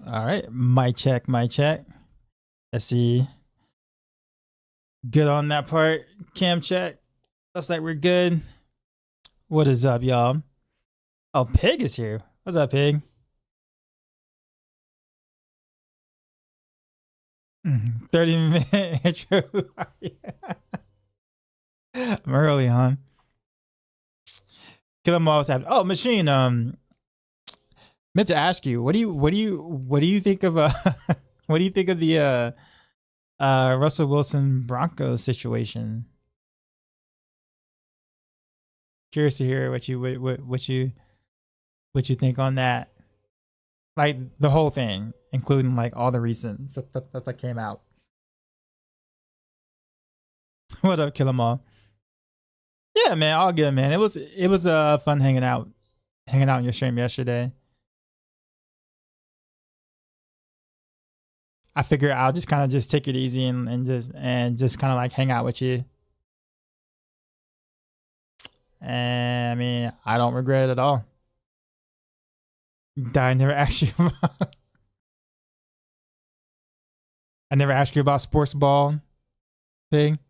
All right, mic check, mic check. Let's see. Good on that part. Cam check. Looks like we're good. What is up, y'all? Oh, Pig is here. What's up, Pig? 30-minute intro. I'm early, huh? Kill them all. What's happening? Oh, Machine. Meant to ask you, what do you think of what do you think of the Russell Wilson Broncos situation? Curious to hear what you think on that, like the whole thing, including like all the reasons that came out. What up, Kill 'em all? Yeah, man, all good, man. It was fun hanging out in your stream yesterday. I figure I'll just kind of just take it easy and just kind of like hang out with you. And I mean, I don't regret it at all. I never asked you about, I never asked you about sports ball thing.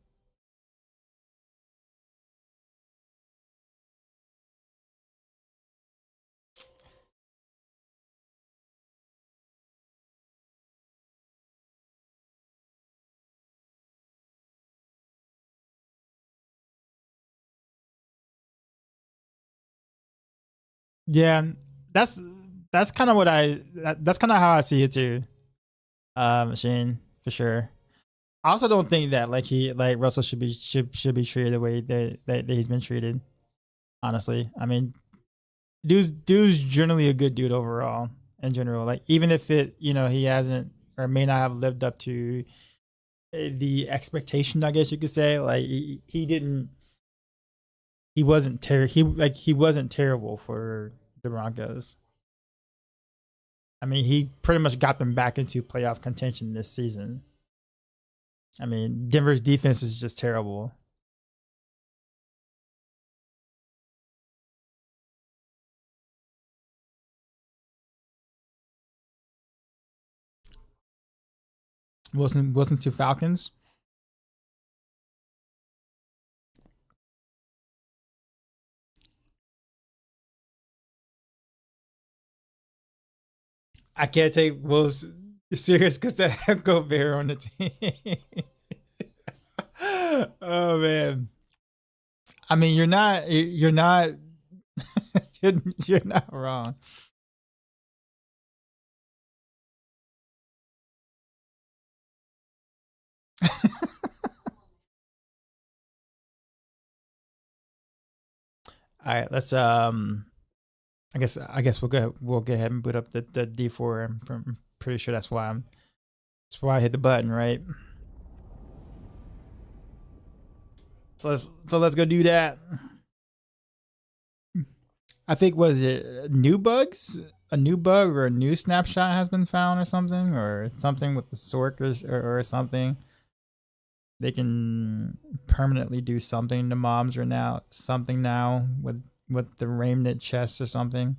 Yeah, that's kind of that's kind of how I see it too. Machine for sure. I also don't think that like Russell should be treated the way that he's been treated. Honestly, I mean, dude's generally a good dude overall in general. Like even if he hasn't or may not have lived up to the expectation, I guess you could say. Like he wasn't terrible for the Broncos. I mean, he pretty much got them back into playoff contention this season. I mean, Denver's defense is just terrible. Wilson to Falcons. I can't take Will's serious because the Echo Bear on the team. Oh man. I mean, you're not you're not wrong. All right, let's I guess we'll go ahead and boot up the D4. I'm pretty sure that's why I hit the button, right? So let's go do that. I think was it new bugs? A new bug or a new snapshot has been found or something with the Sorkers or something. They can permanently do something to mobs or something now with the Raimnit chest or something.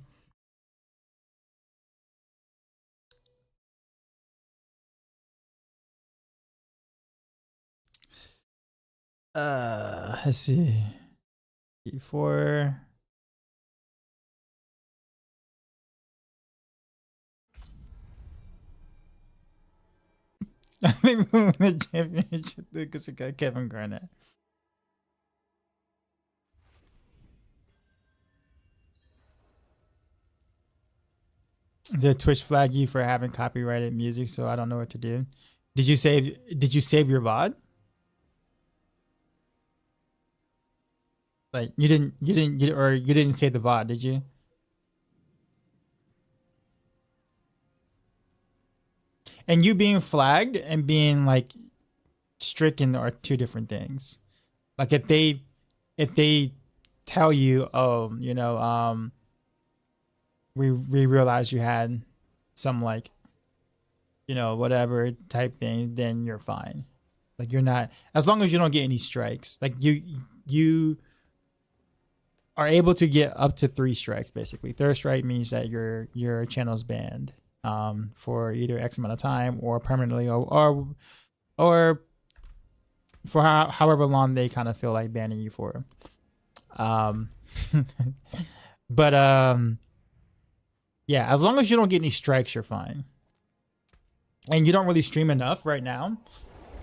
Let's see. E4. I think we won the championship because we got Kevin Garnett. Did Twitch flag you for having copyrighted music? So I don't know what to do. Did you save your VOD? Like you didn't save the VOD, did you? And you being flagged and being like stricken are two different things. Like if they tell you, oh, we realized you had some like, whatever type thing, then you're fine. Like you're not, as long as you don't get any strikes. Like you are able to get up to 3 strikes basically. 3rd strike means that your channel's banned. for either X amount of time or permanently, or for however long they kind of feel like banning you for. But yeah, as long as you don't get any strikes, you're fine. And you don't really stream enough right now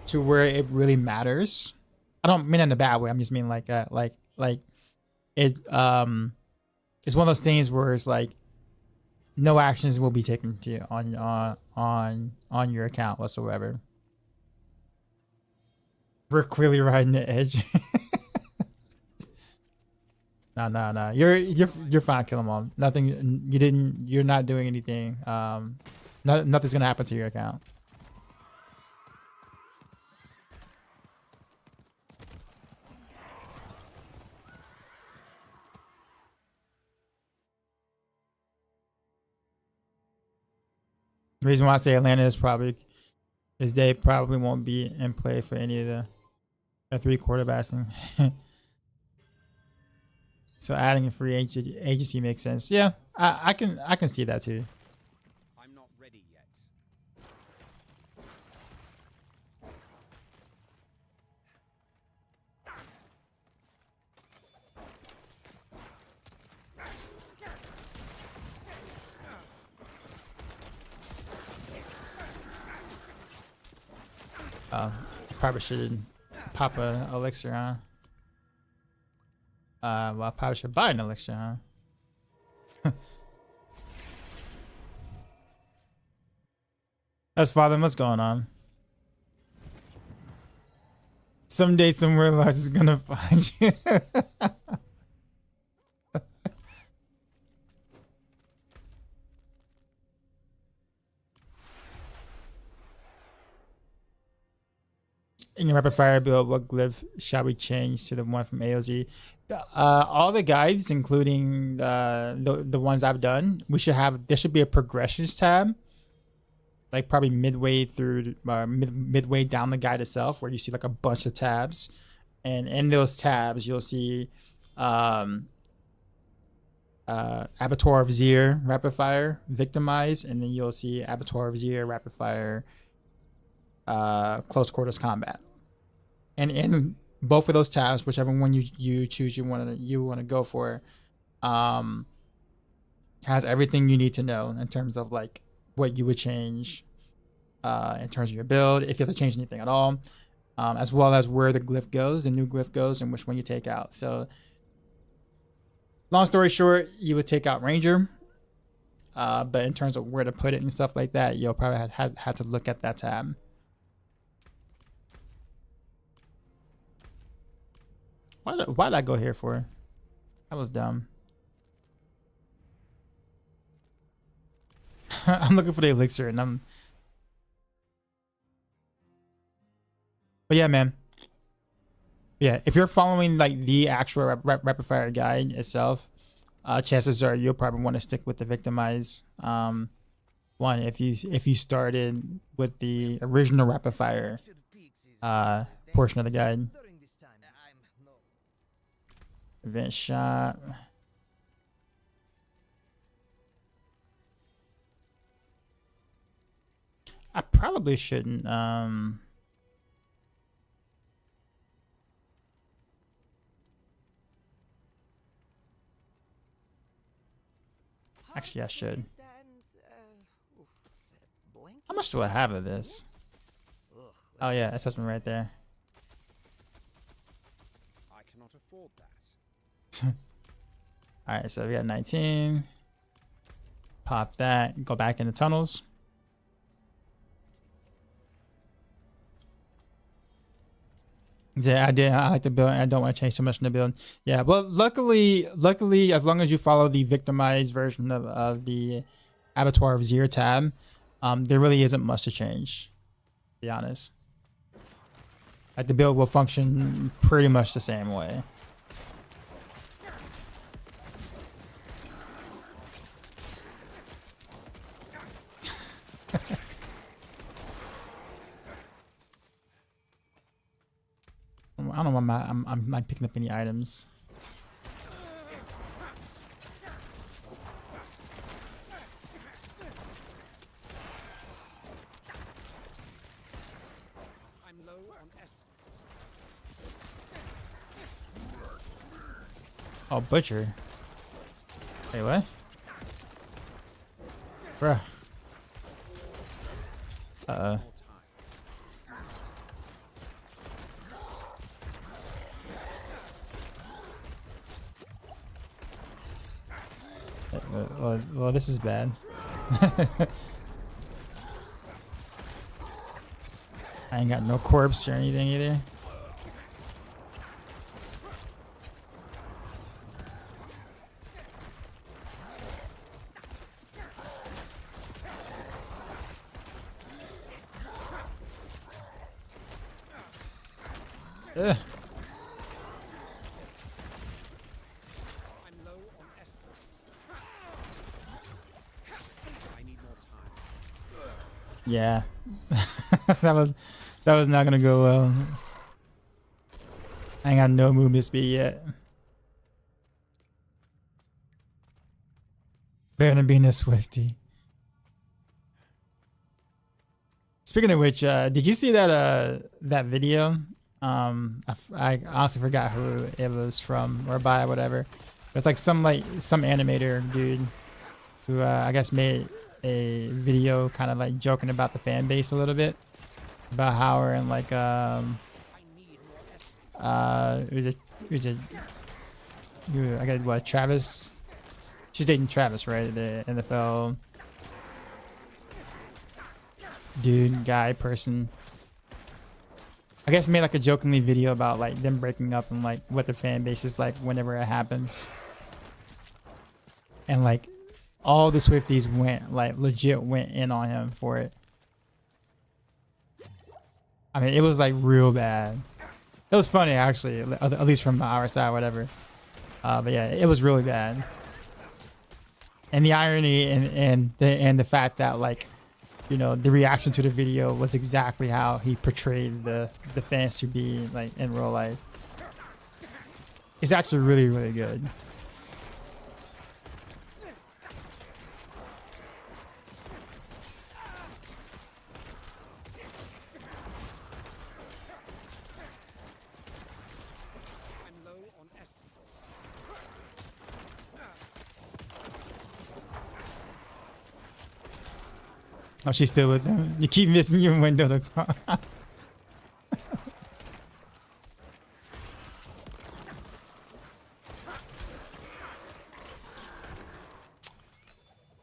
to where it really matters. I don't mean in a bad way. I'm just mean like it it's one of those things where it's like no actions will be taken to on your account whatsoever. We're clearly riding the edge. No. You're fine. Kill them all. Nothing. You're not doing anything. Nothing's gonna happen to your account. The reason why I say Atlanta is they probably won't be in play for any of the 3 quarterbacks. So adding a free agency makes sense. Yeah, I can see that too. I'm not ready yet. Probably should pop an elixir, huh? Well, I probably should buy an elixir, huh? That's Father, what's going on? Someday, somewhere, Lars is gonna find you. In your rapid fire build, what glyph shall we change to the one from AOZ? All the guides, including the ones I've done, there should be a progressions tab, like probably midway through, midway down the guide itself, where you see like a bunch of tabs, and in those tabs you'll see Abattoir of Zir rapid fire victimize, and then you'll see Abattoir of Zir rapid fire close quarters combat. And in both of those tabs, whichever one you choose you want to go for, has everything you need to know in terms of like what you would change in terms of your build, if you have to change anything at all, as well as where the glyph goes, the new glyph goes, and which one you take out. So long story short, you would take out Ranger, but in terms of where to put it and stuff like that, you'll probably had to look at that tab. Why did I go here for? That was dumb. I'm looking for the elixir, and but yeah, man. Yeah, if you're following like the actual rapid fire guide itself, chances are you'll probably want to stick with the victimize one if you started with the original rapid fire portion of the guide. Event shot. I probably shouldn't. Actually, I should. How much do I have of this? Oh yeah, assessment right there. I cannot afford that. All right, so we got 19. Pop that. Go back in the tunnels. Yeah, I did. I like the build. I don't want to change too much in the build. Yeah, well, luckily, as long as you follow the victimized version of the Abattoir of Zir tab, there really isn't much to change, to be honest. Like the build will function pretty much the same way. I don't know why I'm not picking up any items. Oh, butcher. Wait, what? Bruh. Uh-oh. Well, this is bad. I ain't got no corpse or anything either. Ugh. I'm low on essence. I need more time. Yeah. that was not gonna go well. I ain't got no movement speed yet. Better than being a Swifty. Speaking of which, did you see that video? I honestly forgot who it was from or by, whatever. It's like some animator dude who I guess made a video kind of like joking about the fan base a little bit, about how we're in like it was a I got what, Travis. She's dating Travis, right? The NFL dude, guy, person. I guess made like a jokingly video about like them breaking up and like what the fan base is like whenever it happens. And like all the Swifties legit went in on him for it. I mean, it was like real bad. It was funny actually, at least from our side, whatever. But yeah, it was really bad. And the irony and the fact that like, you know, the reaction to the video was exactly how he portrayed the fans to be like in real life. It's actually really, really good. I'm low on essence. Oh, she's still with them. You keep missing your window to cross.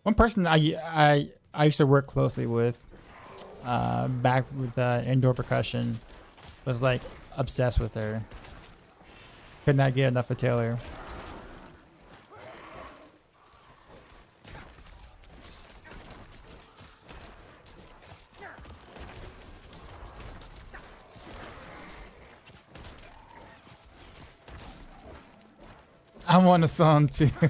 One person I used to work closely with, back with indoor percussion, was like obsessed with her. Could not get enough of Taylor. I want a song too. I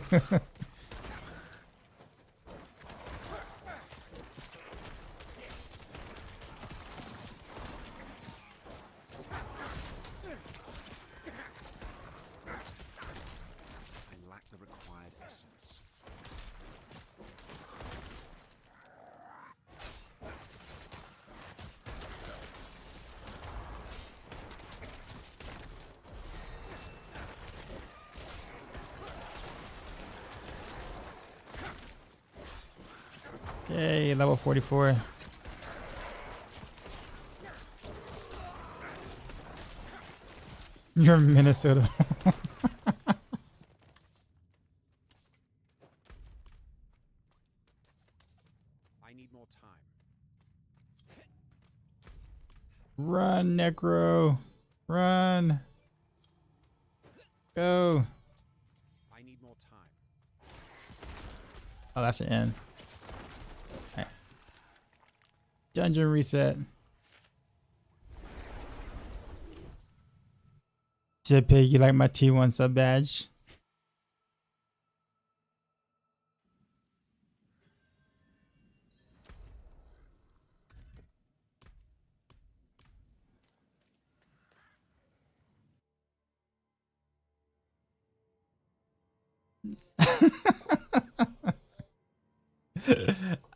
lack the required essence. Yay, level 44. You're in Minnesota. I need more time. Run, Necro. Run. Go. I need more time. Oh, that's an end. Right. Dungeon reset. JPEG, you like my T1 sub badge?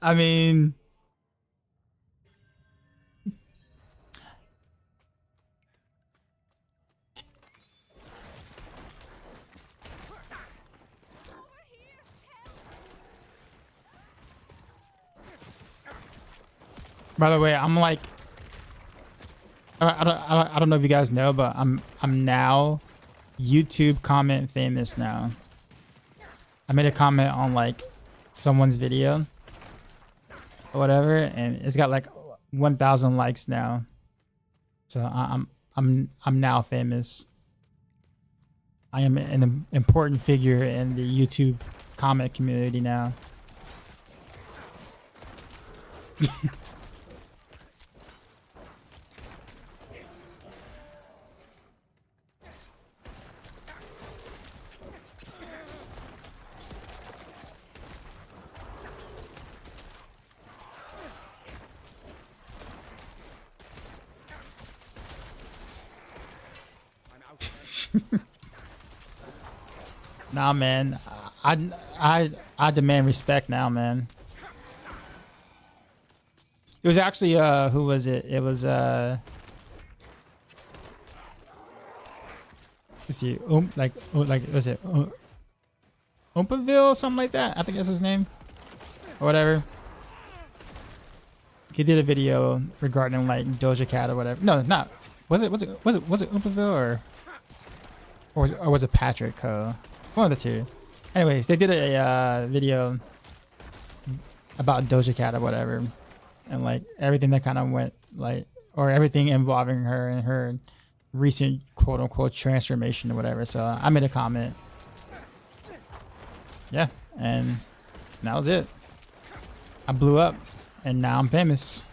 I mean, By the way, I'm like, I don't know if you guys know, but I'm now YouTube comment famous now. I made a comment on like someone's video or whatever, and it's got like 1,000 likes now. So I'm now famous. I am an important figure in the YouTube comment community now. Nah, man. I demand respect now, man. It was actually who was it? It was let's see, like was it Oompaville, something like that? I think that's his name, or whatever. He did a video regarding like Doja Cat or whatever. No, not. Was it Oompaville or was it Patrick Co? One of the two. Anyways, they did a video about Doja Cat or whatever, and like everything that kind of went like, or everything involving her and her recent quote unquote transformation or whatever. So I made a comment. Yeah, and that was it. I blew up, and now I'm famous.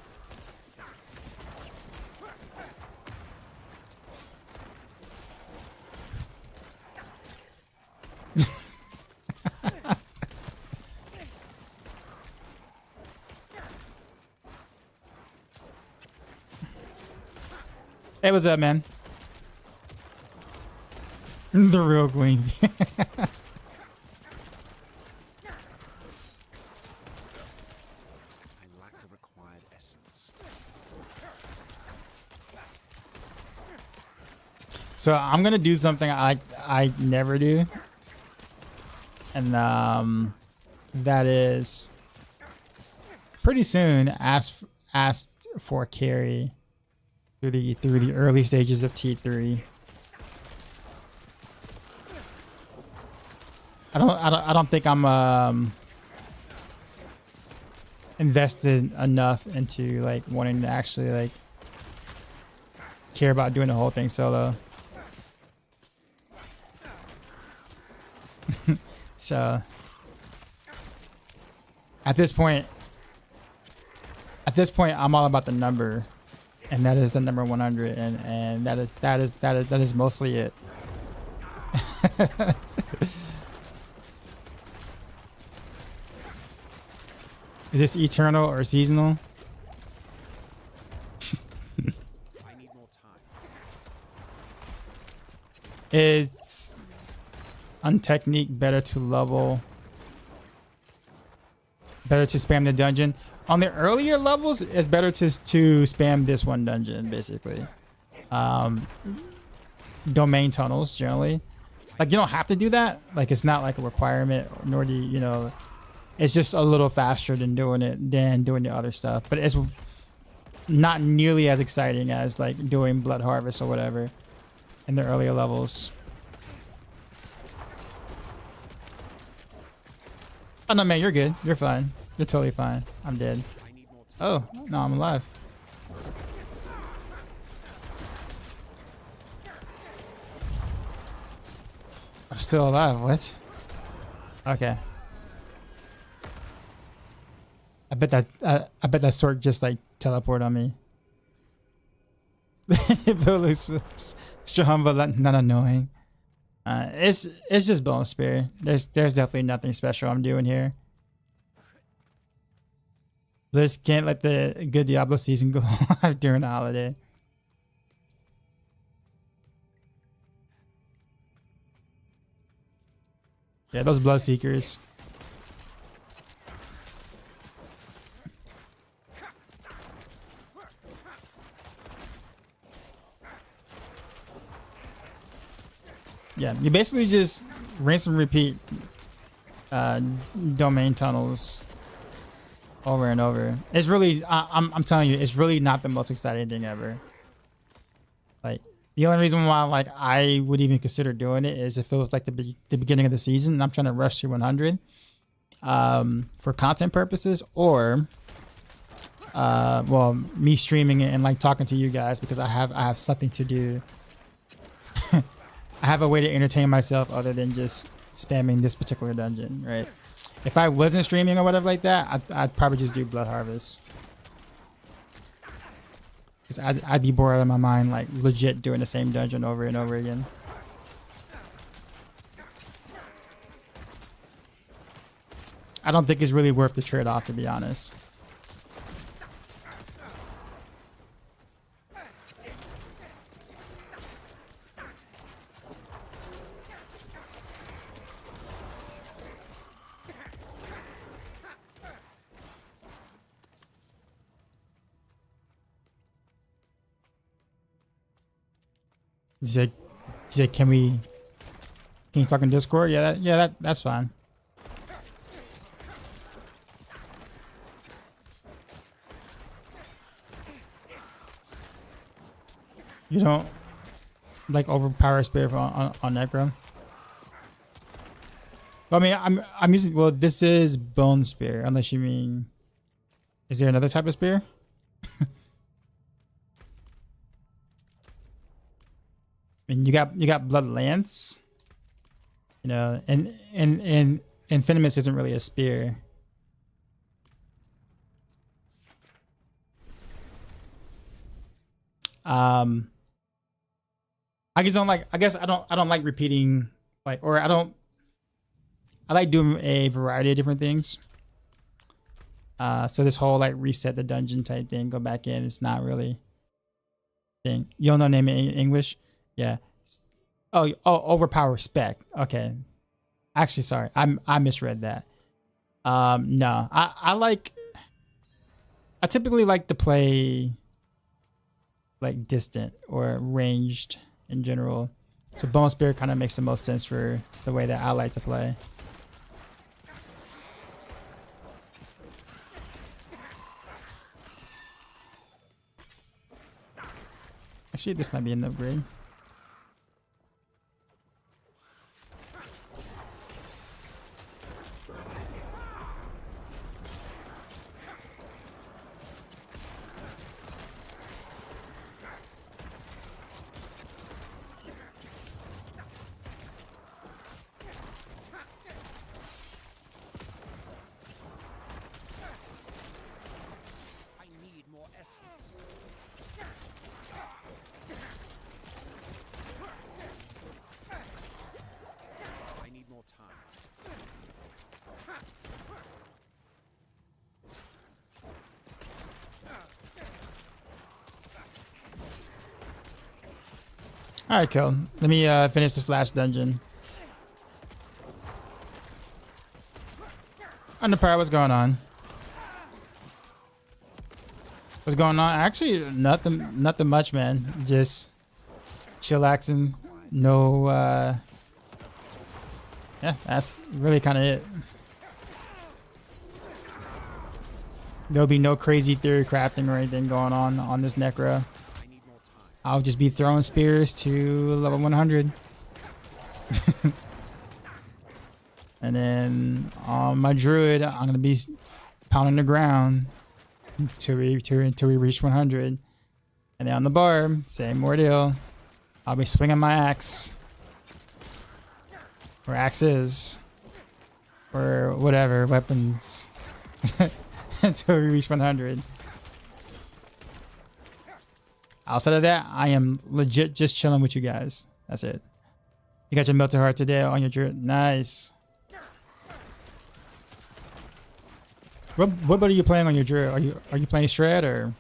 Hey, what's up, man? The real queen. I lack the required essence. So I'm gonna do something I never do, and that is pretty soon asked for carry through the early stages of T3. I don't think I'm invested enough into like wanting to actually like care about doing the whole thing solo. So at this point I'm all about the number, and that is the number 100, and that is mostly it. Is this eternal or seasonal? I need more time. Is untechnique better to spam the dungeon? On the earlier levels, it's better to spam this one dungeon, basically. Domain tunnels, generally. Like, you don't have to do that. Like, it's not like a requirement, nor do you know... It's just a little faster than doing the other stuff. But it's not nearly as exciting as, like, doing Blood Harvest or whatever in the earlier levels. Oh, no, man, you're good. You're fine. You're totally fine. I'm dead. I need more time. Oh, no, I'm alive. I'm still alive. What? Okay. I bet that sword just like teleport on me. It looks strong but not annoying. It's just Bone Spear. There's definitely nothing special I'm doing here. Liz can't let the good Diablo season go live during the holiday. Yeah, those Bloodseekers. Yeah, you basically just rinse and repeat domain tunnels over and over. It's really, I'm telling you, it's really not the most exciting thing ever. Like, the only reason why like I would even consider doing it is if it was like the beginning of the season and I'm trying to rush to 100 for content purposes, or well, me streaming it and like talking to you guys because I have something to do. I have a way to entertain myself other than just spamming this particular dungeon, right? If I wasn't streaming or whatever like that, I'd probably just do Blood Harvest. Because I'd be bored out of my mind, like legit doing the same dungeon over and over again. I don't think it's really worth the trade-off, to be honest. He said, can you talk in Discord? Yeah, that's fine. You don't like overpower spear on Necro? Well, I mean, I'm using, well, this is bone spear, unless you mean, is there another type of spear? And you got blood lance, you know, and Infinimus isn't really a spear. I just don't like. I guess I don't like repeating, like, or I like doing a variety of different things. So this whole like reset the dungeon type thing, go back in, it's not really thing. You don't know name in English? Yeah. Oh, overpower spec. Okay. Actually, sorry, I misread that. No, I typically like to play like distant or ranged in general. So Bone Spear kind of makes the most sense for the way that I like to play. Actually, this might be an upgrade. All right, cool. Let me finish this last dungeon. Underpower, what's going on? What's going on? Actually, nothing much, man. Just chillaxing. No, yeah, that's really kind of it. There'll be no crazy theory crafting or anything going on this Necro. I'll just be throwing spears to level 100. And then on my druid, I'm going to be pounding the ground until we reach 100. And then on the barb, same ordeal. I'll be swinging my axe. Or axes. Or whatever, weapons. Until we reach 100. Outside of that, I am legit just chilling with you guys. That's it. You got your melted heart today on your druid. Nice. What build are you playing on your druid? Are you playing shred or?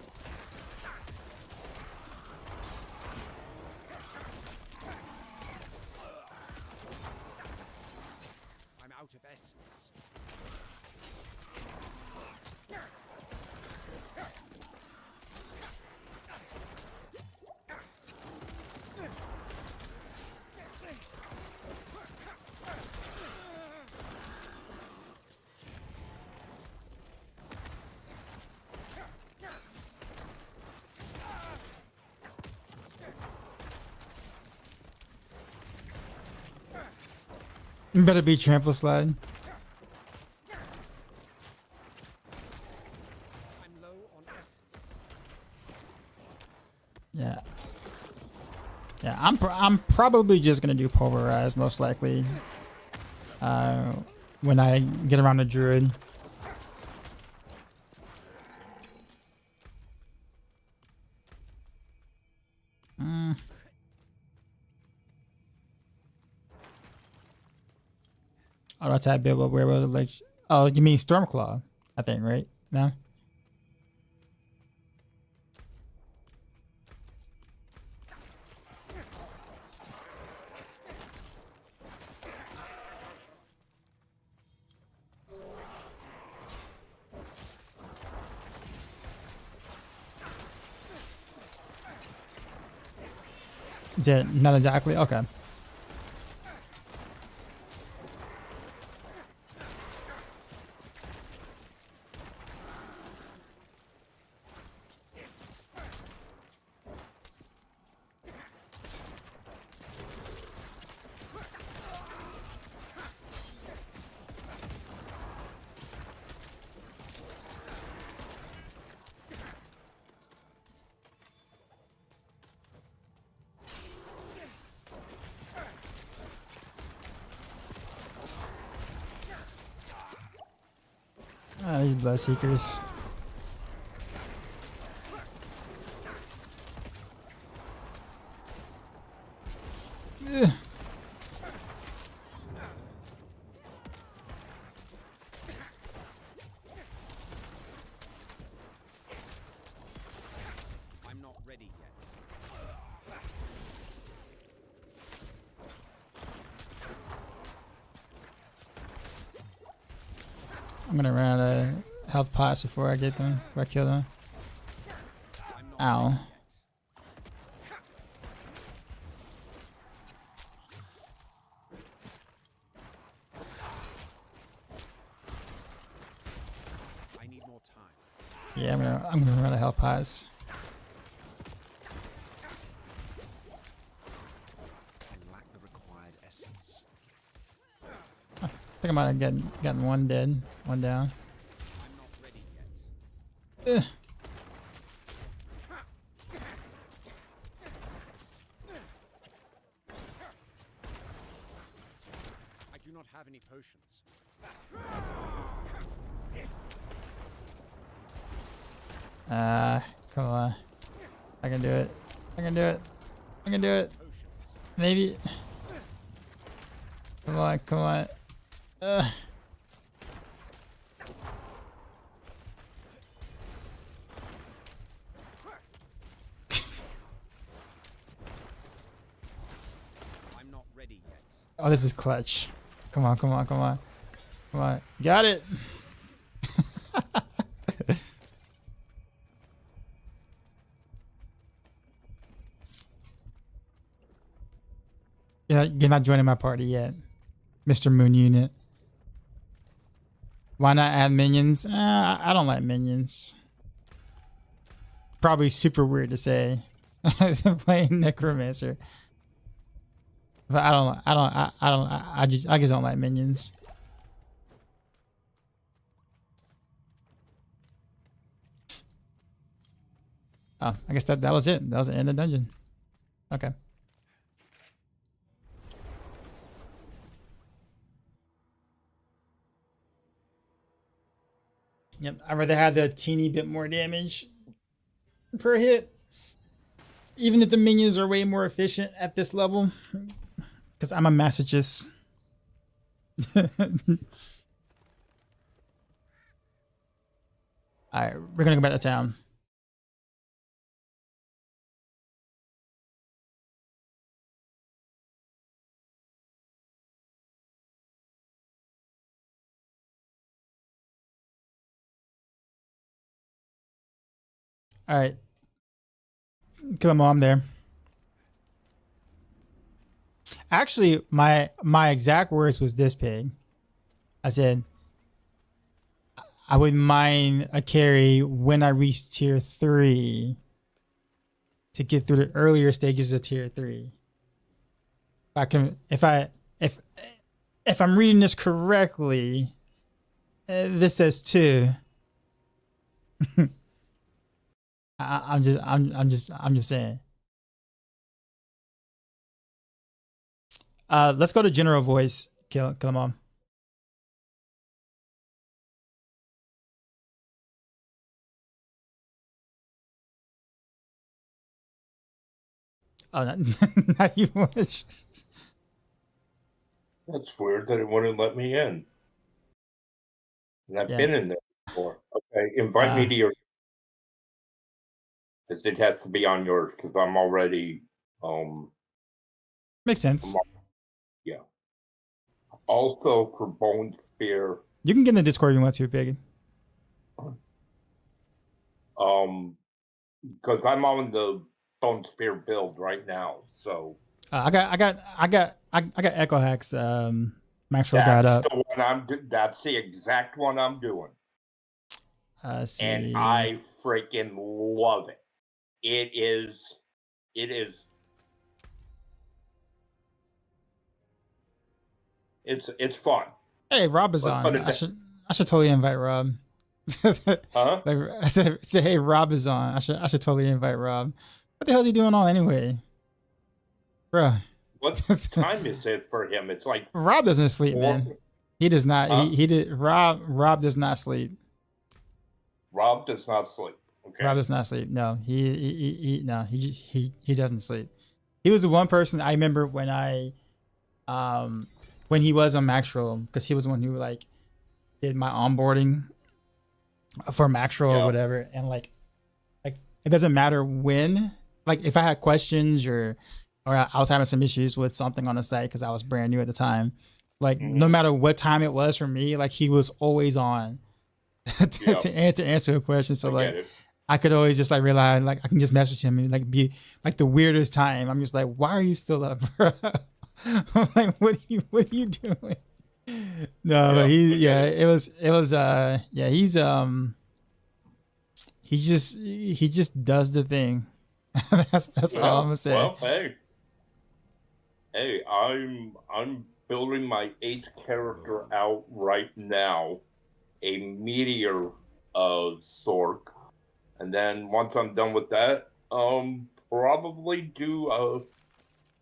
I'm out of essence. Better be trample slide. I'm low on essence. Yeah. Yeah, I'm probably just gonna do pulverize most likely. When I get around the druid. Oh, that's that bit where we're like. Oh, you mean Stormclaw? I think, right? No. Is it not exactly? Okay. These Bloodseekers. Ugh. I'm not ready yet. I'm gonna run out of health pots before I get them. Before I kill them. I'm not Ow. ready yet. I need more time. Yeah, I'm gonna run out of health pots. I lack the required essence. I think I might have gotten one dead, one down. I'm not ready yet. Ugh. I do not have any potions. Come on. I can do it. I can do it. I can do it. Potions. Maybe. Come on, come on. I'm not ready yet. Oh, this is clutch. Come on, come on, come on. Come on. Got it. Yeah, you're not joining my party yet, Mr. Moon Unit. Why not add minions? I don't like minions. Probably super weird to say. Playing Necromancer. But I just don't like minions. Oh, I guess that was it. That was the end of the dungeon. Okay. Yep, I'd rather have the teeny bit more damage per hit. Even if the minions are way more efficient at this level. Because I'm a masochist. Alright, we're gonna go back to town. Alright. Kill them all, I'm there. Actually, my exact words was this, pig. I said, I wouldn't mind a carry when I reach tier 3 to get through the earlier stages of tier 3. if I'm reading this correctly, this says 2. I'm just saying. Let's go to general voice. Kill him on. Oh, not you much. That's weird that it wouldn't let me in. And I've been in there before. Okay, invite me to your. Because it has to be on yours because I'm already. Makes sense. Yeah. Also for Bone Spear. You can get in the Discord if you want to, Big. Because I'm on the Bone Spear build right now, so. I got Echohack's Maxroll guide up. The one that's the exact one I'm doing. See. And I freaking love it. It is. It's fun. Hey, Rob is on. I should totally invite Rob. Huh? Like, I said, hey, Rob is on. I should totally invite Rob. What the hell is he doing on anyway, bro? What time is it for him? It's like Rob doesn't sleep, man. He does not. He did. Rob does not sleep. Rob does not sleep. Okay. Rob does not sleep. No, he doesn't sleep. He was the one person I remember when he was on Maxroll, because he was the one who like did my onboarding for Maxroll or whatever, and like it doesn't matter when. Like if I had questions or I was having some issues with something on the site because I was brand new at the time, like no matter what time it was for me, like he was always on to answer a question. So like I could always just like rely on, like I can just message him and like be like the weirdest time. I'm just like, why are you still up, bro? I'm like, what are you doing? No, but he just does the thing. that's all I'm gonna say. Well, hey, I'm building my 8th character out right now, a meteor Sork, and then once I'm done with that, probably do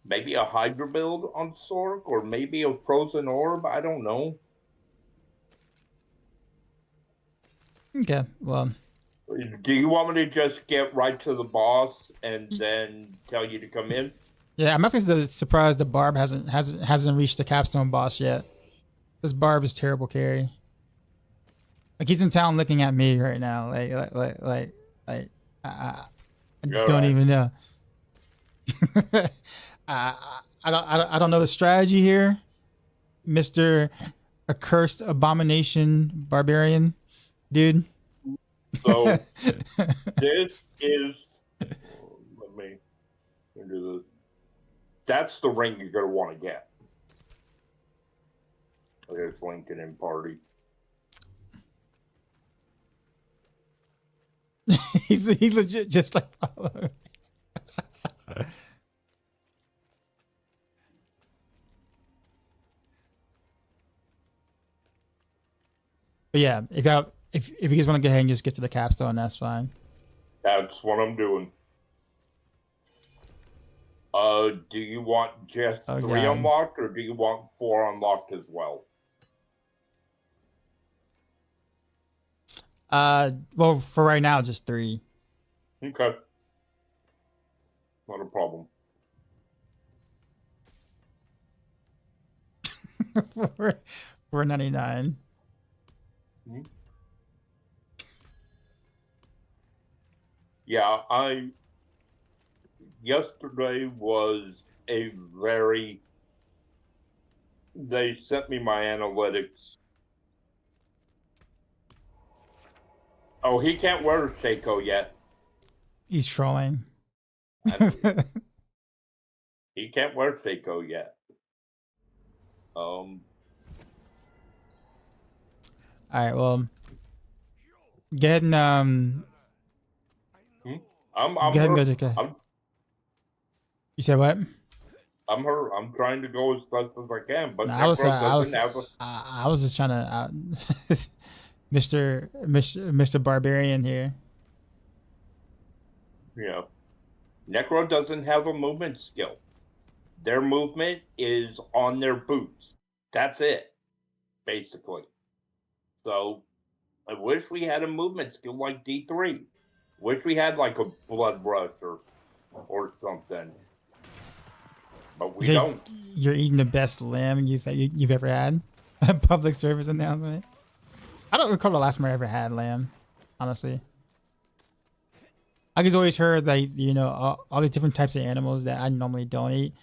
maybe a Hydra build on Sork, or maybe a Frozen Orb. I don't know. Okay, well. Do you want me to just get right to the boss and then tell you to come in? Yeah, I'm actually surprised that Barb hasn't reached the capstone boss yet. This Barb is terrible carry. Like he's in town looking at me right now. Like I don't even know. I don't know the strategy here, Mr. Accursed Abomination Barbarian, dude. So this is. Let me do this. That's the ring you're gonna want to get. There's Lincoln in party. he's legit just like follow. But yeah, if you guys want to go ahead and just get to the capstone, that's fine. That's what I'm doing. Do you want just 3 unlocked, or do you want 4 unlocked as well? Well, for right now, just 3. Okay. Not a problem. 4.99. Yeah, yesterday was a very. They sent me my analytics. Oh, he can't wear Seiko yet. He's trolling. He can't wear Seiko yet. All right, well, go ahead and I'm go ahead and go. You said what? I'm her. I'm trying to go as fast as I can, but No, Necro doesn't have a. I was just trying to, Mr. Barbarian here. You know, Necro doesn't have a movement skill. Their movement is on their boots. That's it, basically. So, I wish we had a movement skill like D3. Wish we had like a blood rush or something. But we So don't. You're eating the best lamb you've ever had. A public service announcement. I don't recall the last time I ever had lamb, honestly. I just always heard like all the different types of animals that I normally don't eat.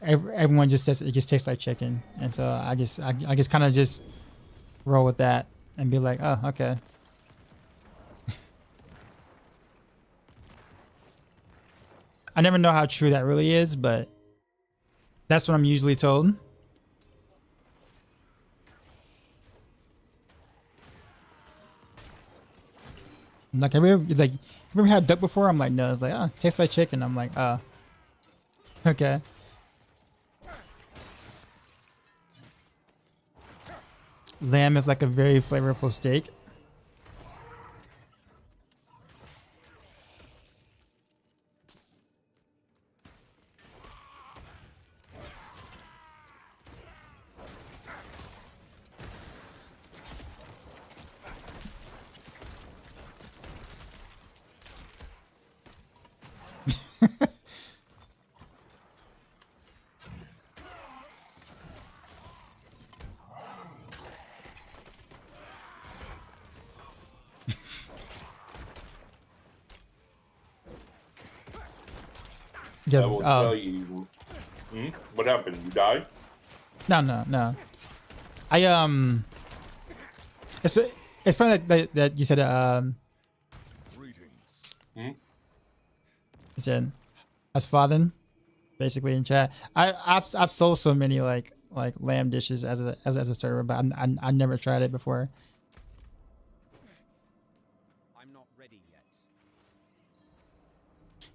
Everyone just says it just tastes like chicken, and so I just kind of just roll with that and be like, oh, okay. I never know how true that really is, but that's what I'm usually told. Like, have you ever had duck before? I'm like, no. It's like, oh, it tastes like chicken. I'm like, oh, okay. Lamb is like a very flavorful steak. I will tell you. What happened? You died? No. It's funny that you said you said as father, basically in chat. I've sold so many like lamb dishes as a server, but I never tried it before. I'm not ready yet.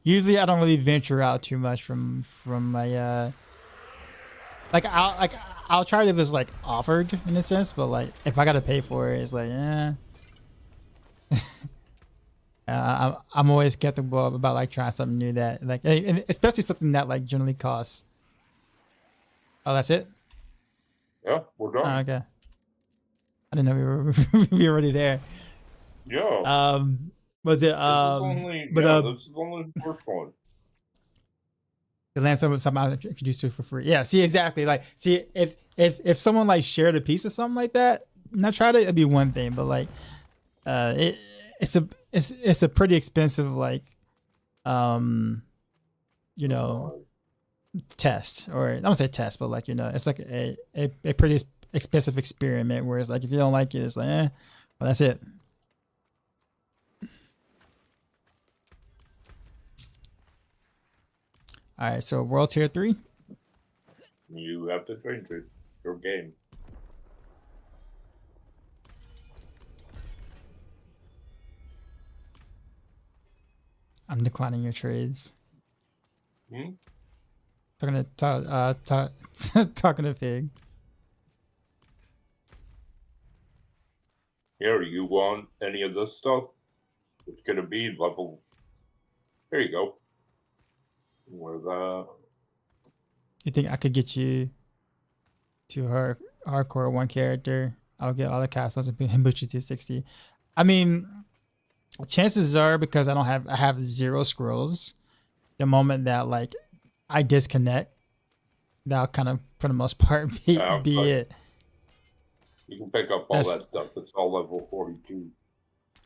Usually I don't really venture out too much from my I'll try it if it's like offered in a sense, but like if I gotta pay for it, it's like I'm always skeptical about like trying something new that like, and especially something that like generally costs. Oh, that's it? Yeah, we're done. Oh, okay. I didn't know we were we were already there. Yeah. Was it This is only the first one. The land something I introduced to for free. Yeah, see exactly. Like, see if someone like shared a piece of something like that, not try to, it'd be one thing, but like, it's a pretty expensive like, test, or I don't say test, but like it's like a pretty expensive experiment. Where it's like if you don't like it, it's like well that's it. All right, so World Tier 3. You have to change it. Your game. I'm declining your trades. Talking to Fig. Here, you want any of this stuff? It's gonna be level. There you go. Where that? You think I could get you to her hardcore one character? I'll get all the castles and put you to 60. I mean, chances are, because I have 0 scrolls. The moment that like I disconnect, that'll kind of for the most part be it. You can pick up all that stuff. It's all level 42.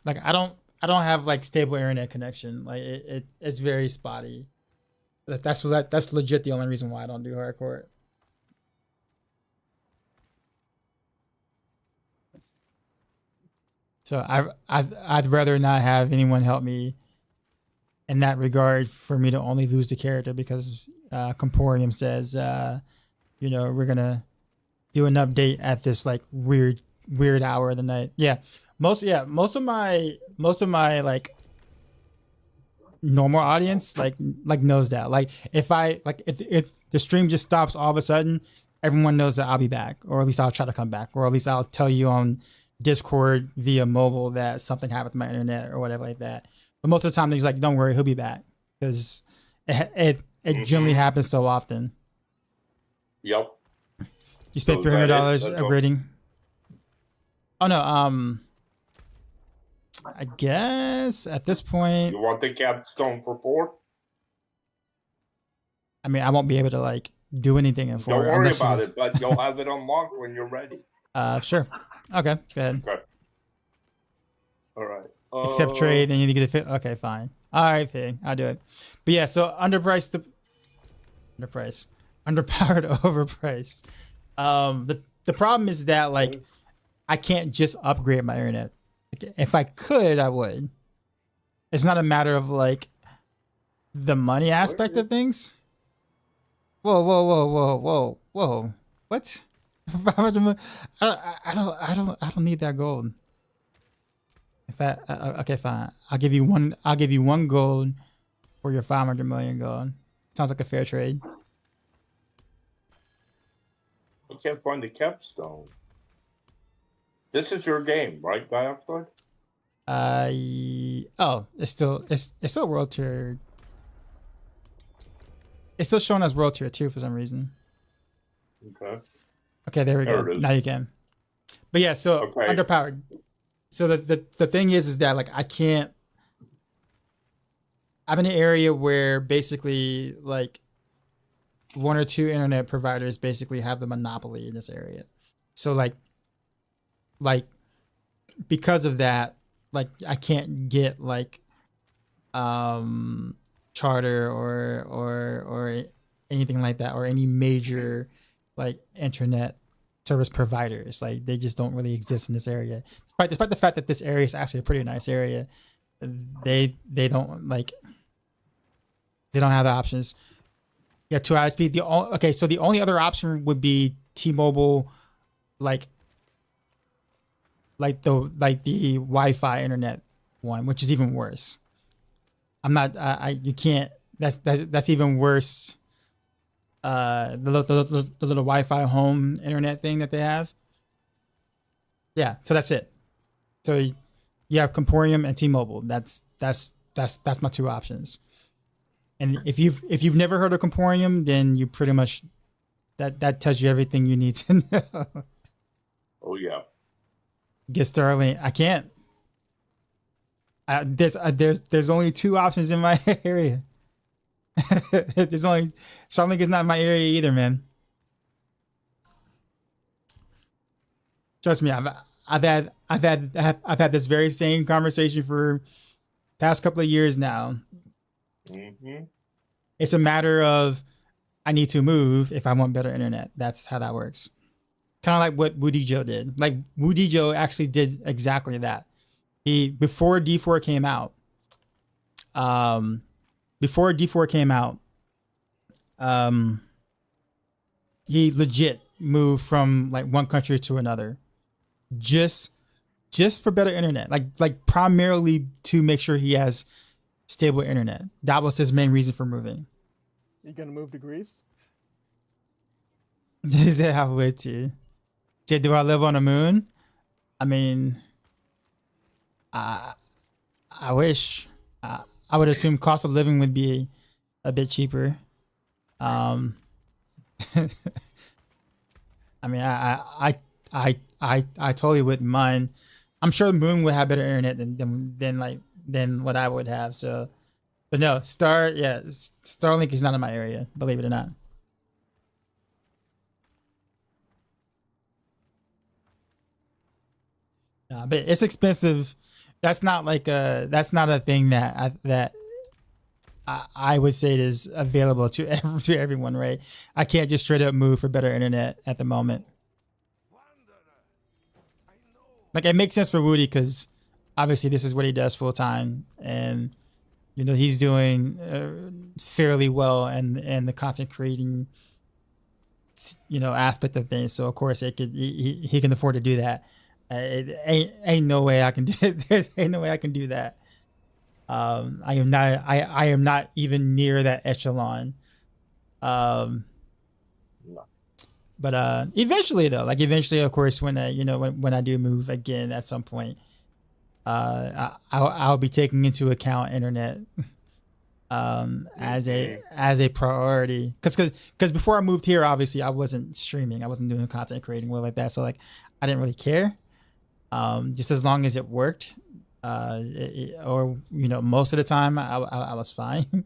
Like I don't have like stable internet connection. Like it's very spotty. That's legit the only reason why I don't do hardcore. So I'd rather not have anyone help me in that regard, for me to only lose the character because Comporium says we're gonna do an update at this like weird hour of the night. Most of my like normal audience like knows that. Like if the stream just stops all of a sudden, everyone knows that I'll be back, or at least I'll try to come back, or at least I'll tell you on Discord via mobile that something happened to my internet or whatever like that. But most of the time, they're just like, "Don't worry, he'll be back," because it generally happens so often. Yep. You spent $300 of rating. Oh no, I guess at this point, You want the capstone for 4? I mean, I won't be able to like do anything in 4. Don't worry unless about it, but you'll have it unlocked when you're ready. Sure. Okay, go ahead. Okay. All right. Accept trade, and you need to get a fit. Okay, fine. All right, Pig, I'll do it. But yeah, so underpowered, overpriced. The problem is that like I can't just upgrade my internet. If I could, I would. It's not a matter of like the money aspect of things. Whoa! What? I don't need that gold. In fact, okay, fine. I'll give you one gold for your 500 million gold. Sounds like a fair trade. I can't find the capstone. This is your game, right, Dioxide? Oh, it's still world tier. It's still showing as world tier 2 for some reason. Okay. Okay, there we go. Now you can. But yeah, so underpowered. So the thing is that like I can't. I'm in an area where basically like 1 or 2 internet providers basically have the monopoly in this area. So like because of that, like I can't get like Charter or anything like that, or any major like internet service providers. Like they just don't really exist in this area. Despite the fact that this area is actually a pretty nice area, they don't have the options. Yeah, 2 ISP. So the only other option would be T-Mobile, like the Wi-Fi internet one, which is even worse. You can't. That's even worse. The little Wi-Fi home internet thing that they have. Yeah, so that's it. So you have Comporium and T-Mobile. That's my 2 options. And if you've never heard of Comporium, then you pretty much that tells you everything you need to know. Oh yeah. Get Starlink. I can't. There's only 2 options in my area. There's only Starlink is not in my area either, man. Trust me, I've had this very same conversation for past couple of years now. Mm-hmm. It's a matter of I need to move if I want better internet. That's how that works. Kind of like what Woody Joe did. Like Woody Joe actually did exactly that. Before D4 came out, he legit moved from like one country to another, just for better internet. Like primarily to make sure he has stable internet. That was his main reason for moving. You gonna move to Greece? Is that how it to? Do I live on the moon? I mean, I wish. I would assume cost of living would be a bit cheaper. I mean, I totally wouldn't mind. I'm sure the moon would have better internet than what I would have. So, but no, Starlink is not in my area, believe it or not. But it's expensive. That's not a thing that I would say is available to everyone, right? I can't just straight up move for better internet at the moment. Like it makes sense for Woody because obviously this is what he does full time, and you know he's doing fairly well in the content creating aspect of things. So of course he can afford to do that. It ain't no way I can do it. Ain't no way I can do that. I am not even near that echelon. Um, No. but eventually though, like eventually, of course, when I, when I do move again at some point, I'll be taking into account internet as a priority, because before I moved here, obviously I wasn't streaming, I wasn't doing content creating like that, so like I didn't really care, just as long as it worked, or most of the time I was fine.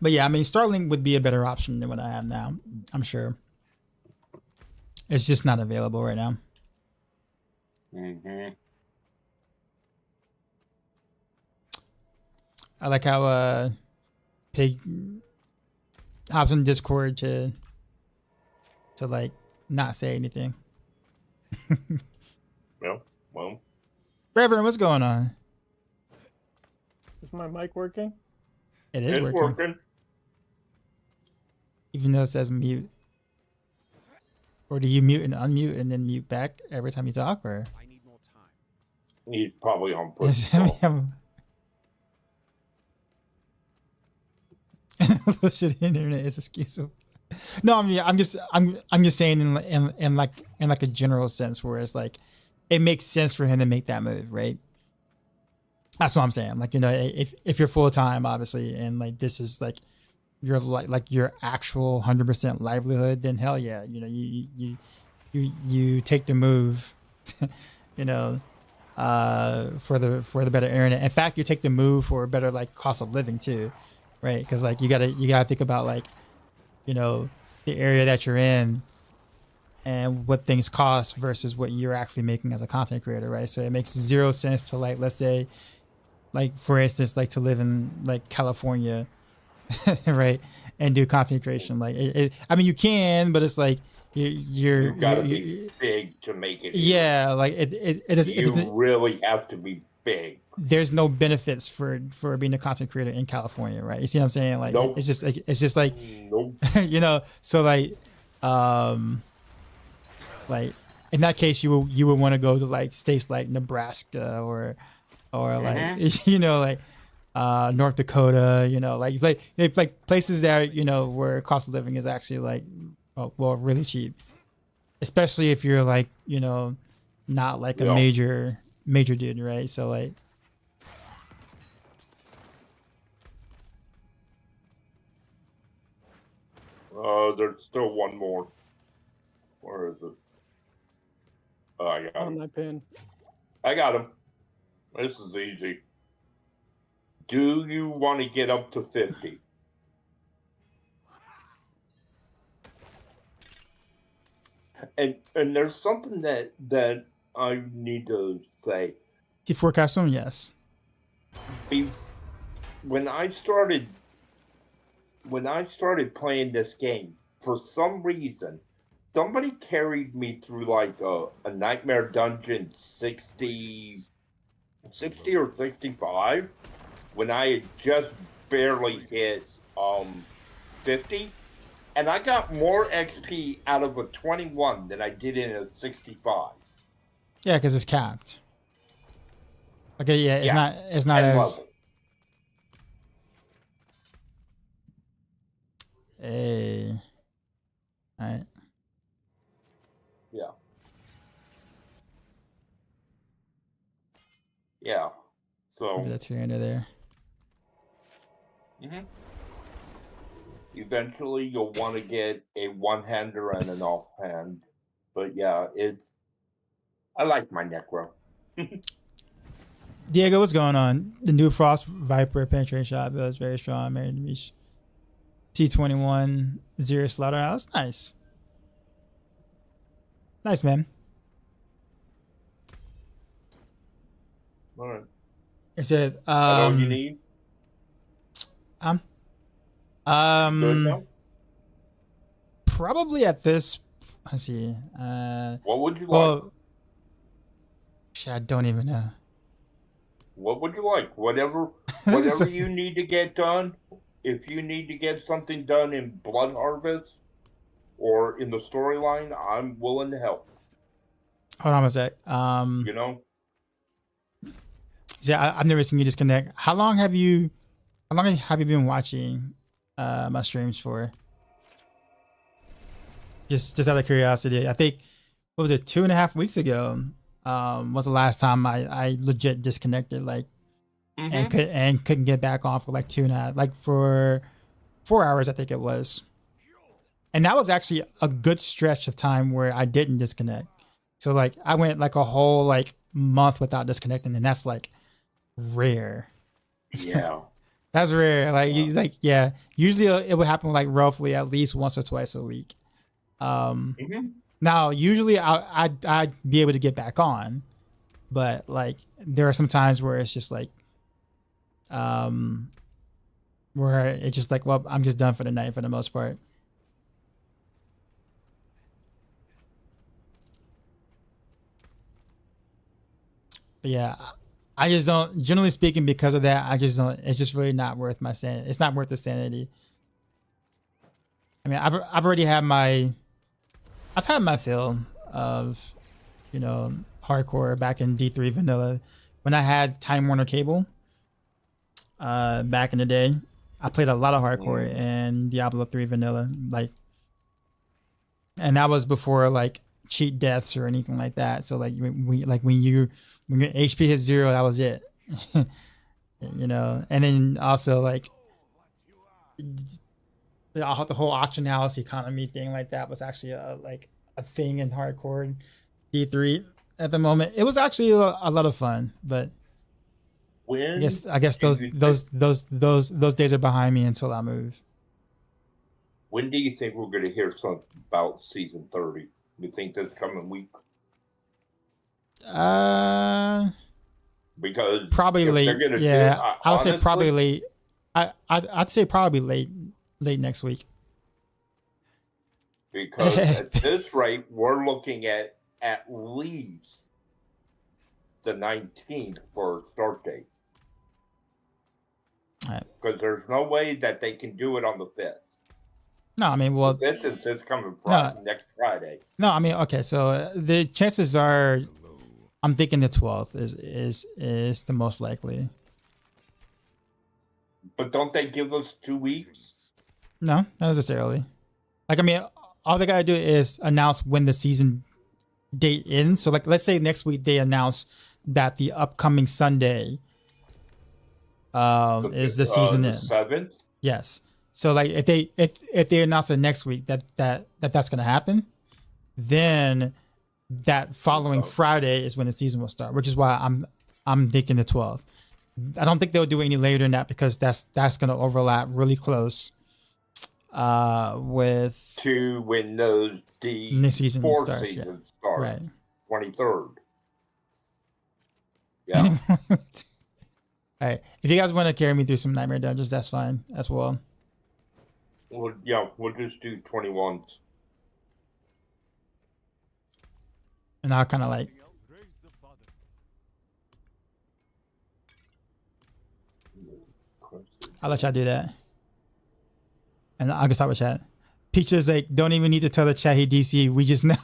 But yeah, I mean, Starlink would be a better option than what I have now, I'm sure. It's just not available right now. I like how Pig hops in Discord to like not say anything. Yeah, well, Reverend, what's going on? Is my mic working? It is it's working. Even though it says mute. Or do you mute and unmute and then mute back every time you talk? Or I need more time. He's probably on push. Bullshit internet is excusable. No, I mean, I'm just saying in like a general sense, where it's like it makes sense for him to make that move, right? That's what I'm saying. Like, if you're full time, obviously, and like this is like your like your actual 100% livelihood, then hell yeah, you take the move, for the better internet. In fact, you take the move for a better like cost of living too, right? Because like you gotta think about like, the area that you're in and what things cost versus what you're actually making as a content creator, right? So it makes zero sense to like, let's say, like for instance, like to live in like California, right, and do content creation. Like I mean, you can, but it's like you gotta be big to make it. Yeah, like it doesn't. You really have to be big. There's no benefits for being a content creator in California, right? You see what I'm saying? Like, nope. It's just like nope. So like like in that case, you would want to go to like states like Nebraska or like like North Dakota, like places there, where cost of living is actually like really cheap, especially if you're like not like a major dude, right? So like there's still one more. Where is it? Oh, I got him. On my pin. I got him. This is easy. Do you want to get up to 50? And there's something that I need to say. T4 custom, yes. When I started playing this game, for some reason, somebody carried me through like a Nightmare Dungeon 60 or 65 when I had just barely hit 50, and I got more XP out of a 21 than I did in a 65. Yeah, because it's capped. Okay, yeah, it's not as level. Hey. All right. Yeah. Yeah. So that's here under there. Eventually, you'll want to get a one-hander and an offhand, but yeah, I like my Necro. Diego, what's going on? The new Frost Viper penetration shot is very strong. Married to Mish. T21 Zero Slaughterhouse. Nice. Nice, man. All right. I said, all you need? Probably at this. Let's see. What would you like? Shit, I don't even know. What would you like? Whatever you need to get done. if you need to get something done in Blood Harvest or in the storyline, I'm willing to help. Hold on a sec. You know? Yeah, I've never seen you disconnect. How long have you been watching my streams for? Just out of curiosity. I think, what was it, 2.5 weeks ago? Was the last time I legit disconnected, like, and couldn't get back on for like 2.5, like for 4 hours, I think it was. And that was actually a good stretch of time where I didn't disconnect. So like I went like a whole like month without disconnecting, and that's like rare. Yeah. That's rare. Like he's like, yeah. Usually it would happen like roughly at least once or twice a week. Now usually I'd be able to get back on, but like there are some times where it's just like, where it's just like, well, I'm just done for the night for the most part. But yeah, I just don't, generally speaking, because of that, I just don't, it's just really not worth my sanity. It's not worth the sanity. I mean, I've already had my, I've had my fill of, you know, hardcore back in D3 vanilla. When I had Time Warner cable, back in the day, I played a lot of hardcore in Diablo 3 vanilla, like, and that was before like cheat deaths or anything like that. So like when your HP hit 0, that was it. You know, and then also like the whole auction house economy thing like that was actually a thing in hardcore D3 at the moment. It was actually a lot of fun, but I guess those days are behind me until I move. When do you think we're going to hear something about season 30? You think this coming week? Because probably late. Yeah, I would say probably late. I'd say probably late next week. Because at this rate, we're looking at least the 19th for start date. Because there's no way that they can do it on the 5th. No, I mean, well, the 5th is coming next Friday. No, I mean, okay, so the chances are, I'm thinking the 12th is the most likely. But don't they give us 2 weeks? No, not necessarily. Like, I mean, all they gotta do is announce when the season date ends. So, like, let's say next week they announce that the upcoming Sunday is the season end. 7th? Yes. So, like, if they announce it next week that's gonna happen, then that following Friday is when the season will start, which is why I'm thinking the 12th. I don't think they'll do it any later than that because that's gonna overlap really close with to when the season fourth starts. Season Yeah. starts, Right. 23rd. Yeah. All right. If you guys want to carry me through some Nightmare Dungeons, that's fine as well. Well, yeah, we'll just do 21s. And I'll kind of like. I'll let y'all do that. And I'll just start with chat. Peaches like, don't even need to tell the chat he DC. We just know.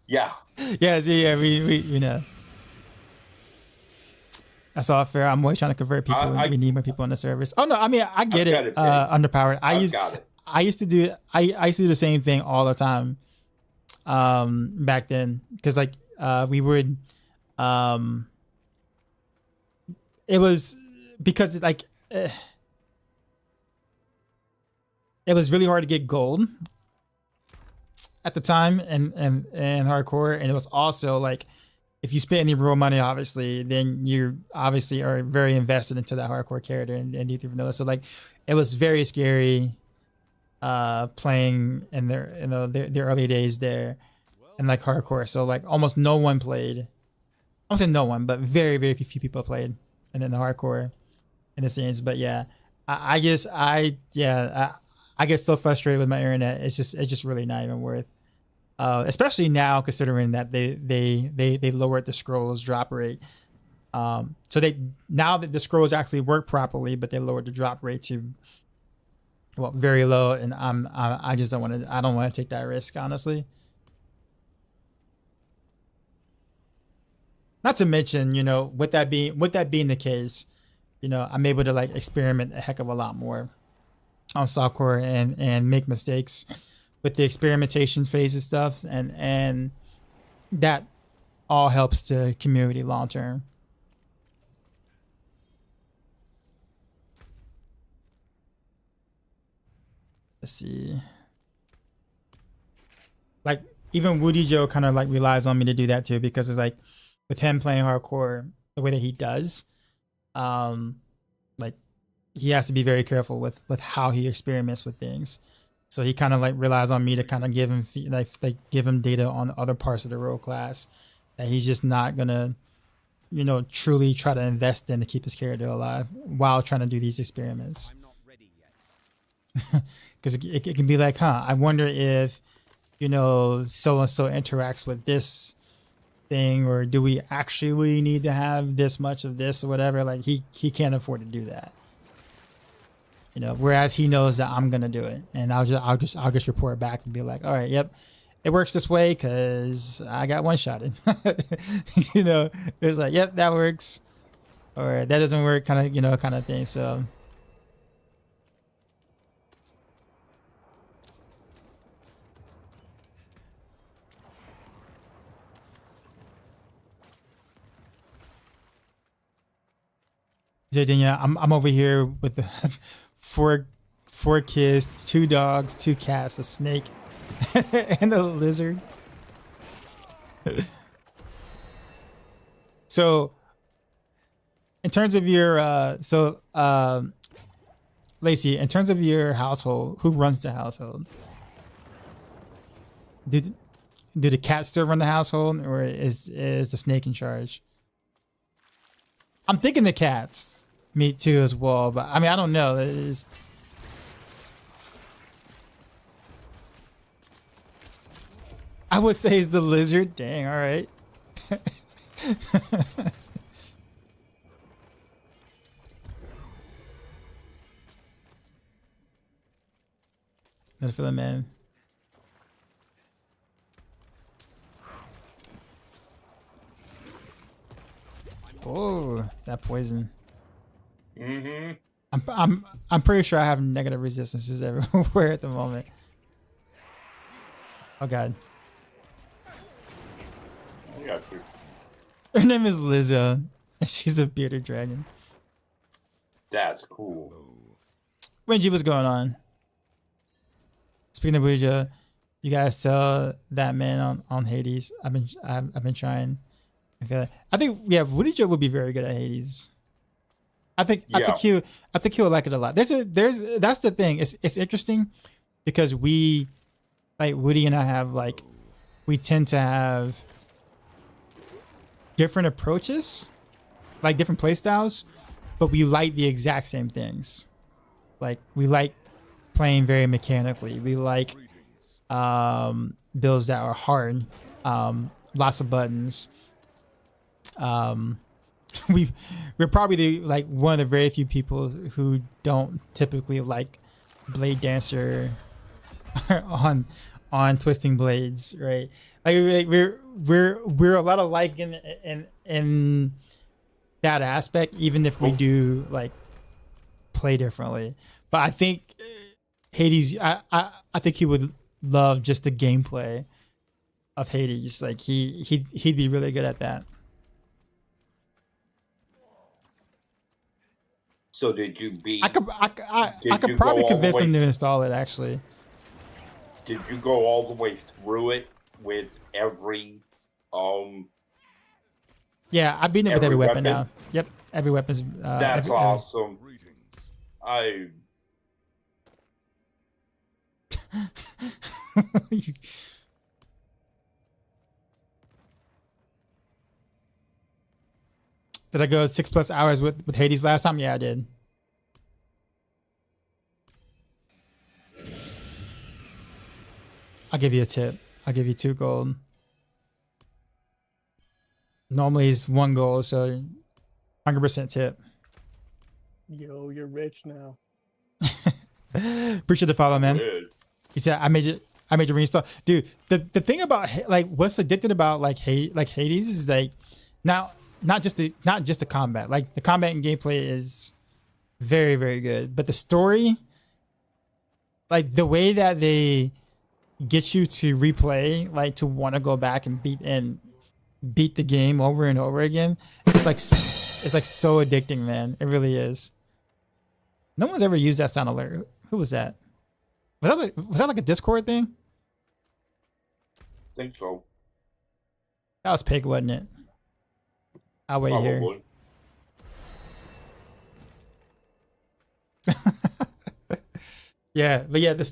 Yeah. Yeah, we know. That's all fair. I'm always trying to convert people. We need more people on the service. Oh no, I mean I get it. Underpowered. I used to do the same thing all the time. Back then, because like we would, it was because like it was really hard to get gold at the time and hardcore, and it was also like if you spend any real money, obviously, then you obviously are very invested into that hardcore character and D3 vanilla. So like, it was very scary playing in their early days there and like hardcore. So like almost no one played. I won't say no one, but very, very few people played and then the hardcore in the scenes. But yeah, I get so frustrated with my internet. It's just really not even worth. Especially now, considering that they lowered the scrolls drop rate. So they now that the scrolls actually work properly, but they lowered the drop rate to very low, and I just don't want to. I don't want to take that risk, honestly. Not to mention, with that being the case, I'm able to like experiment a heck of a lot more on software and make mistakes with the experimentation phase and stuff, and that all helps the community long term. Let's see. Like even Woody Joe kind of like relies on me to do that too, because it's like with him playing hardcore the way that he does, like he has to be very careful with how he experiments with things. So he kind of like relies on me to kind of give him give him data on other parts of the role class that he's just not gonna, truly try to invest in to keep his character alive while trying to do these experiments. I'm not ready yet. Because it can be like, I wonder if, so and so interacts with this thing, or do we actually need to have this much of this or whatever? Like he can't afford to do that. Whereas he knows that I'm gonna do it, and I'll just report back and be like, all right, yep, it works this way because I got one shotted. It's like, yep, that works, or that doesn't work, kind of thing. So. Yeah, I'm over here with the four kids, 2 dogs, 2 cats, a snake, and a lizard. So, in terms of your Lacey, in terms of your household, who runs the household? Do the cats still run the household, or is the snake in charge? I'm thinking the cats. Me too as well, but I mean, I don't know. I would say it's the lizard. Dang, all right. Gotta fill him in. Oh, that poison. Mm-hmm. I'm pretty sure I have negative resistances everywhere at the moment. Oh god. I got you. Her name is Lizzo, and she's a bearded dragon. That's cool. Wenji, what's going on? Speaking of Ouija, you guys sell that man on Hades. I've been trying. I think Woody Joe would be very good at Hades. I think he would like it a lot. That's the thing. It's interesting because we, like Woody and I have we tend to have different approaches, like different play styles, but we like the exact same things. Like we like playing very mechanically. We like builds that are hard, lots of buttons. We're probably one of the very few people who don't typically like Blade Dancer on twisting blades, right? Like we're a lot alike in that aspect, even if we do play differently. But I think Hades, I think he would love just the gameplay of Hades. Like he'd be really good at that. So did you beat? I could probably convince him to install it. Actually, did you go all the way through it with every? Yeah, I beat it with every weapon now. Yep, every weapon's. That's awesome. Did I go 6+ hours with Hades last time? Yeah, I did. I'll give you a tip. I'll give you 2 gold. Normally it's 1 gold, so 100% tip. Yo, you're rich now. Appreciate the follow, man. Good. He said, I made you reinstall. Dude, the thing about like what's addicted about like Hades is like now not just the combat. Like the combat and gameplay is very, very good. But the story, like the way that they get you to replay, like to want to go back and beat the game over and over again, it's like so addicting, man. It really is. No one's ever used that sound alert. Who was that? Was that like a Discord thing? I think so. That was Pig, wasn't it? I'll wait here. Probably. Yeah, but yeah, the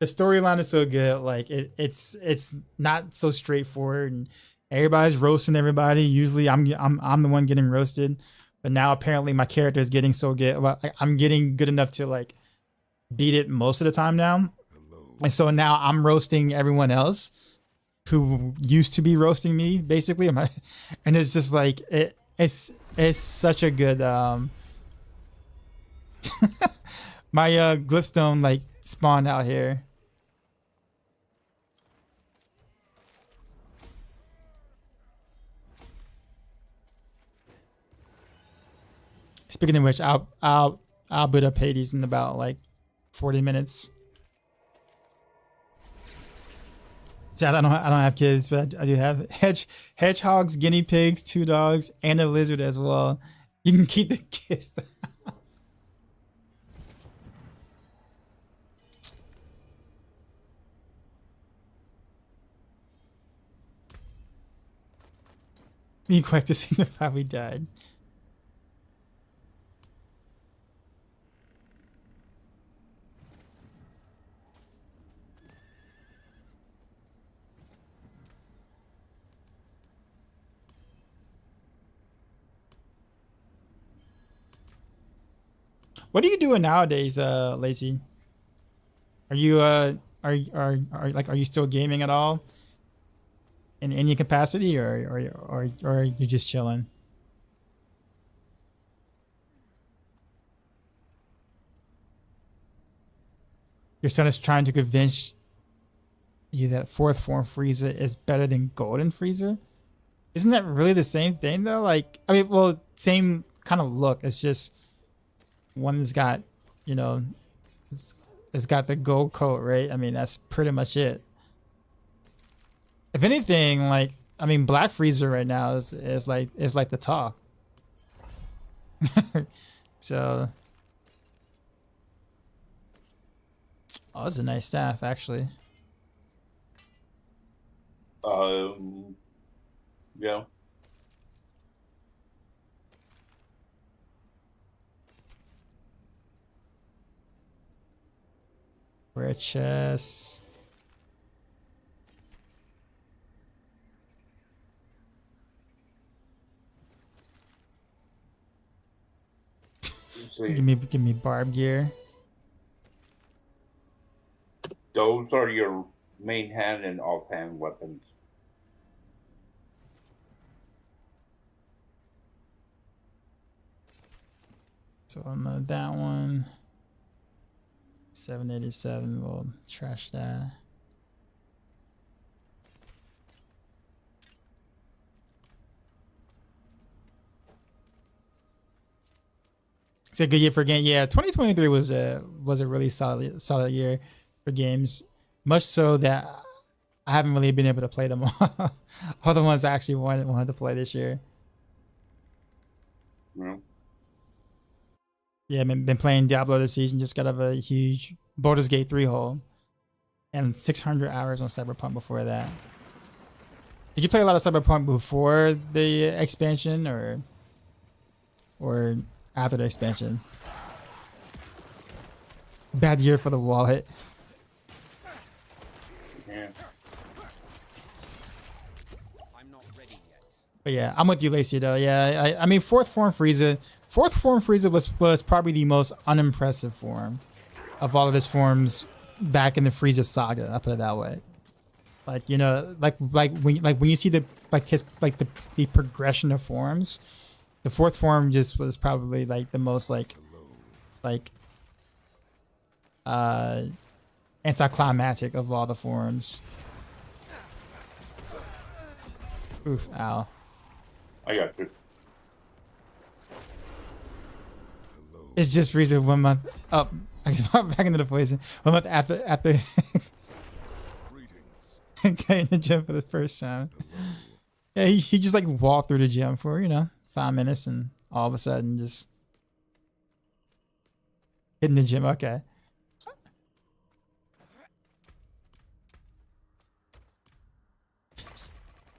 storyline is so good. Like it's not so straightforward, and everybody's roasting everybody. Usually, I'm the one getting roasted, but now apparently my character is getting so good. Well, I'm getting good enough to like beat it most of the time now, and so now I'm roasting everyone else who used to be roasting me, basically. And it's just like it's such a good my Glyphstone like spawned out here. Speaking of which, I'll boot up Hades in about like 40 minutes. So I don't have kids, but I do have hedgehogs, guinea pigs, 2 dogs, and a lizard as well. You can keep the kids. Be quick to signify we died. What are you doing nowadays, Lazy? Are you are you still gaming at all? In any capacity, or are you just chilling? Your son is trying to convince you that 4th form Frieza is better than Golden Frieza. Isn't that really the same thing though? Like, I mean, well, same kind of look. It's just one's got, you know, it's got the gold coat, right? I mean, that's pretty much it. If anything, like, I mean, Black Frieza right now is like the talk. So, oh, that's a nice staff, actually. Yeah. Rare chest. See, Give me barb gear. those are your main hand and offhand weapons. So on that one, 787. We'll trash that. It's a good year for game. Yeah, 2023 was a really solid year for games. Much so that I haven't really been able to play them all. All the ones I actually wanted to play this year. Yeah. Yeah, I've been playing Diablo this season. Just got out of a huge Baldur's Gate 3 hole, and 600 hours on Cyberpunk before that. Did you play a lot of Cyberpunk before the expansion, or after the expansion? Bad year for the wallet. Yeah. I'm not ready yet. But yeah, I'm with you, Lacey, though. Yeah, I mean, 4th form Frieza. 4th form Frieza was probably the most unimpressive form of all of his forms back in the Frieza saga. I'll put it that way. Like, you know, like when you see the progression of forms, The fourth form just was probably like the most like anticlimactic of all the forms. Oof, ow. I got you. It's just Frieza 1 month up. I guess back into the poison. 1 month after getting the gym for the first time. Yeah, he just like walked through the gym for, 5 minutes and all of a sudden just hitting the gym. Okay.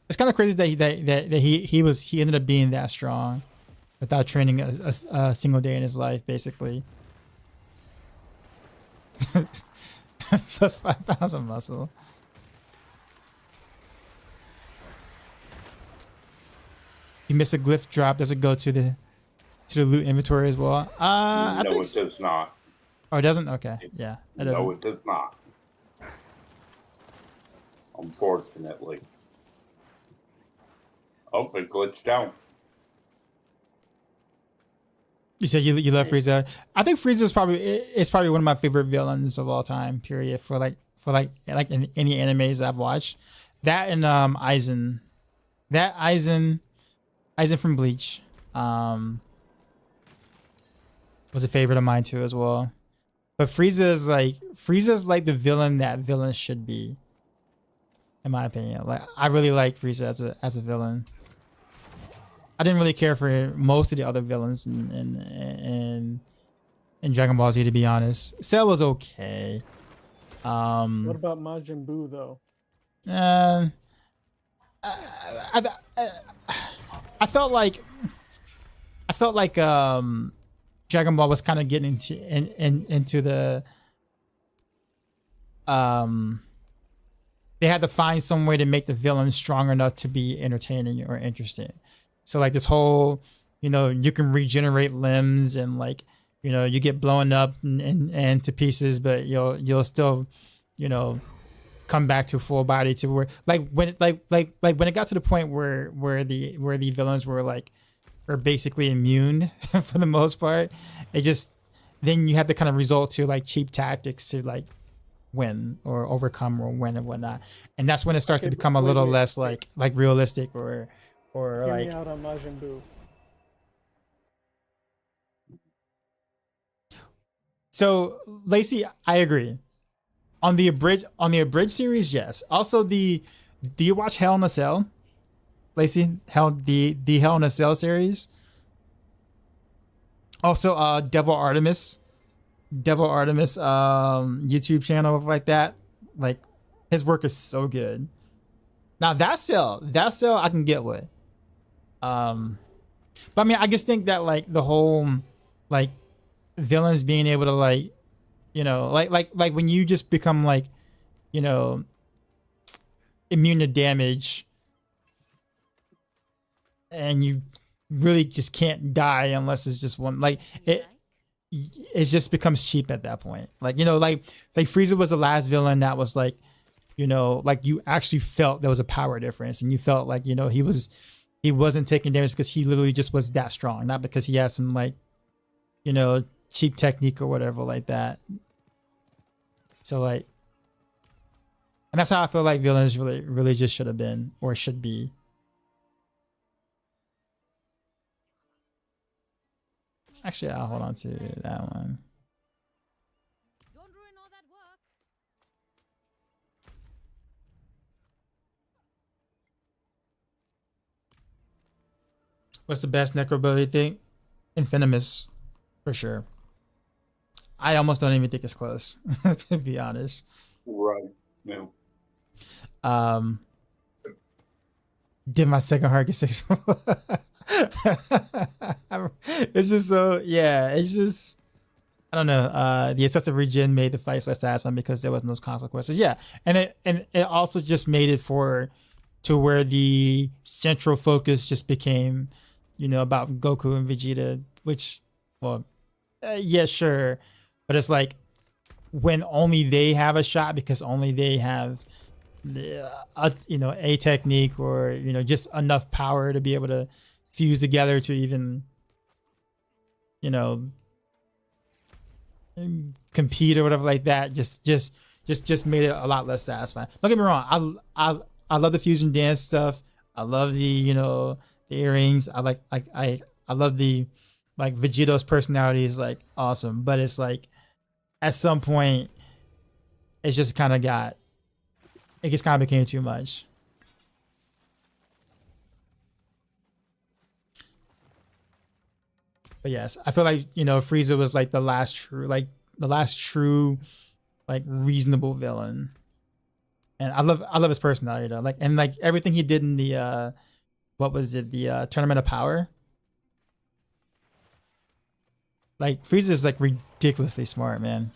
It's kind of crazy that he ended up being that strong without training a single day in his life, basically. Plus 5 pounds of muscle. You miss a glyph drop. Does it go to the loot inventory as well? I No, think it does not. Oh, it doesn't? Okay. Yeah, it doesn't. No, it does not. Unfortunately. Oh, it glitched out. You said you love Frieza. I think Frieza is probably one of my favorite villains of all time. Period. For like in any animes I've watched, that and Aizen, Aizen from Bleach, was a favorite of mine too as well. But Frieza's like the villain that villains should be, in my opinion. Like I really like Frieza as a villain. I didn't really care for most of the other villains in Dragon Ball Z, to be honest. Cell was okay. What about Majin Buu though? I felt like Dragon Ball was kind of getting into the they had to find some way to make the villain strong enough to be entertaining or interesting. So like this whole, you can regenerate limbs and like, you get blown up and to pieces, but you'll still, come back to full body to where when it got to the point where the villains were basically immune for the most part, then you have to kind of resort to like cheap tactics to like win or overcome or win and whatnot, and that's when it starts to become a little less like realistic or Hear like me out on Majin Buu. So Lacey, I agree. On the abridged series, yes. Also do you watch Hell in a Cell? Lacey, the Hell in a Cell series. Also Devil Artemis YouTube channel like that. Like his work is so good. Now that cell I can get with. But I mean I just think that like the whole like villains being able to like like when you just become like immune to damage and you really just can't die unless it's just one, like it just becomes cheap at that point. Like like Frieza was the last villain that was like like you actually felt there was a power difference and you felt like he wasn't taking damage because he literally just was that strong, not because he had some like cheap technique or whatever like that. So like, and that's how I feel like villains really just should have been or should be. Actually, I'll hold on to that one. Don't ruin all that work. What's the best necro ability thing? Infinimus, for sure. I almost don't even think it's close, to be honest. Right. No. Did my second heart get 6? It's just so, yeah, it's just, I don't know. The excessive regen made the fight less satisfying because there was no consequences. Yeah, and it also just made it to where the central focus just became, about Goku and Vegeta, which, well, yeah, sure, but it's like when only they have a shot because only they have a technique or just enough power to be able to fuse together to even, you know, compete or whatever like that. Just made it a lot less satisfying. Don't get me wrong. I love the fusion dance stuff. I love the, you know, the earrings. I love the, like, Vegeto's personality is like awesome, but it's like at some point it's just kind of became too much. But yes, I feel like, you know, Frieza was like the last true like reasonable villain. And I love his personality though. Like, and like everything he did in the what was it, the Tournament of Power? Like, Frieza is like ridiculously smart, man.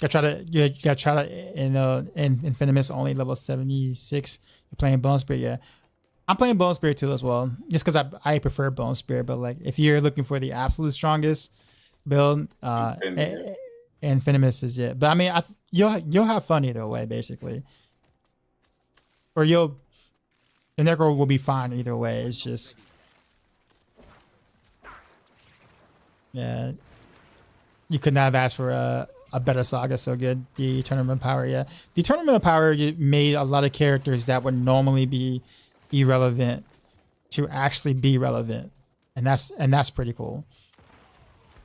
You gotta try to, you know, in Infinimus only level 76. You're playing Bone Spirit, yeah. I'm playing Bone Spirit too as well, just because I prefer Bone Spirit. But like, if you're looking for the absolute strongest build, Infinimus is it. But I mean, you'll have fun either way, basically. Or the Necro will be fine either way. It's just, yeah, you could not have asked for a better saga so good. The Tournament of Power, yeah. The Tournament of Power made a lot of characters that would normally be irrelevant to actually be relevant. And that's pretty cool.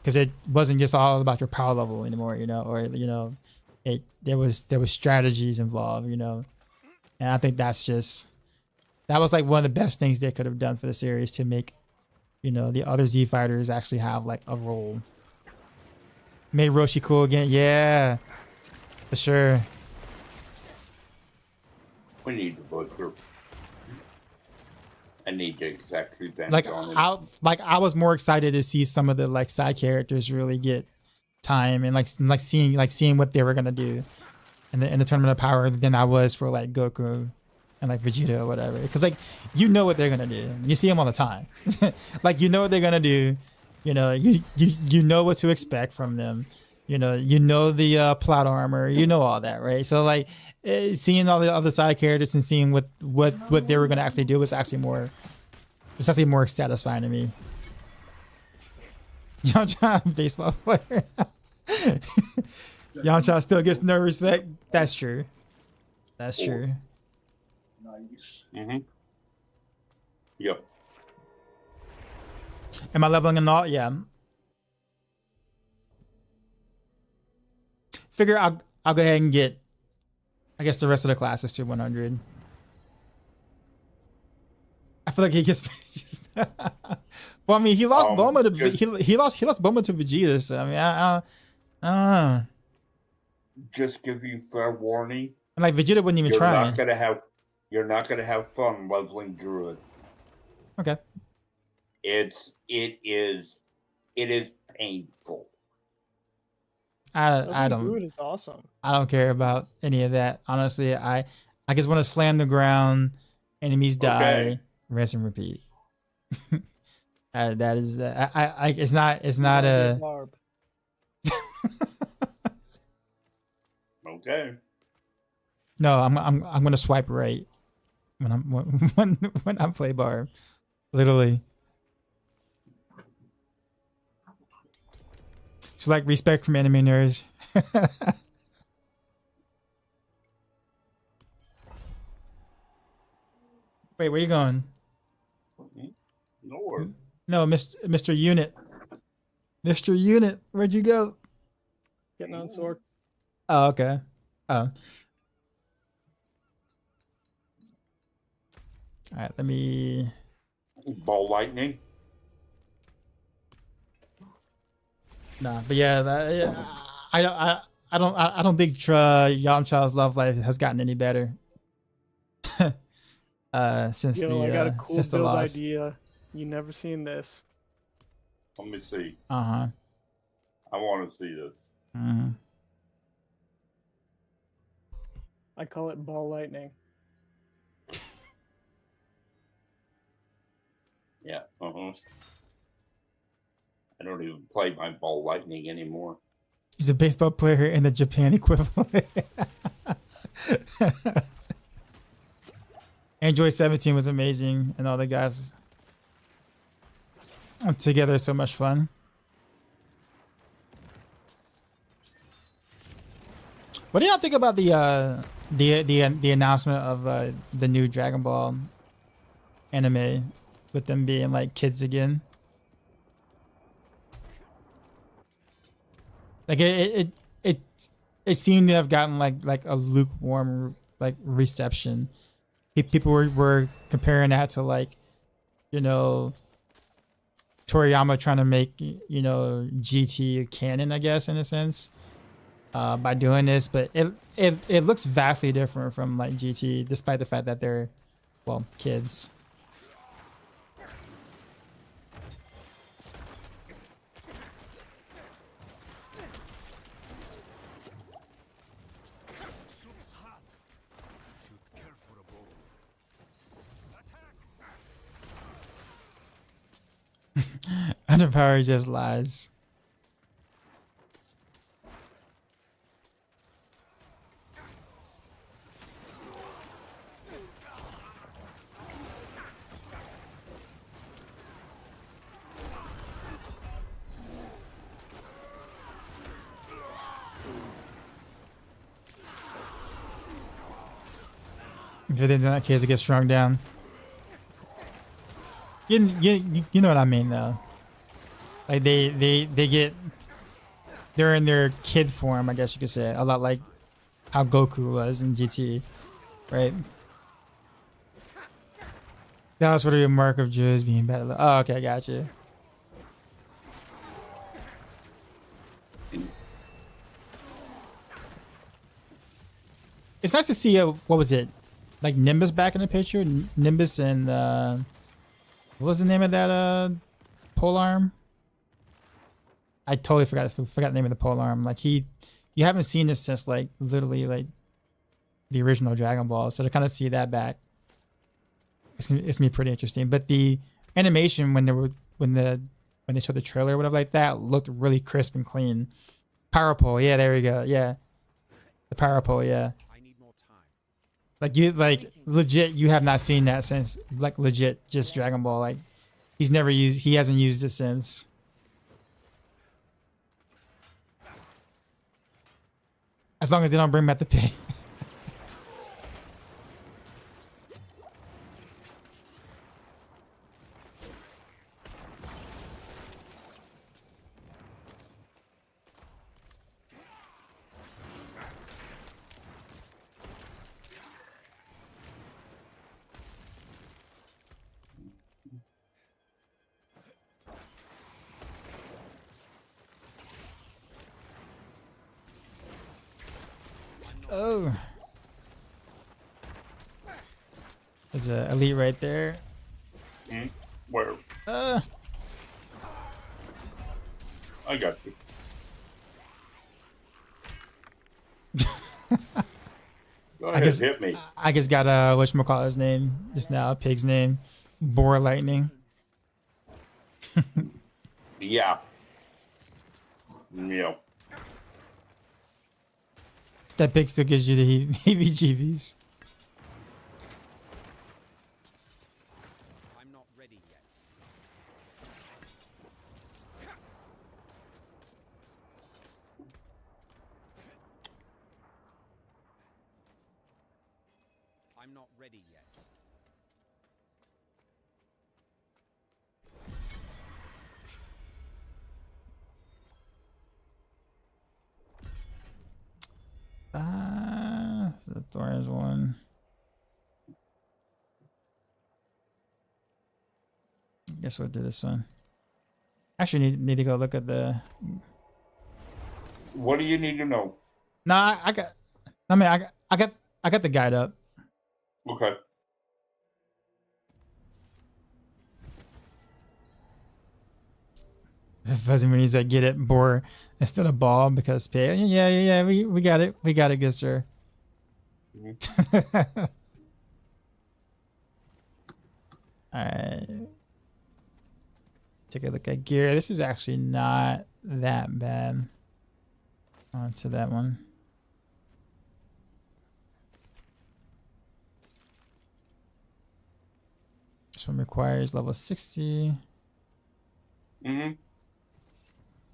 Because it wasn't just all about your power level anymore, you know, or, you know, there was strategies involved, you know. And I think that was like one of the best things they could have done for the series, to make, you know, the other Z fighters actually have like a role. Made Roshi cool again, yeah, for sure. We need the Butcher. I need to exactly bench Like, on it. I was more excited to see some of the like side characters really get time, and like seeing what they were gonna do in the Tournament of Power than I was for like Goku and like Vegeta or whatever. Because like, you know what they're gonna do. You see them all the time. Like, you know what they're gonna do. You know, you know what to expect from them. You know the plot armor. You know all that, right? So like, seeing all the other side characters and seeing what they were gonna actually do was actually more satisfying to me. Yamcha, baseball player. Yamcha still gets no respect. That's true. That's true. Nice. Mm-hmm. Yep. Am I leveling and all? Yeah. Figure I'll go ahead and get, I guess, the rest of the classes to 100. I feel like he gets just well, I mean, he lost Bulma to he lost Bulma to Vegeta, so I mean, I don't know. Just give you fair warning. And like, Vegeta wouldn't even You're try. You're not gonna have fun leveling Druid. Okay. It is painful. I don't. Druid is awesome. I don't care about any of that. Honestly, I just want to slam the ground, enemies die, Okay. rinse and repeat. That is it's not a Barb. Okay. no. I'm gonna swipe right when I play Barb, literally. It's like respect from enemy nerds. Wait, where you going? Nowhere. No, Mr. Unit. Mr. Unit, where'd you go? Getting on sword. Oh, okay. Oh. All right, let me. Ball lightning. Nah, but yeah, I don't think Yamcha's love life has gotten any better. Since Yo, I got a the cool since the build loss. idea. You never seen this. Let me see. Uh-huh. I want to see this. Mm-hmm. I call it ball lightning. Yeah. I don't even play my ball lightning anymore. He's a baseball player in the Japan equivalent. Android 17 was amazing, and all the guys together, so much fun. What do y'all think about the announcement of the new Dragon Ball anime with them being like kids again? Like it seemed to have gotten like a lukewarm like reception. People were comparing that to like, you know, Toriyama trying to make, you know, GT canon, I guess, in a sense, by doing this. But it looks vastly different from like GT, despite the fact that they're, well, kids. Underpower just lies. If it in that case, it gets strung down. You know what I mean, though. Like they're in their kid form, I guess you could say, a lot like how Goku was in GT, right? That was sort of a mark of Jews being bad. Oh, okay, gotcha. It's nice to see what was it, like Nimbus back in the picture? Nimbus and what was the name of that polearm? I totally forgot the name of the polearm. Like you haven't seen this since like literally like the original Dragon Ball. So to kind of see that back, it's gonna be pretty interesting. But the animation when they showed the trailer or whatever like that looked really crisp and clean. Power pole, yeah, there we go. Yeah, the power pole, yeah. I need more time. Like legit, you have not seen that since like legit just Dragon Ball. Like he hasn't used it since. As long as they don't bring back the pig. Oh. There's an elite right there. Where? I got you. Go ahead, hit me. I just got whatchamacallit's name just now, a pig's name. Boar Lightning. Yeah. Yep. That pig still gives you the heebie-jeebies. I'm not ready yet. I'm not ready yet. The Thorns one. Guess we'll do this one. Actually, need to go look at the. What do you need to know? Nah, I got the guide up. Okay. Fuzzy when he's like, get it, boar instead of ball because pig. Yeah. We got it. We got it, good sir. Alright. Take a look at gear. This is actually not that bad. On to that one. This one requires level 60. Mm-hmm.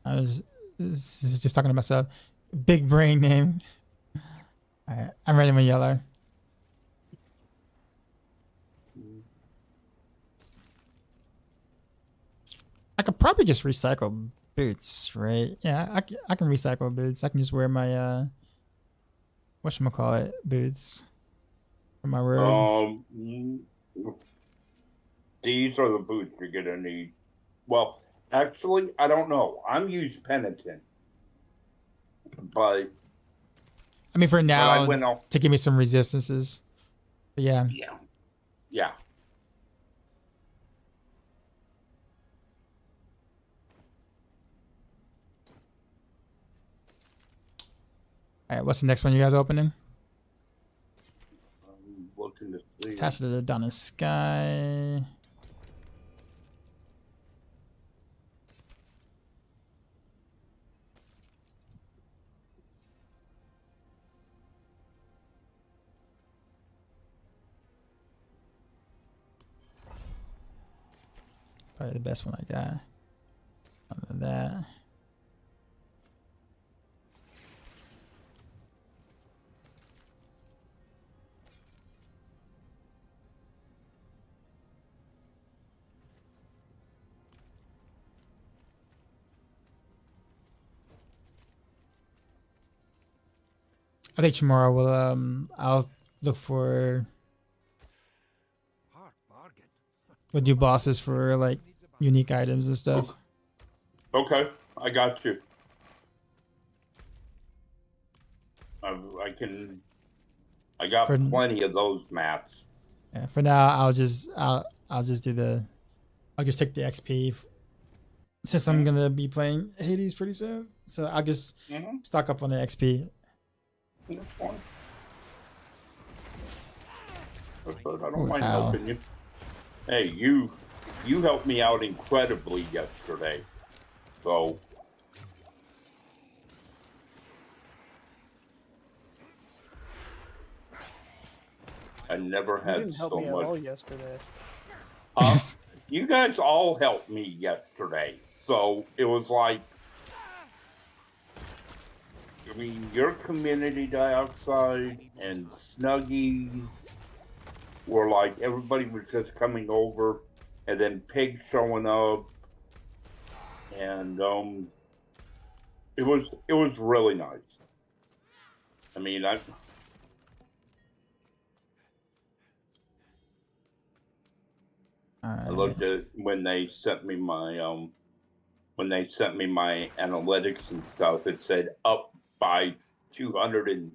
I was just talking to myself. Big brain name. Alright, I'm ready with yellow. I could probably just recycle boots, right? Yeah, I can recycle boots. I can just wear my whatchamacallit boots for my room. These are the boots you're gonna need. Well, actually, I don't know. I'm used penitent, but I mean, for when I now, went off, to give me some resistances. But yeah. yeah. Alright, what's the next one you guys opening? I'm looking to see. Task of the Dawn of Sky. Probably the best one I got. Other than that. I think tomorrow I'll look for we'll do bosses for like unique items and stuff. Okay, I got you. I got plenty of those maps. Yeah, for now I'll just do I'll just take the XP since I'm gonna be playing Hades pretty soon. So I'll just stock up on the XP. That's fine. I don't mind helping you. Hey, you helped me out incredibly yesterday. So I never You had didn't help so me at all much. yesterday. You guys all helped me yesterday. So it was like, I mean, your community dioxide and Snuggie were like, everybody was just coming over, and then Pig showing up, and it was really nice. I mean, I looked at when they sent me my analytics and stuff. It said up by 276%.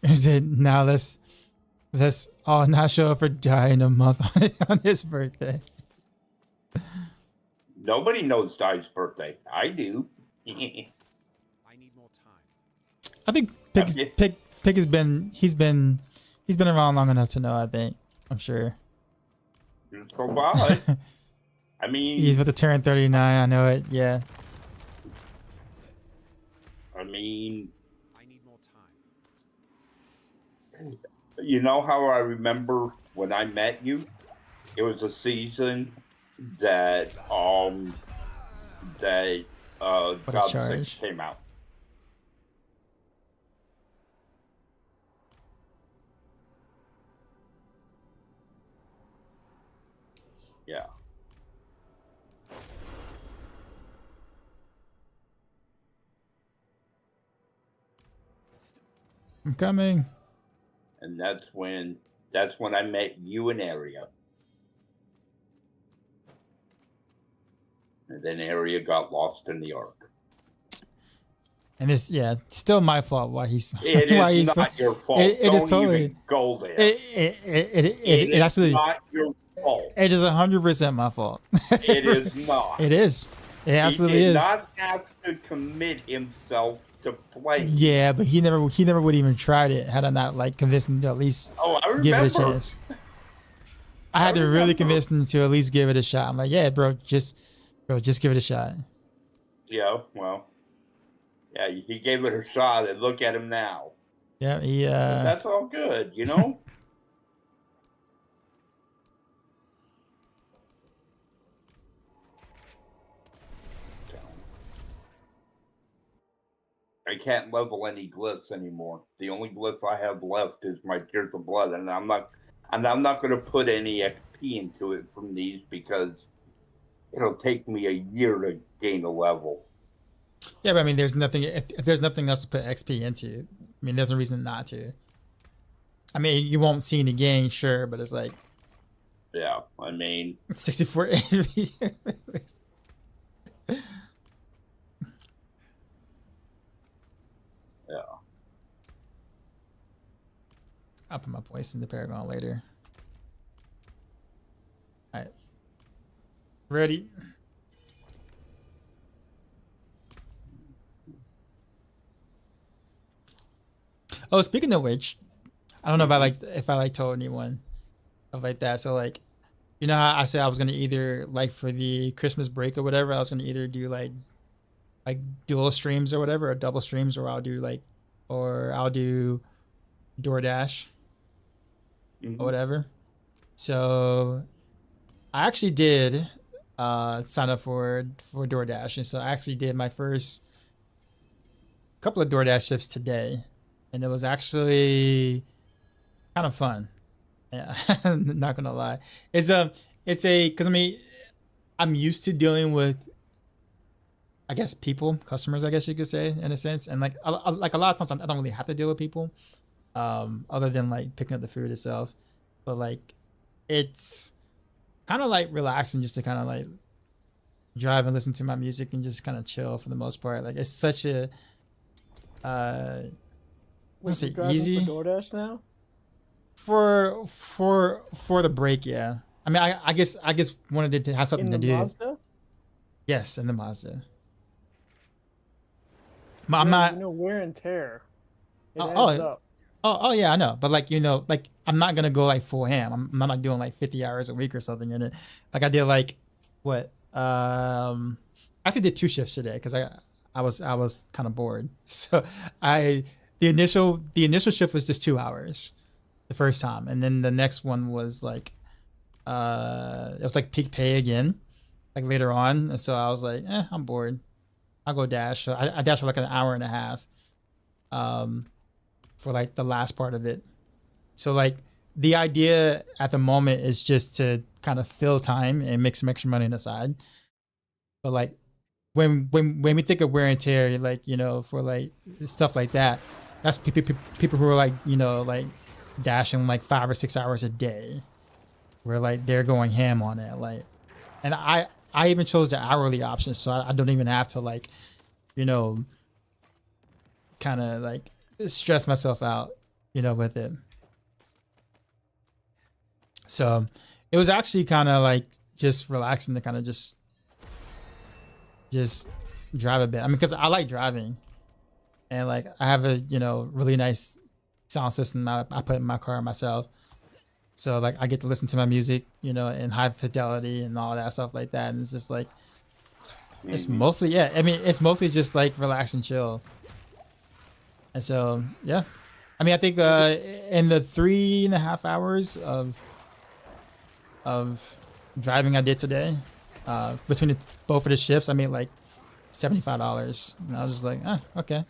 Is it now? Let's all not show up for Die in a month on his birthday. Nobody knows Die's birthday. I do. I need more time. I think Pig has been he's been around long enough to know. I think I'm sure. Just go by. I mean, He's about to turn 39. I know it. Yeah. I mean, I need more time. you know how I remember when I met you? It was a season that God 6 came out. Yeah. I'm coming. And that's when I met you in Area. And then Area got lost in the Ark. And it's still my fault why he's It why is he's not your fault. It is totally even go there. It actually not your fault. It is 100% my fault. It is not. It is. It absolutely he did is. not have to commit himself to play. Yeah, but he never would even tried it had I not like convinced him to at least Oh, I give it a remember. chance. I had to really convince him to at least give it a shot. I'm like, yeah, bro, just give it a shot. Yeah, well, yeah, he gave it a shot, and look at him now. Yeah, But that's all good, you know. I can't level any glyphs anymore. The only glyph I have left is my Tears of Blood, and I'm not going to put any XP into it from these because it'll take me a year to gain a level. Yeah, but I mean, there's nothing. If there's nothing else to put XP into, I mean, there's no reason not to. I mean, you won't see any gain, sure, but it's like, yeah, I mean, 64 HP. yeah. I'll put my points in the Paragon later. All right, ready. Oh, speaking of which, I don't know if I told anyone of like that. So like, you know how I said I was gonna either like for the Christmas break or whatever, I was gonna either do like dual streams or whatever, or double streams, or I'll do DoorDash or whatever. So I actually did sign up for DoorDash, and so I actually did my first couple of DoorDash shifts today. And it was actually kind of fun. Yeah, not gonna lie. Because I mean, I'm used to dealing with, I guess, customers, I guess you could say, in a sense. And like a lot of times I don't really have to deal with people, other than like picking up the food itself. But like, it's kind of like relaxing just to kind of like drive and listen to my music and just kind of chill for the most part. Like it's such a Wait, you're driving easy for DoorDash now? for the break, yeah. I mean, I guess wanted to have something In to the do. Mazda? Yes, in the Mazda. But Yeah, I'm not. You know, wear and tear. It Oh, adds up. oh yeah, I know. But like, you know, like I'm not gonna go like full ham. I'm not like doing like 50 hours a week or something in it. Like I did like what? I actually did 2 shifts today because I was kind of bored. So the initial shift was just 2 hours the first time, and then the next one was like it was like peak pay again, like later on. And so I was like, I'm bored, I'll go dash. So I dashed for like an hour and a half for like the last part of it. So like the idea at the moment is just to kind of fill time and make some extra money on the side. But like when we think of wear and tear, like, you know, for like stuff like that, that's people who are like, you know, like dashing like 5 or 6 hours a day, where like they're going ham on it. Like, and I even chose the hourly option, so I don't even have to like, you know, kind of like stress myself out, you know, with it. So it was actually kind of like just relaxing to kind of just drive a bit. I mean, because I like driving, and like I have a, you know, really nice sound system I put in my car myself. So like I get to listen to my music, you know, in high fidelity and all that stuff like that. And it's just like it's mostly, yeah. I mean, it's mostly just like relax and chill. And so yeah, I mean, I think in the 3.5 hours of driving I did today, between both of the shifts, I made like $75. And I was just like, okay.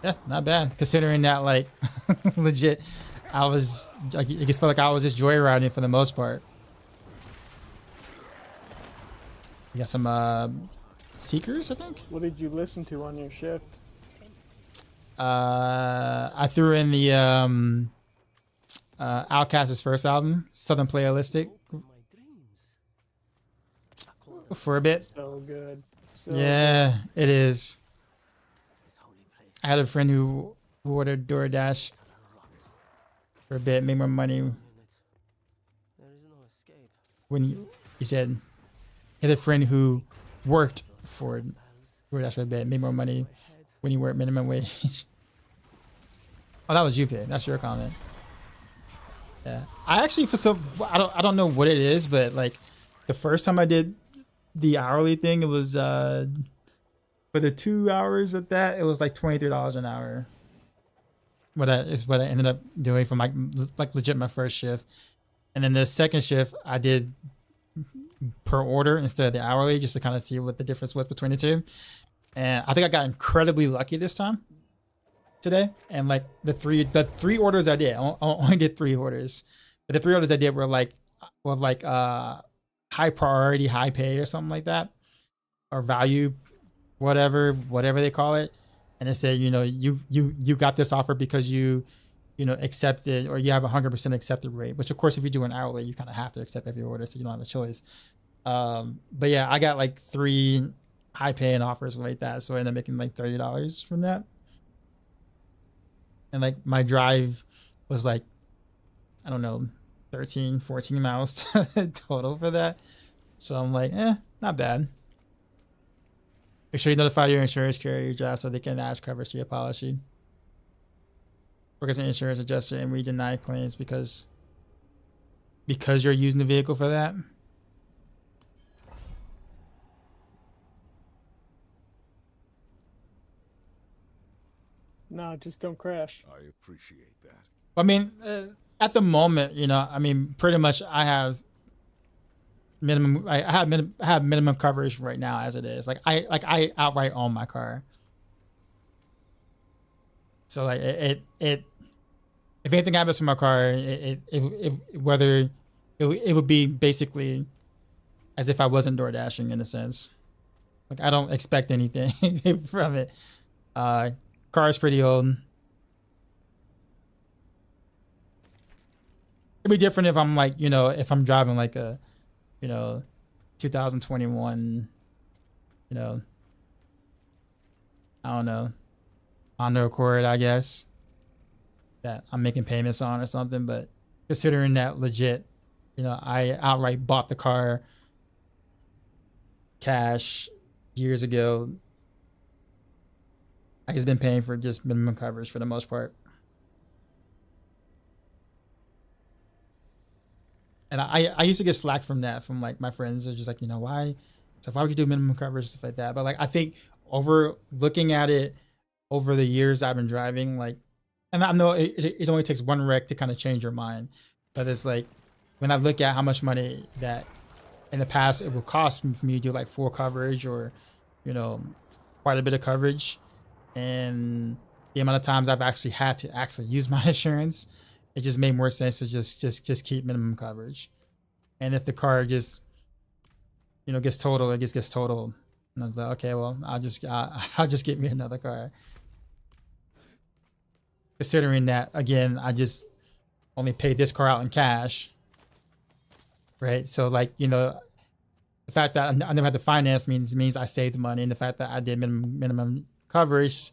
Yeah, not bad. Considering that, like, legit, I just felt like I was just joyriding for the most part. We got some Seekers, I think. What did you listen to on your shift? I threw in the Outkast's first album, Southern Playalistic, for a bit. So good. So Yeah, it is. I had a friend who ordered DoorDash for a bit, made more money when he said he had a friend who worked for DoorDash for a bit, made more money when he worked minimum wage. Oh, that was you, Pig. That's your comment. Yeah, I actually for some I don't know what it is, but like the first time I did the hourly thing, it was for the 2 hours of that, it was like $23 an hour. What I ended up doing from like legit my first shift, and then the second shift I did per order instead of the hourly, just to kind of see what the difference was between the two. And I think I got incredibly lucky this time today. And like the three orders I did, I only did 3 orders, but the 3 orders I did were like high priority, high pay or something like that, or value, whatever they call it. And it said, you know, you got this offer because you accepted, or you have 100% accepted rate. Which of course, if you do an hourly, you kind of have to accept every order, so you don't have a choice. But yeah, I got like 3 high paying offers like that, so I ended up making like $30 from that. And like my drive was like, I don't know, 13-14 miles total for that. So I'm like, not bad. Make sure you notify your insurance carrier drive so they can add coverage to your policy. Work as an insurance adjuster, and we deny claims because you're using the vehicle for that. No, just don't crash. I appreciate that. I mean, at the moment, I mean, pretty much I have minimum. I have minimum coverage right now as it is. Like I outright own my car. So like it if anything happens to my car, it would be basically as if I wasn't door dashing in a sense. Like I don't expect anything from it. Car is pretty old. It'd be different if I'm like, if I'm driving like a, 2021, I don't know, Honda Accord, I guess, that I'm making payments on or something. But considering that legit, I outright bought the car cash years ago, I just been paying for just minimum coverage for the most part. And I used to get slack from that from like my friends. They're just like, why? So why would you do minimum coverage, stuff like that? But like I think over looking at it over the years I've been driving, like, and I know it only takes one wreck to kind of change your mind. But it's like when I look at how much money that in the past it would cost me for me to do like full coverage or, quite a bit of coverage, and the amount of times I've actually had to actually use my insurance, it just made more sense to just keep minimum coverage. And if the car just, gets totaled, it just gets totaled. And I was like, okay, well, I'll just get me another car. Considering that, again, I just only paid this car out in cash, right? So like, the fact that I never had to finance means I saved money, and the fact that I did minimum coverage,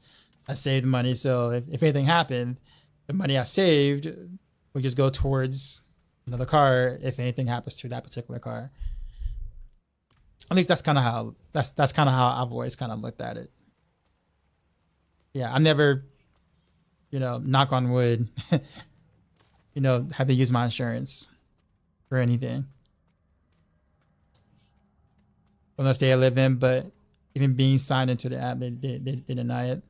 I saved money. So if anything happened, the money I saved would just go towards another car if anything happens to that particular car. At least that's kind of how I've always kind of looked at it. Yeah, I never, knock on wood, had to use my insurance for anything. Unless they live in, but even being signed into the app, they deny it.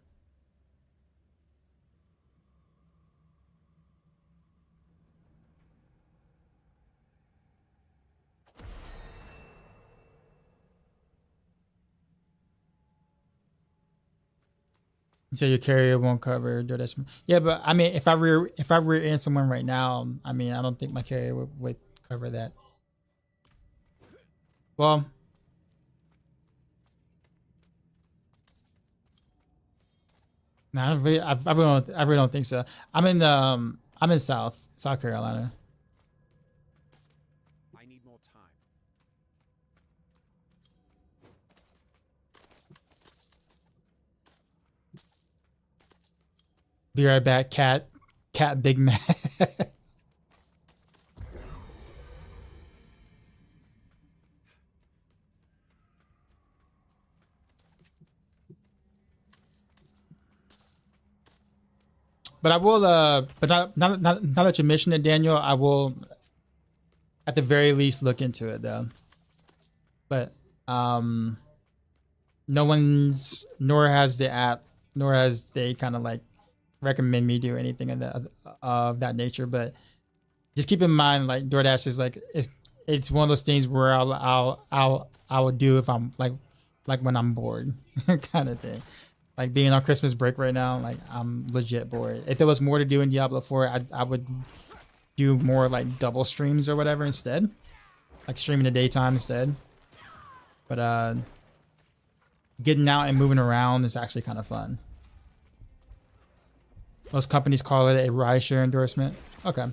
So your carrier won't cover DoorDash. Yeah, but I mean, if I rear end someone right now, I mean, I don't think my carrier would cover that. Well, no, I really don't think so. I'm in South Carolina. I need more time. Be right back, cat Big Mac. But I will. But now that you mentioned it, Daniel, I will, at the very least, look into it though. But no one's, nor has the app, nor has they kind of like recommend me do anything of that nature. But just keep in mind, like DoorDash is like it's one of those things where I will do if I'm like when I'm bored, kind of thing. Like being on Christmas break right now, like I'm legit bored. If there was more to do in Diablo 4, I would do more like double streams or whatever instead, like stream in the daytime instead. But getting out and moving around is actually kind of fun. Most companies call it a rideshare endorsement. Okay.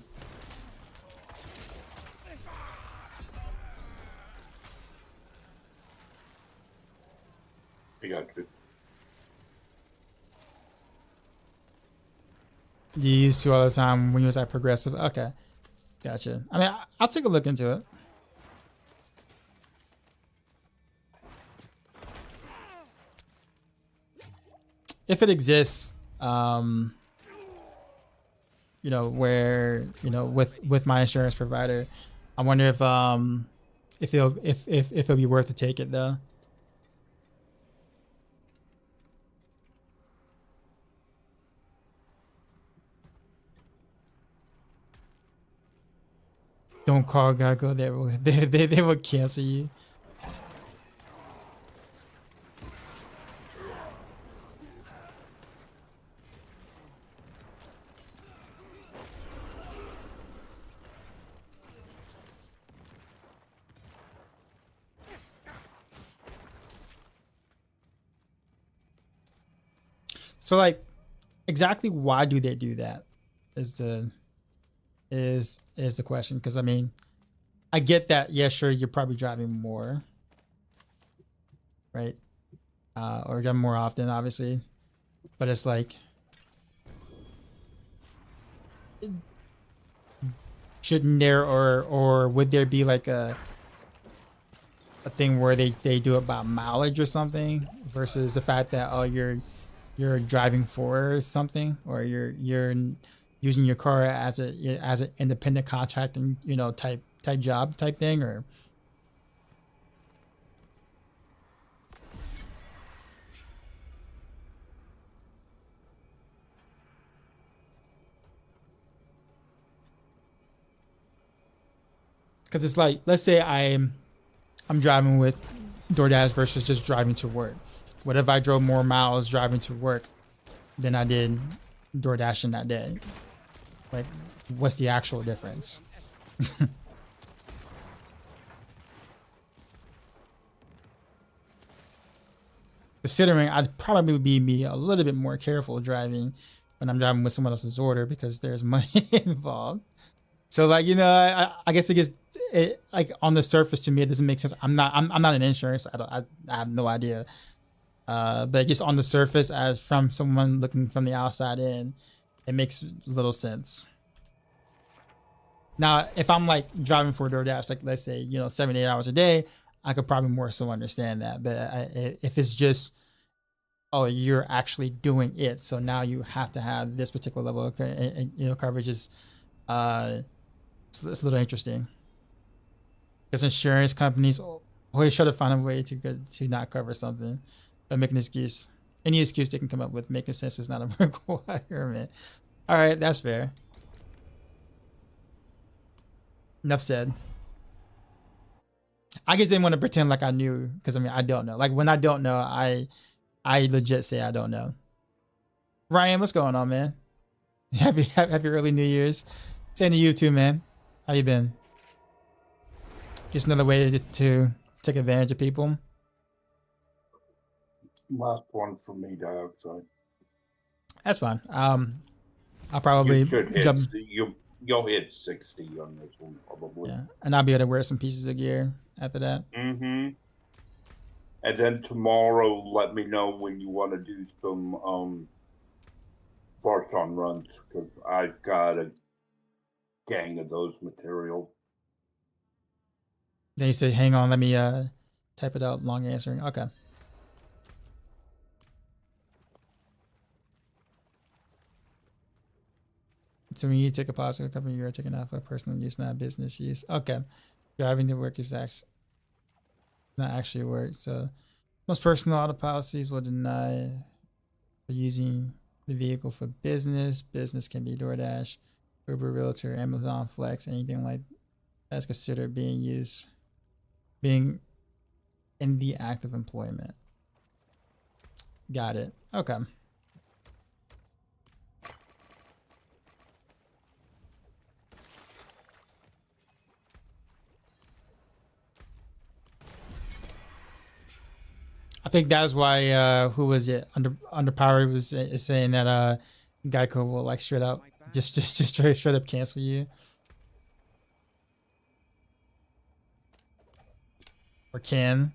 I got you. You used to all the time when you was at Progressive. Okay, gotcha. I mean, I'll take a look into it. If it exists, you know, where, you know, with my insurance provider, I wonder if it'll be worth to take it though. Don't call Geico. They will cancel you. So like, exactly why do they do that? Is the question? Because I mean, I get that. Yeah, sure, you're probably driving more, right? Or driving more often, obviously. But it's like, shouldn't there or would there be like a thing where they do it by mileage or something versus the fact that, oh, you're driving for something, or you're using your car as an independent contracting, you know, type job type thing, or because it's like, let's say I'm driving with DoorDash versus just driving to work. What if I drove more miles driving to work than I did DoorDashing that day? Like, what's the actual difference? Considering I'd probably be a little bit more careful driving when I'm driving with someone else's order because there's money involved. So like, you know, I guess it like on the surface to me it doesn't make sense. I'm not an insurance. I have no idea. But just on the surface, as from someone looking from the outside in, it makes little sense. Now, if I'm like driving for DoorDash, like let's say, you know, 7 to 8 hours a day, I could probably more so understand that. But if it's just, oh, you're actually doing it, so now you have to have this particular level of, you know, coverage is, it's a little interesting. Because insurance companies always try to find a way to not cover something. By making an excuse. Any excuse they can come up with making sense is not a requirement. All right, that's fair. Enough said. I just didn't want to pretend like I knew, because I mean I don't know. Like when I don't know, I legit say I don't know. Ryan, what's going on, man? Happy early New Year's. Same to you too, man. How you been? Just another way to take advantage of people. Last one for me, dioxide. That's fine. I'll probably You should hit, jump. you'll hit 60 on this one probably. Yeah, and I'll be able to wear some pieces of gear after that. Mm-hmm. And then tomorrow, let me know when you want to do some Varton runs, because I've got a gang of those materials. Then you say, hang on, let me type it out, long answering. Okay. So when you take a pause for a company, you're taking off for personal use, not business use. Okay. Driving to work is actually not actually work. So most personal auto policies will deny for using the vehicle for business. Business can be DoorDash, Uber, Realtor, Amazon Flex, anything like that's considered being in the act of employment. Got it. Okay. I think that's why who was it? Underpowered was is saying that Geico will like straight up just straight up cancel you. Or can.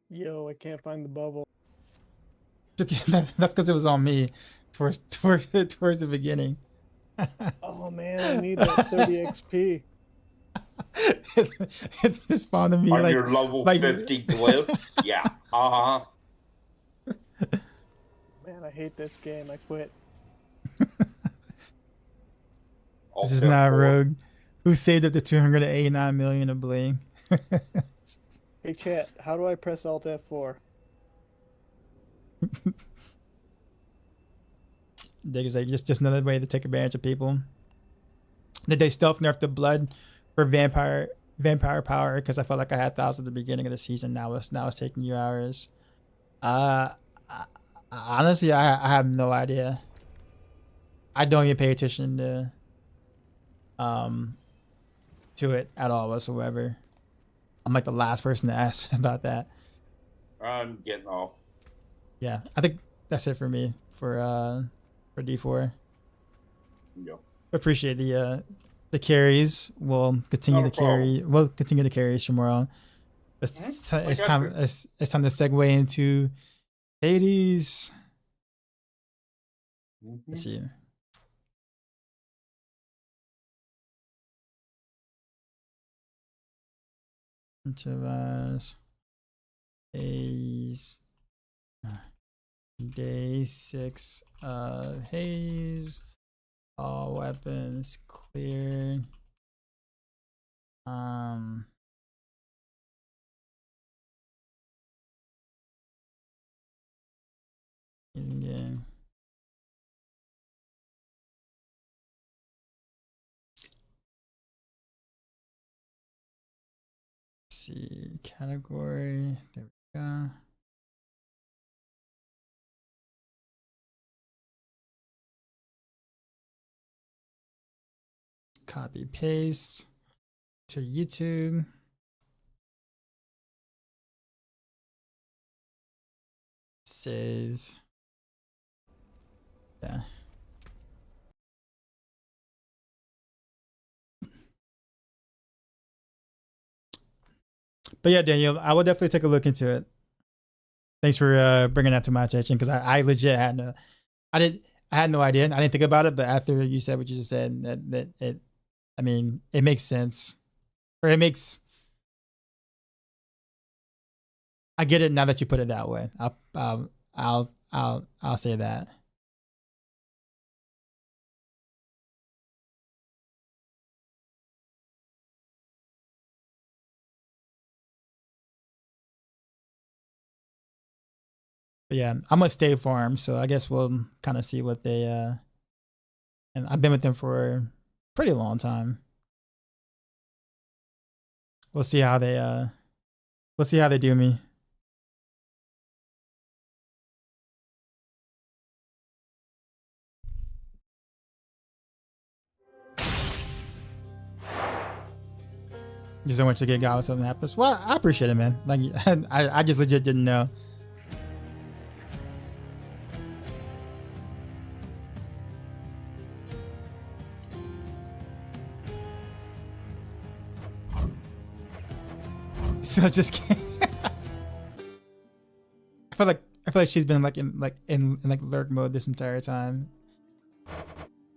Yo, I can't find the bubble. That's because it was on me towards the beginning. Oh man, I need that 30 XP. It spawned me On like your level 50 glyph? Yeah. Uh-huh. Man, I hate this game. I quit. This is not Rogue. Who saved up to 289 million of bling? Hey chat, how do I press Alt F4? There's like just another way to take advantage of people. Did they stealth nerf the blood for vampire power? Because I felt like I had thousands at the beginning of the season. Now it's taking you hours. Honestly, I have no idea. I don't even pay attention to it at all whatsoever. I'm like the last person to ask about that. I'm getting off. Yeah, I think that's it for me for D4. Yep. Appreciate the carries. We'll continue Not to a carry. We'll continue the carries tomorrow. It's time to segue into Hades. Let's see. Incentivize. Day 6 of Haze. All weapons cleared. Again. See category. There we go. Copy paste to YouTube. Save. Yeah. But yeah, Daniel, I will definitely take a look into it. Thanks for bringing that to my attention because I legit had I had no idea. I didn't think about it, but after you said what you just said, that it makes sense, or it makes. I get it now that you put it that way. I'll say that. But yeah, I'm a State Farm, so I guess we'll kind of see what they and I've been with them for a pretty long time. We'll see how they do me. Just so much to get God when something happens. Well, I appreciate it, man. Like I just legit didn't know. So just kidding. I feel like she's been in lurk mode this entire time.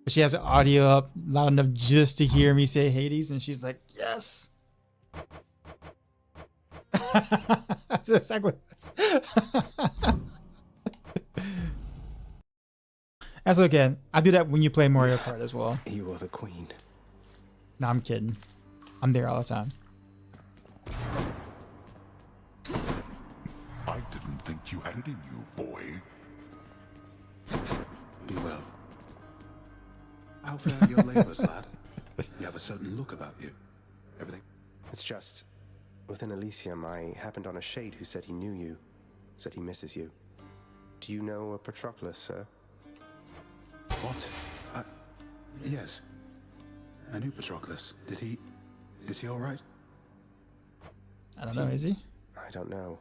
But she has the audio up loud enough just to hear me say Hades, and she's like, yes. That's exactly That's okay. I do that when you play Mario Kart as well. You are the queen. No, I'm kidding. I'm there all the time. I didn't think you had it in you, boy. Be well. How fare your labors, lad? You have a certain look about you. Everything? It's just, within Elysium, I happened on a shade who said he knew you, said he misses you. Do you know a Patroclus, sir? What? Yes. I knew Patroclus. Is he alright? I don't know, is he? I don't know.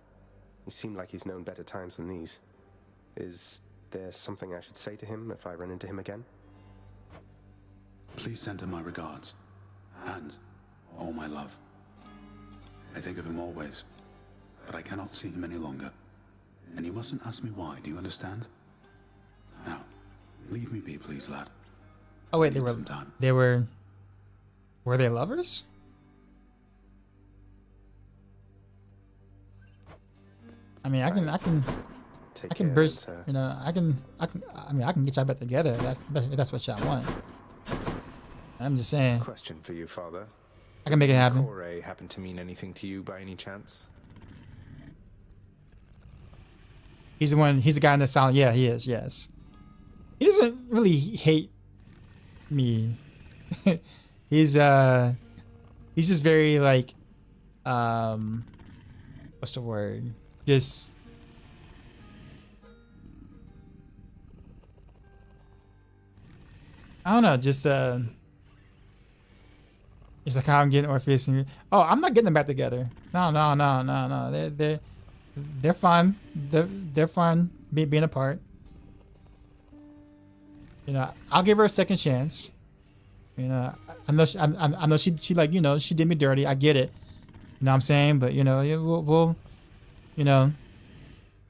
He seemed like he's known better times than these. Is there something I should say to him if I run into him again? Please send him my regards. And all my love. I think of him always. But I cannot see him any longer. And you mustn't ask me why, do you understand? Now, leave me be, please, lad. Oh wait, I need some time. Were they lovers? I mean, I can Take I can care, bridge, sir. you know, I mean, I can get y'all back together if that's what y'all want. I'm just saying, Question for you, Father. I can make it happen. Kore happen to mean anything to you by any chance? He's the guy in the sound. Yeah, he is. Yes. He doesn't really hate me. He's just very like, what's the word? Just. I don't know, just it's like how I'm getting Orpheus and oh, I'm not getting them back together. No. They're fine. They're fine being apart. You know, I'll give her a second chance. You know, I know she like, you know, she did me dirty. I get it. You know what I'm saying? But you know, we'll you know,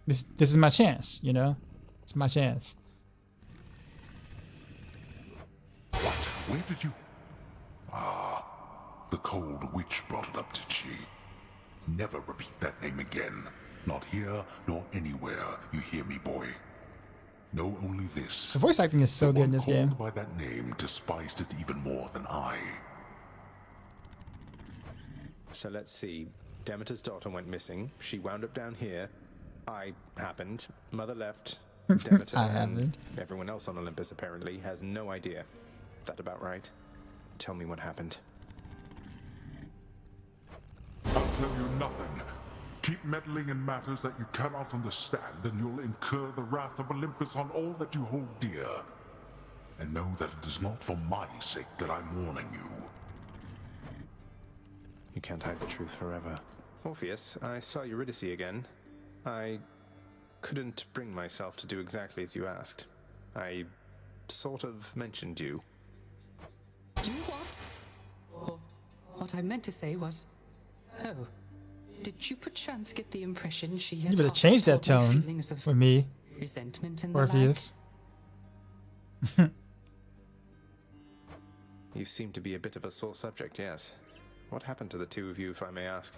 this is my chance, you know? It's my chance. What? Where did you... Ah, the cold witch brought it up, did she? Never repeat that name again. Not here, nor anywhere. You hear me, boy? Know only this. The voice acting is so The good in one this called game. by that name despised it even more than I. So let's see. Demeter's daughter went missing. She wound up down here. I happened. Mother left. Demeter I and happened. everyone else on Olympus apparently has no idea. That about right? Tell me what happened. I'll tell you nothing. Keep meddling in matters that you cannot understand, and you'll incur the wrath of Olympus on all that you hold dear. And know that it is not for my sake that I'm warning you. You can't hide the truth forever. Orpheus, I saw Eurydice again. I couldn't bring myself to do exactly as you asked. I sort of mentioned you. You what? Or what I meant to say was, oh, did you perchance get the impression she had You better change that told me tone feelings of with me, resentment and the Orpheus. You seem to be a bit of a sore subject, yes. What happened to the two of you, if I may ask?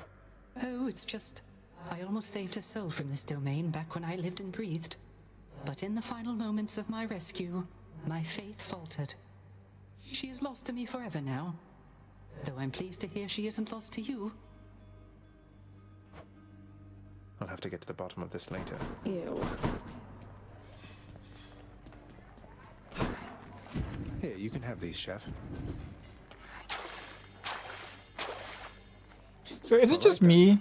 like? Oh, it's just, I almost saved her soul from this domain back when I lived and breathed. But in the final moments of my rescue, my faith faltered. She is lost to me forever now. Though I'm pleased to hear she isn't lost to you. I'll have to get to the bottom of this later. Ew. Here, you can have these, Chef. So is it just me,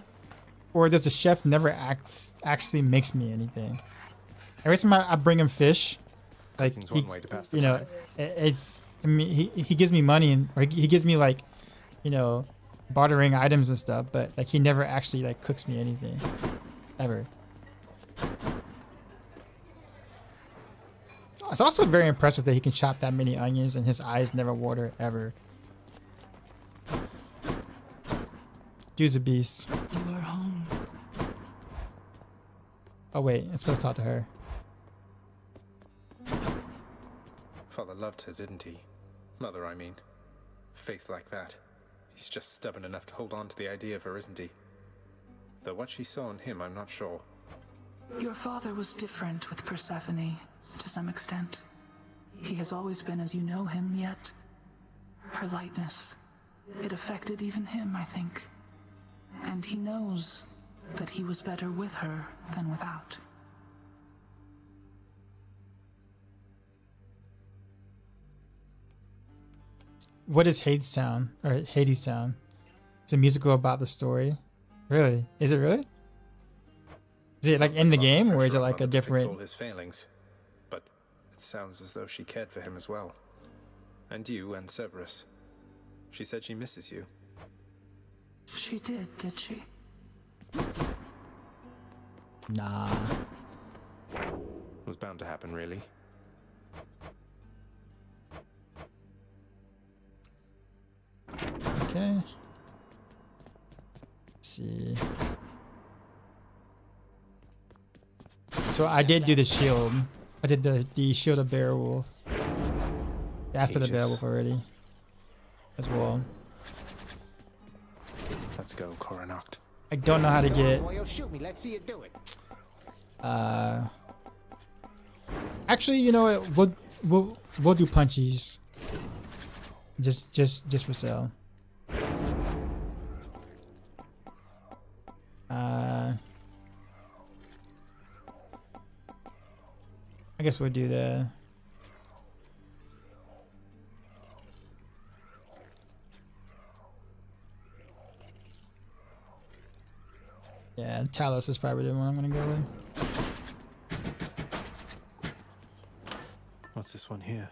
or does the chef never actually makes me anything? Every time I bring him fish, like Cooking's he, one way to pass the you know, time. it's. I mean, he gives me money and or he gives me like, you know, bartering items and stuff, but like he never actually like cooks me anything, ever. So it's also very impressive that he can chop that many onions and his eyes never water ever. Dude's a beast. You are home. Oh wait, I'm supposed to talk to her. Father loved her, didn't he? Mother, I mean. Faith like that. He's just stubborn enough to hold on to the idea of her, isn't he? Though what she saw in him, I'm not sure. Your father was different with Persephone, to some extent. He has always been as you know him, yet her lightness, it affected even him, I think. And he knows that he was better with her than without. What is Hades sound or Hades sound? It's a musical about the story. Really? Is it really? Is it like in the game, or is it like a different? All his failings, but it sounds as though she cared for him as well, and you and Cerberus. She said she misses you. She did she? Nah. It was bound to happen, really. Okay. Let's see. So I did do the shield. I did the shield of Beowulf. I asked for the Beowulf already. As well. Let's go, Coronacht. I don't know how to get. Boy, you'll shoot me. Let's see you do it. Actually, you know what? We'll do punchies. Just for sale. I guess we'll do the. Yeah, Talos is probably the one I'm gonna go with. What's this one here?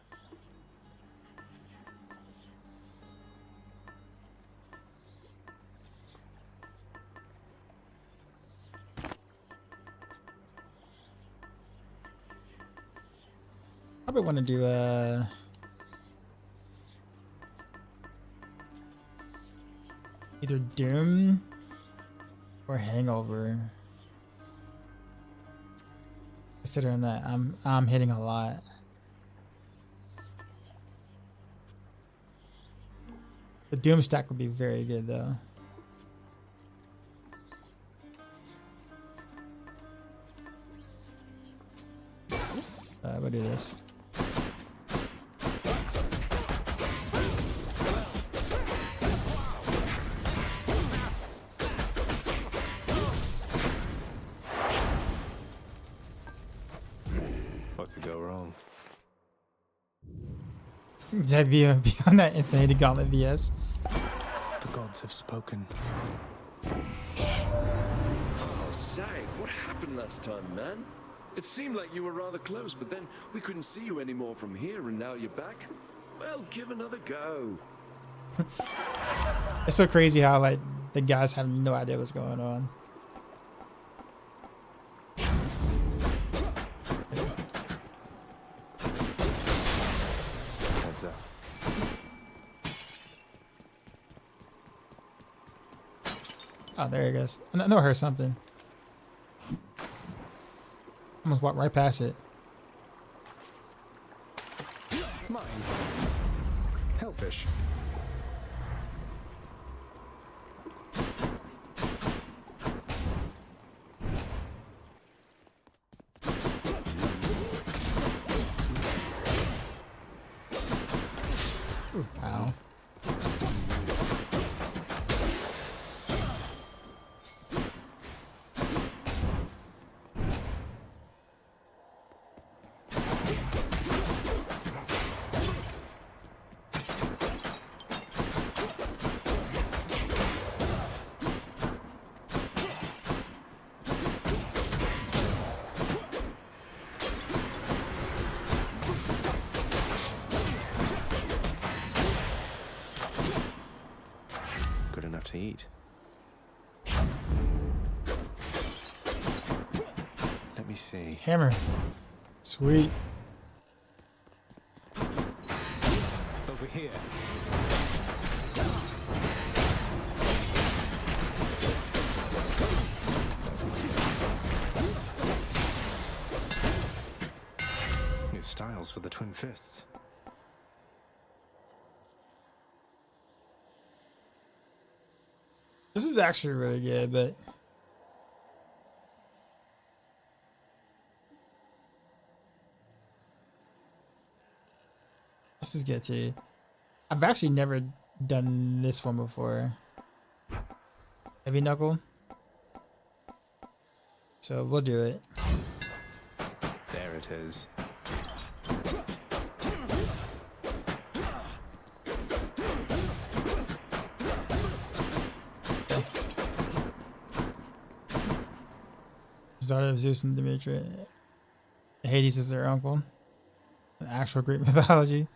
Probably want to do either Doom or Hangover. Considering that I'm hitting a lot. The Doom stack would be very good though. We'll do this. What could go wrong? Is that beyond that Infinity Gauntlet VS? The gods have spoken. Oh, Zag, what happened last time, man? It seemed like you were rather close, but then we couldn't see you anymore from here, and now you're back? Well, give another go. It's so crazy how like the guys have no idea what's going on. Heads up. Oh, there he goes. I know I heard something. Almost walked right past it. Mine. Hellfish. Ooh, ow. Good enough to eat. Let me see. Hammer. Sweet. Over here. New styles for the twin fists. This is actually really good, but this is good too. I've actually never done this one before. Heavy knuckle. So we'll do it. There it is. Daughter of Zeus and Demetra. Hades is their uncle. An actual Greek mythology.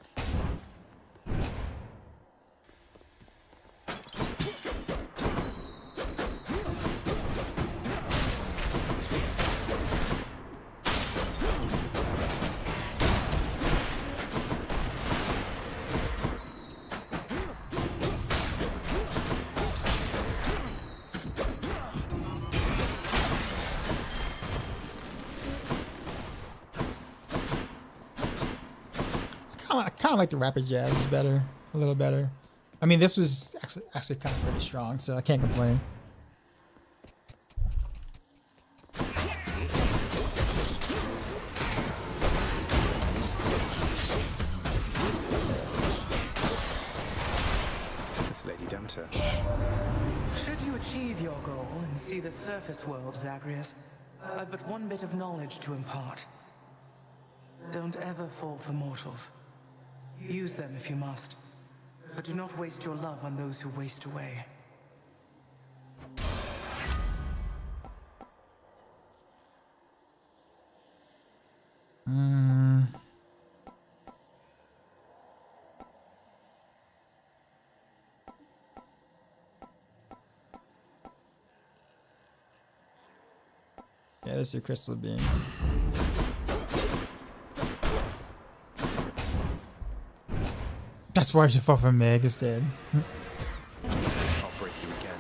I kind of like the rapid jabs better, a little better. I mean, this was actually kind of pretty strong, so I can't complain. It's Lady Demeter. Should you achieve your goal and see the surface world, Zagreus, I've but one bit of knowledge to impart. Don't ever fall for mortals. Use them if you must, but do not waste your love on those who waste away. Yeah, this is your crystal beam. That's why you should fall for Meg instead. I'll break you again.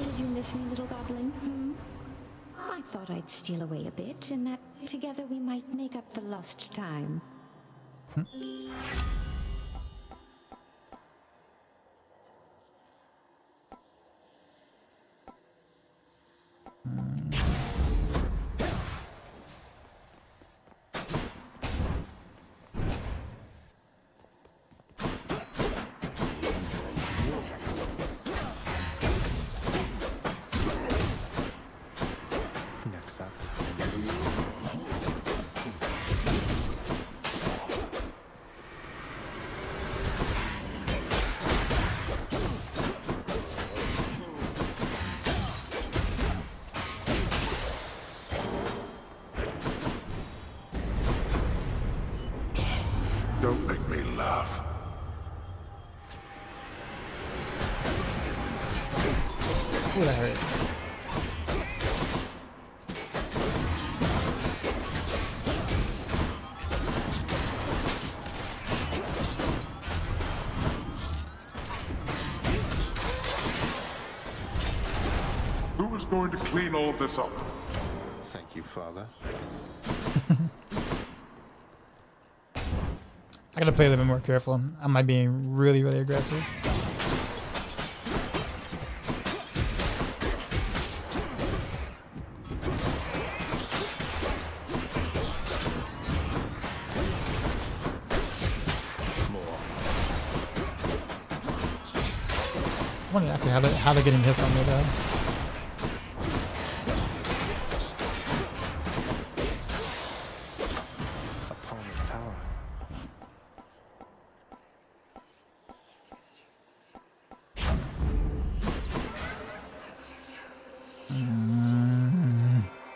Did you miss me, little goblin? I thought I'd steal away a bit, and that together we might make up for lost time. Next up. Don't make me laugh. Ooh, that hurt. Who is going to clean all this up? Thank you, Father. I gotta play a little bit more careful. Am I being really, really aggressive? I wonder actually how they're getting hits on me though. A palm of power.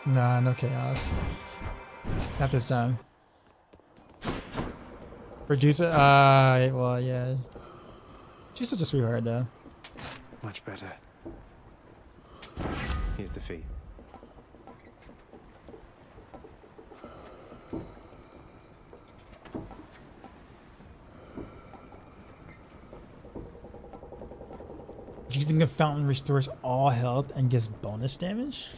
Nah, no chaos. Not this time. Reduce it? Well, yeah. She's such a sweetheart though. Much better. Here's the fee. Using a fountain restores all health and gets bonus damage?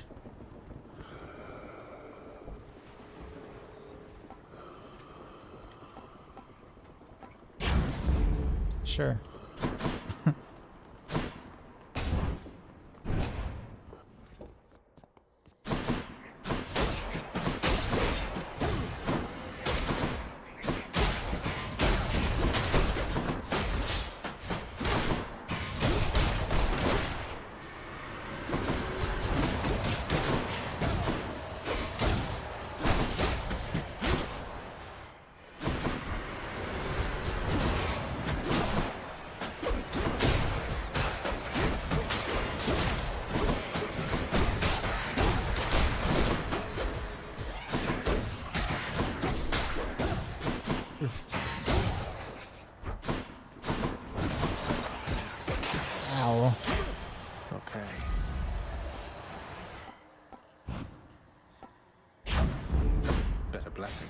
Sure. Ow. Okay. Better blessing.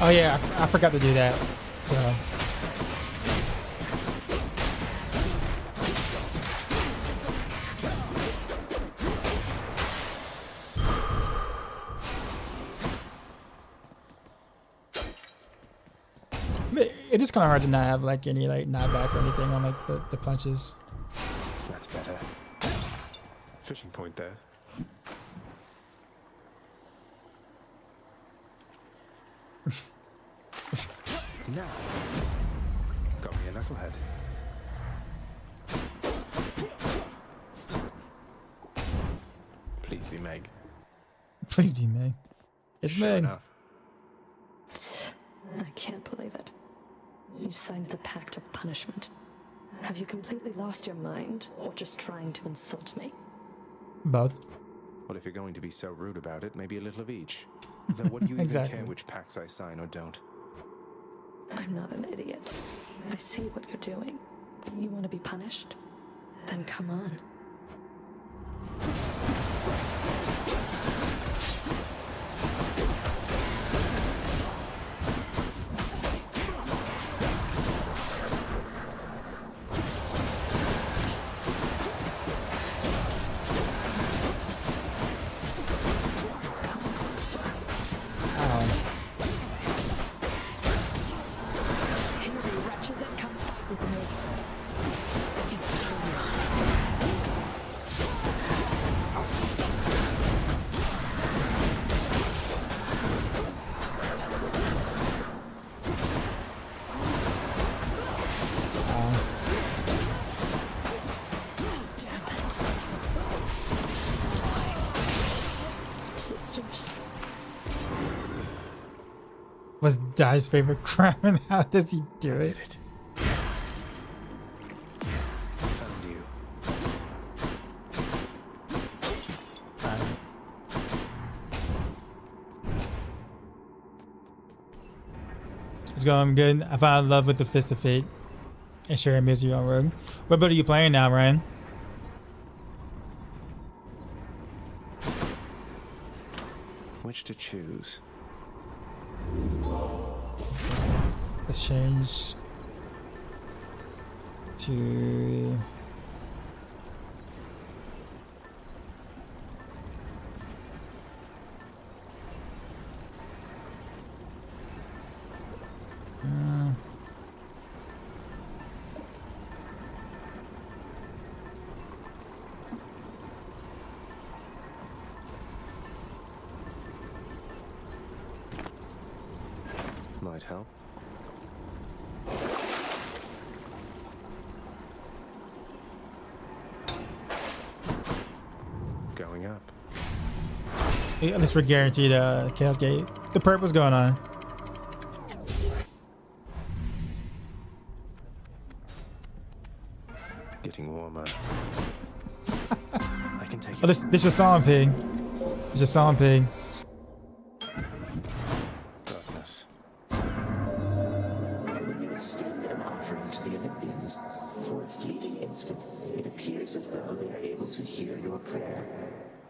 Oh yeah, I forgot to do that. So it is kind of hard to not have like any like knockback or anything on like the punches. That's better. Fishing point there. Now, got me a knucklehead. Please be Meg. Please be Meg. It's Sure Meg. enough. I can't believe it. You signed the pact of punishment. Have you completely lost your mind, or just trying to insult me? Both. Well, if you're going to be so rude about it, maybe a little of each. Though what do you Exactly. even care which pacts I sign or don't? I'm not an idiot. I see what you're doing. You want to be punished? Then come on. Was Dai's favorite crime and how does he do it? Did it. Found you. It's going good. I found love with the Fist of Fate and sharing misery on road. What build are you playing now, Ryan? Which to choose? Let's change to Might help. Going up. at least we're guaranteed Chaos Gate. The perp was going on. Getting warmer. I can take it. Oh, this just saw him ping. Just saw him ping. aware,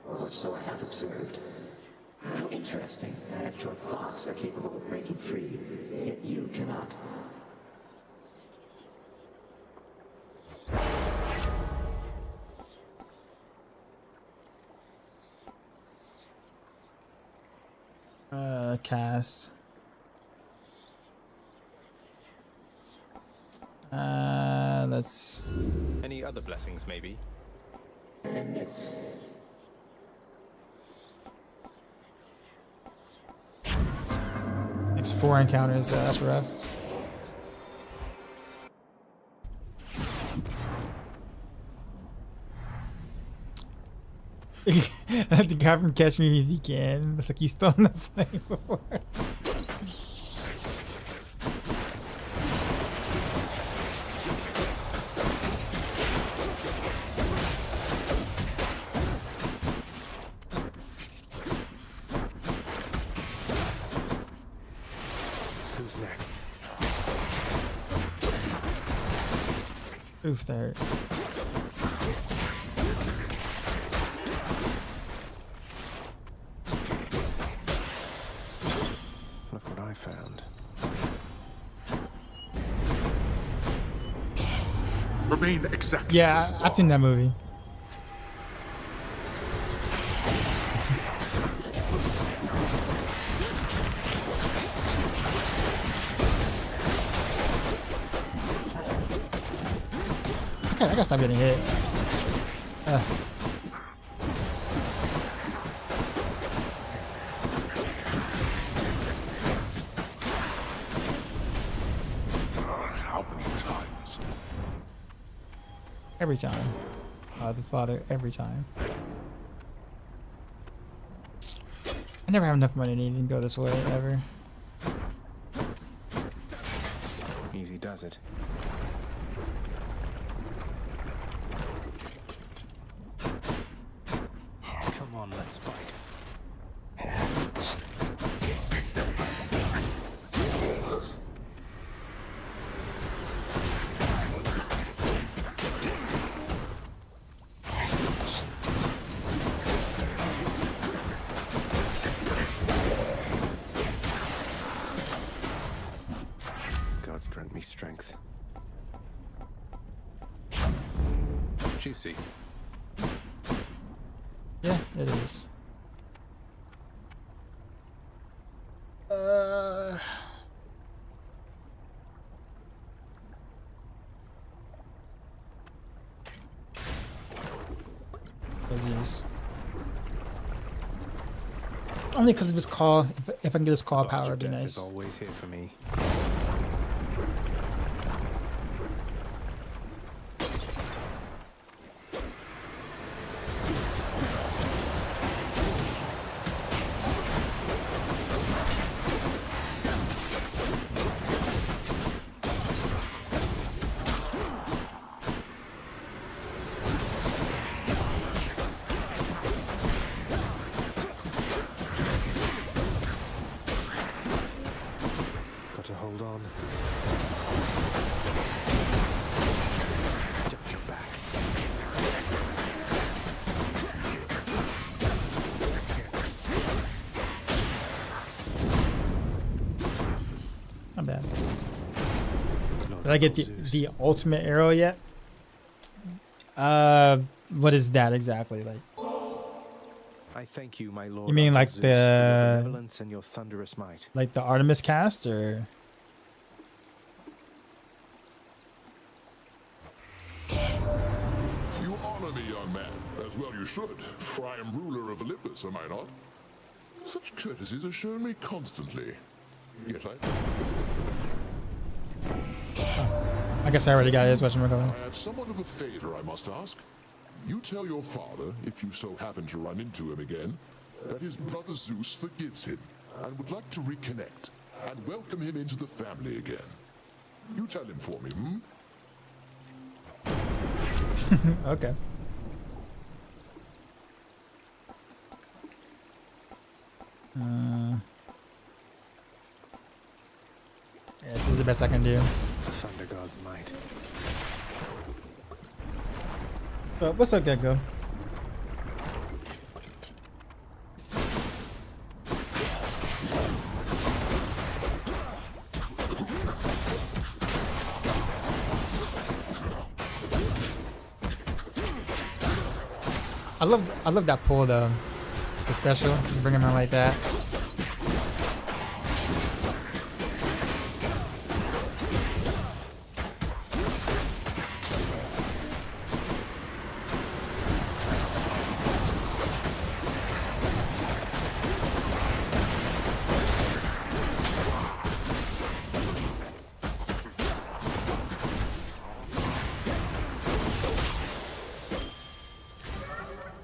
or so I have observed. How interesting that your thoughts are capable of breaking free, yet you cannot. Cast. Let's. Any other blessings, maybe? And this. Next 4 encounters. That's rough. The guy from Catch Me If You Can. It's like he's still on the plane before. Who's next? Oof, that hurt. Look what I found. Remain exactly. Yeah, I've seen that movie. Okay, I gotta stop getting hit. How many times? Every time. The father, every time. I never have enough money to even go this way, ever. Easy does it. Come on, let's fight. Gods grant me strength. Juicy. Yeah, it is. Disease. Only because of his call. If I can get his call power, it'd be Death nice. is always here for me. Got to hold on. Don't come back. Not bad. Did I get the ultimate arrow yet? What is that exactly? Like, I thank you, my lord. you mean like Zeus, for your the benevolence and your thunderous might. like the Artemis cast, or? You honor me, young man. As well you should, for I am ruler of Olympus, am I not? Such courtesies are shown me constantly. Yet I guess I already got his. I have somewhat of a favor I must ask. You tell your father, if you so happen to run into him again, that his brother Zeus forgives him and would like to reconnect and welcome him into the family again. You tell him for me, Okay. Yeah, this is the best I can do. Thunder God's might. What's up, Gecko? I love that pull though. The special, you bring him out like that.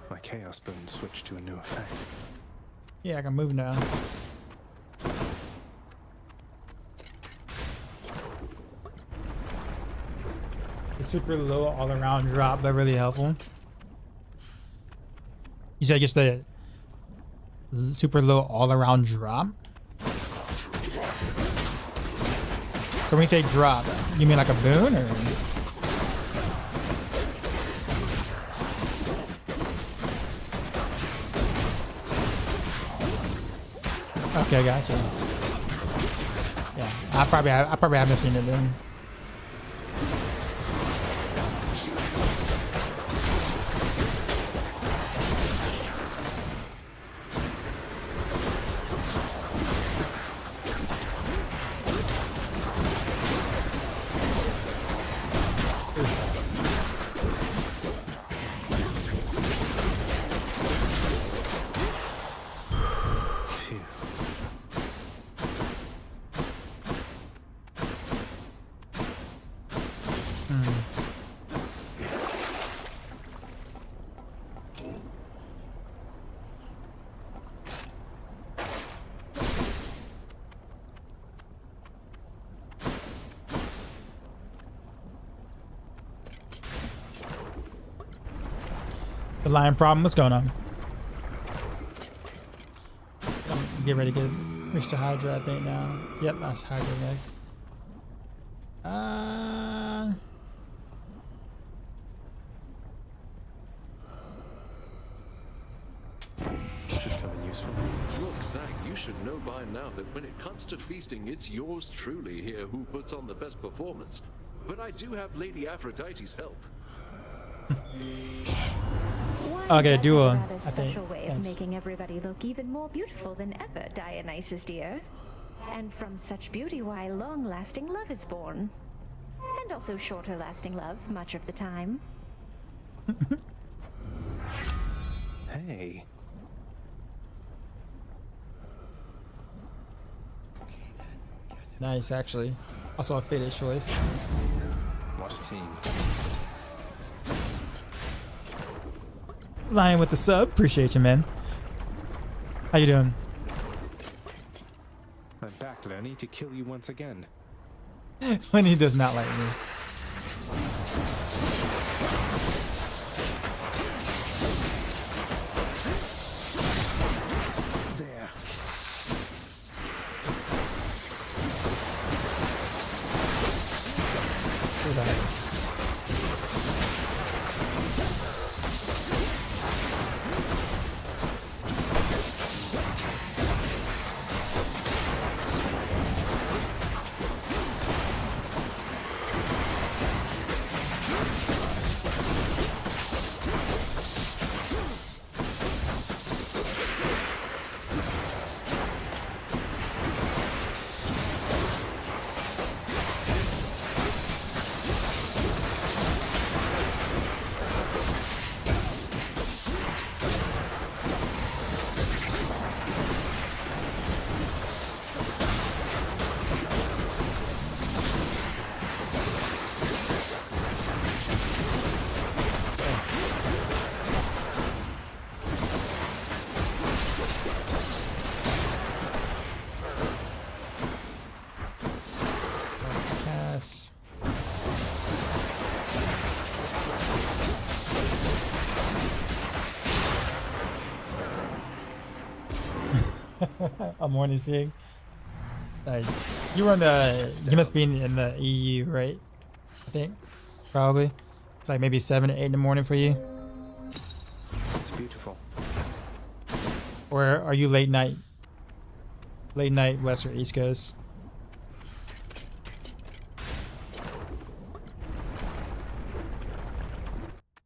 My Chaos Boon switched to a new effect. Yeah, I can move now. The super low all around drop, but really helpful. You said just the super low all around drop? So when you say drop, you mean like a boon or? Okay, gotcha. Yeah, I probably haven't seen it then. The lion problem, what's going on? Get ready to reach the Hydra, I think now. Yep, that's Hydra next. Should come in useful. Look, Zach, you should know by now that when it comes to feasting, it's yours truly here who puts on the best performance. But I do have Lady Aphrodite's help. Okay, duo. Rather special way of making everybody look even more beautiful than ever, Dionysus dear. And from such beauty, why long-lasting love is born. And also shorter-lasting love, much of the time. Hey. Nice, actually. Also a fitted choice. What a team. Lion with the sub, appreciate you, man. How you doing? I'm back, Lenny, to kill you once again. When he does not like me. There. A morning sig. Nice. You were in the. You must be in the EU, right? I think. Probably. It's like maybe 7 or 8 in the morning for you. It's beautiful. Or are you late night? Late night West or East Coast?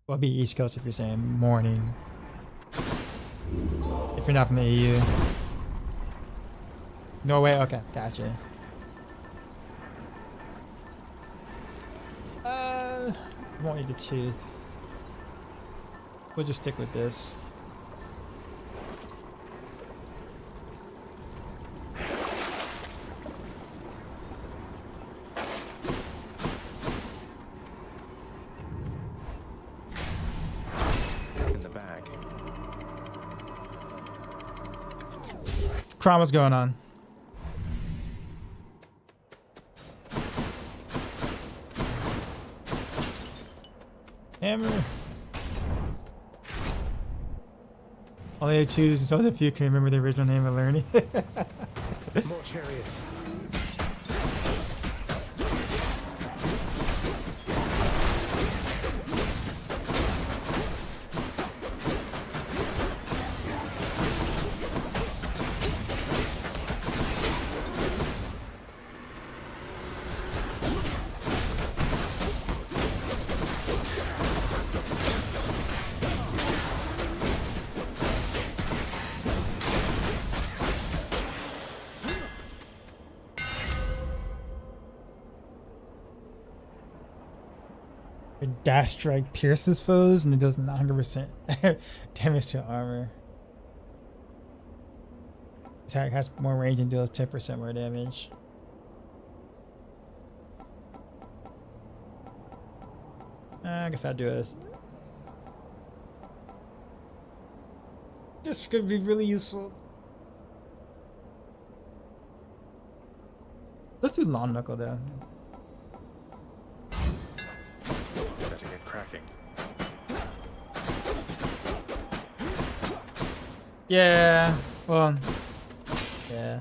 Well, it'd be East Coast if you're saying morning. If you're not from the EU. Norway? Okay, gotcha. Won't need the tooth. We'll just stick with this. In the bag. Crom, what's going on? Hammer. Only I choose so that few can remember the original name of learning. More chariots. Dash strike pierces foes and it does 900% damage to armor. Attack has more range and deals 10% more damage. I guess I'll do this. This could be really useful. Let's do long knuckle though. Cracking. Yeah, well, yeah.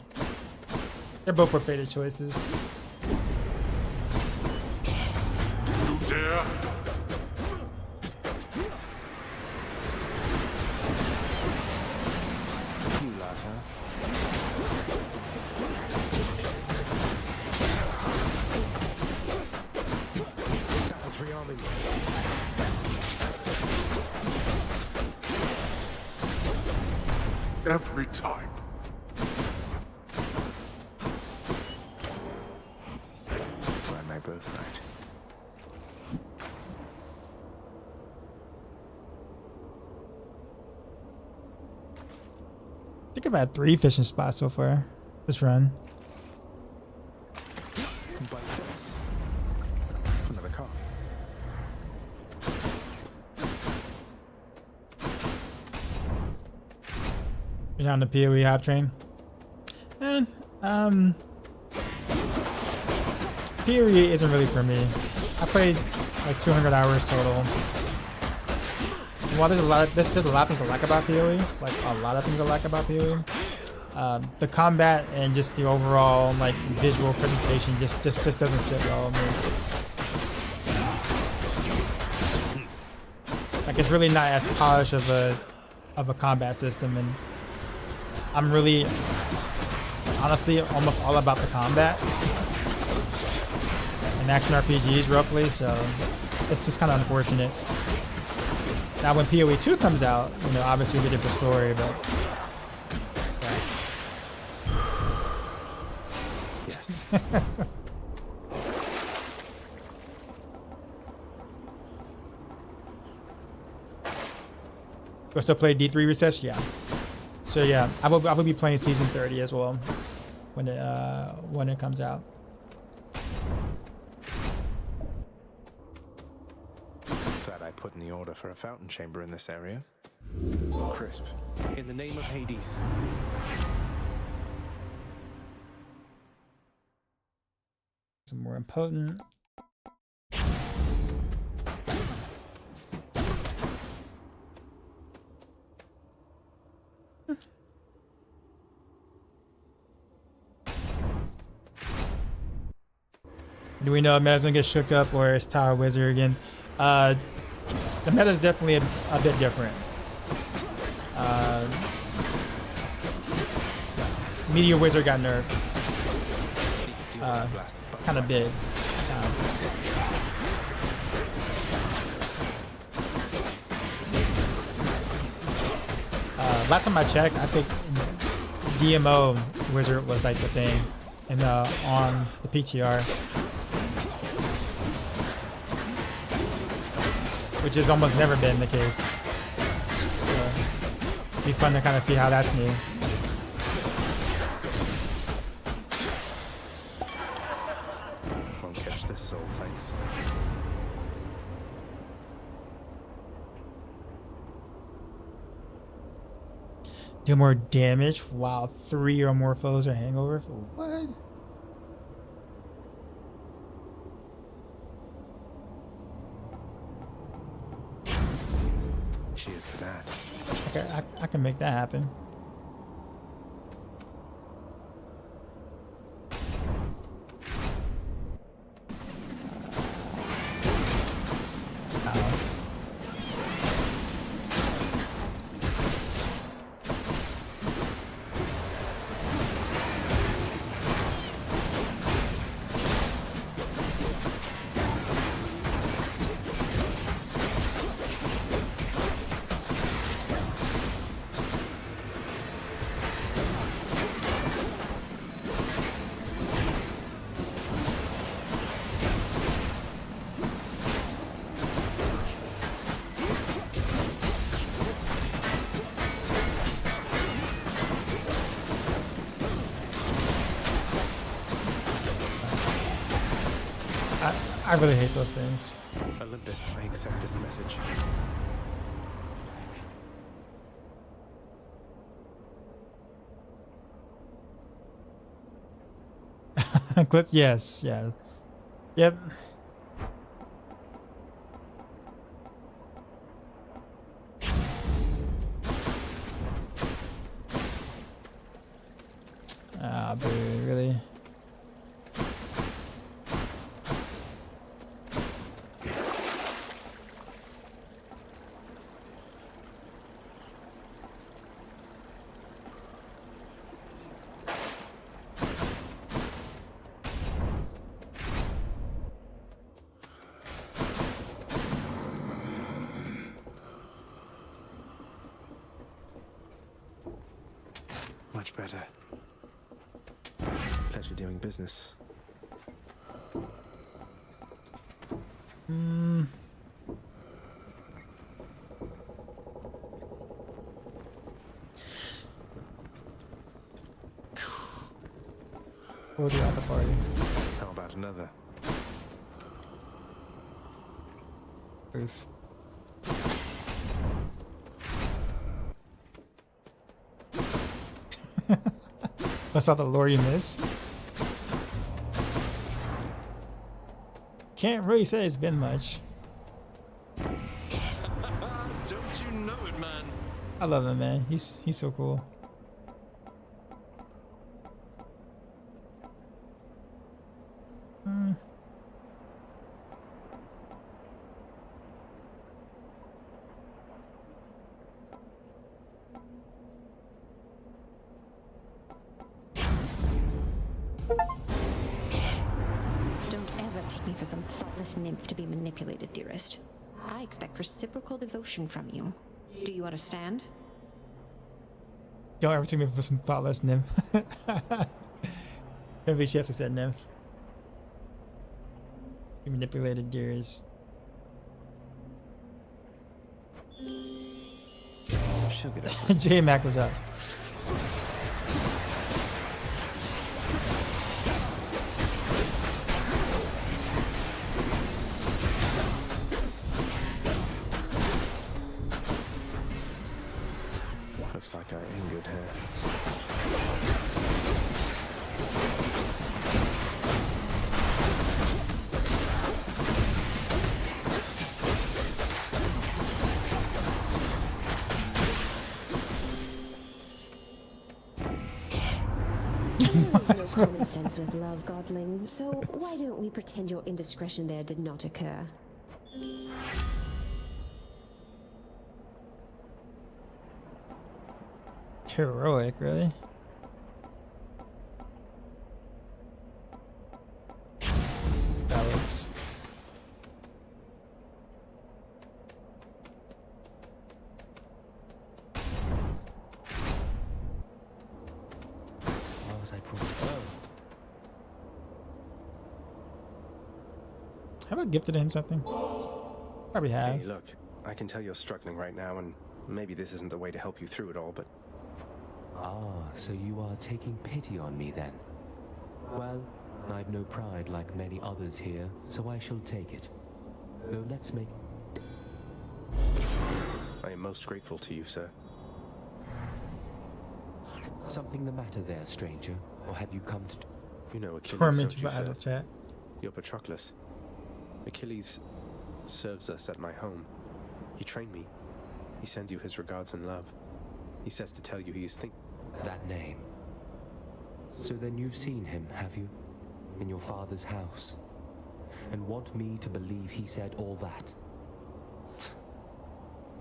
They're both for fated choices. You dare? Every time. Why am I both right? I think I've had 3 fishing spots so far this run. But this. Another car. You're on the PoE hop train. And PoE isn't really for me. I played like 200 hours total. While there's a lot of things I like about PoE, like a lot of things I like about PoE. The combat and just the overall like visual presentation just doesn't sit well with me. Like it's really not as polished of a combat system, and I'm really honestly almost all about the combat and action RPGs roughly, so it's just kind of unfortunate. Now when PoE 2 comes out, you know, obviously it'll be a different story, but yes. We'll still play D3 Recess? Yeah. So yeah, I will be playing Season 30 as well when it comes out. Glad I put in the order for a fountain chamber in this area. Crisp. In the name of Hades. Some more impotent. Do we know if meta's gonna get shook up or is Tower Wizard again? The meta's definitely a bit different. Meteor Wizard got nerfed. Kind of big. Last time I checked, I think DMO wizard was like the thing, and on the PTR, which has almost never been the case. So, it'd be fun to kind of see how that's new. Won't catch this soul, thanks. Do more damage while 3 or more foes are hangover. What? Cheers to that. Okay, I can make that happen. I really hate those things. Olympus, I accept this message. Yes, yeah. Yep. Ah, boo, really? Much better. Pleasure doing business. Order at the party. How about another? Proof. I saw the lore you miss. Can't really say it's been much. Don't you know it, man? I love him, man. He's so cool. Nymph to be manipulated, dearest. I expect reciprocal devotion from you. Do you understand? Don't ever take me for some thoughtless nymph. Maybe she has to say nymph. You manipulated, dearest. She'll get over it. J-Mac was up. Looks like I angered her. There's no common sense with love, Godling, so why don't we pretend your indiscretion there did not occur? Heroic, really? That looks. because I brought it. Have I gifted him something? Probably have. Hey, look, I can tell you're struggling right now, and maybe this isn't the way to help you through it all, but... Ah, so you are taking pity on me then? Well, I've no pride like many others here, so I shall take it. Though let's make... I am most grateful to you, sir. Something the matter there, stranger? Or have you come to... You know, Achilles Torment served you, by the sir. chat. You're Patroclus. Achilles serves us at my home. He trained me. He sends you his regards and love. He says to tell you he is That name. So then you've seen him, have you? In your father's house? And want me to believe he said all that?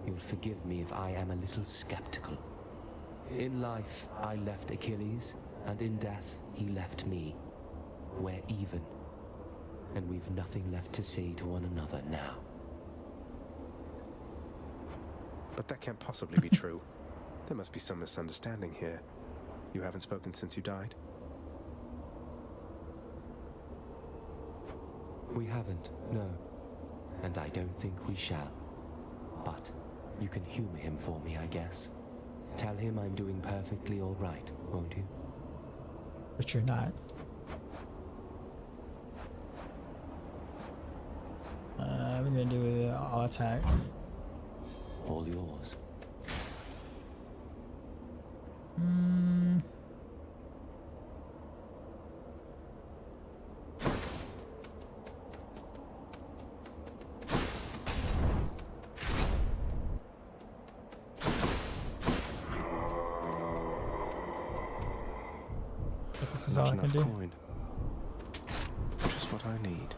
You'll forgive me if I am a little skeptical. In life, I left Achilles, and in death, he left me. We're even. And we've nothing left to say to one another now. But that can't possibly be true. There must be some misunderstanding here. You haven't spoken since you died? We haven't, no. And I don't think we shall. But you can humor him for me, I guess. Tell him I'm doing perfectly all right, won't you? But you're not. We're gonna do it all attack. All yours. But this is all I can do. Coin. Just what I need.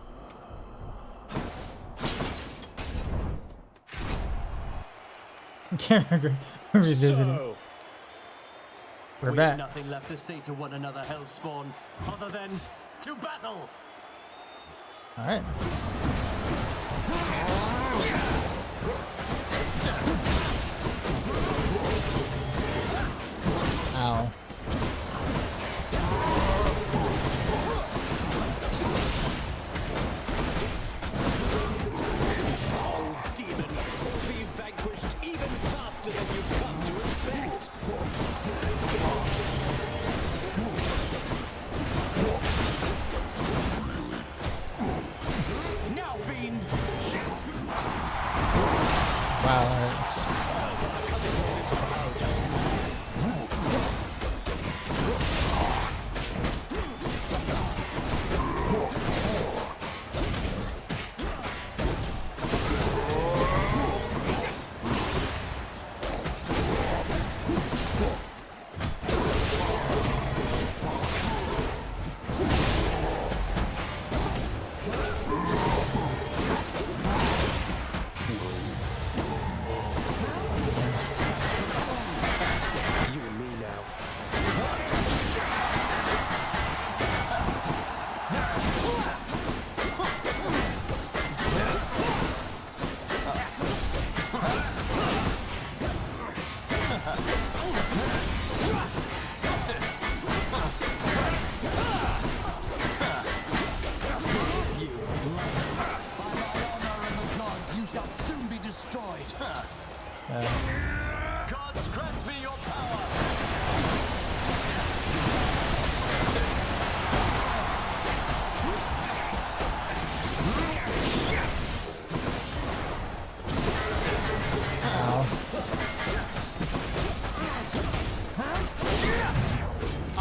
Revisiting. So, We're we back. have nothing left to say to one another, Hellspawn, other than to battle. All right. Ow. Oh, demon, will be vanquished even faster than you've come to expect. Now, fiend. Wow. You and me now. You shall soon be destroyed. Gods, grant me your power.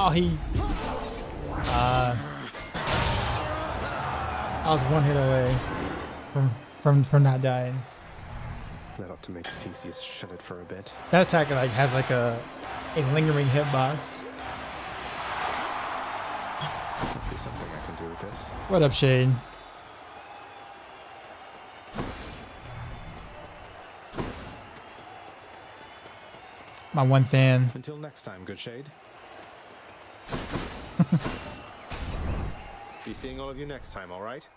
Oh, he. I was one hit away from not dying. That ought to make Theseus shut it for a bit. That attack like has like a lingering hitbox. Must be something I can do with this. What up, Shade? My one fan. Until next time, good shade. Be seeing all of you next time, all right?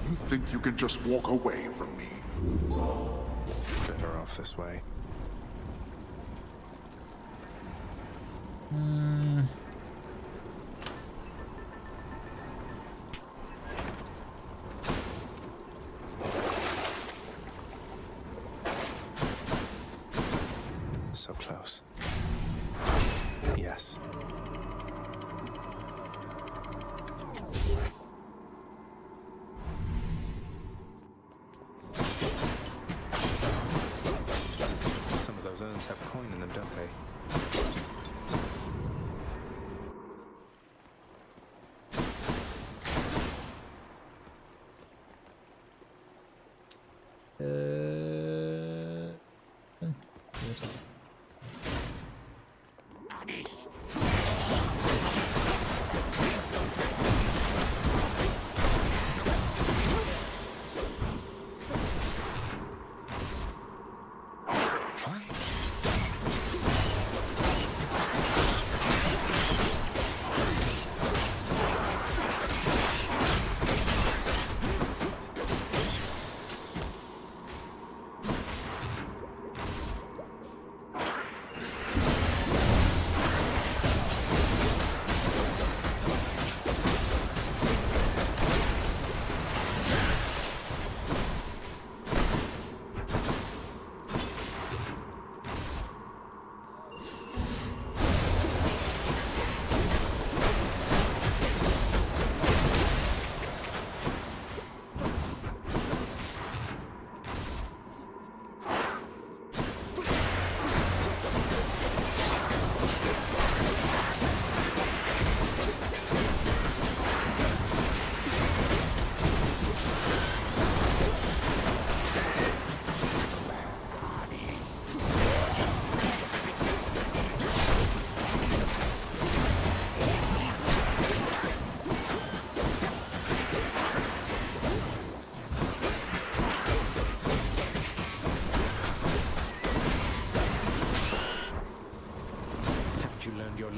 You think you can just walk away from me? Better off this way. So close. Yes. Some of those urns have coin in them, don't they? This one.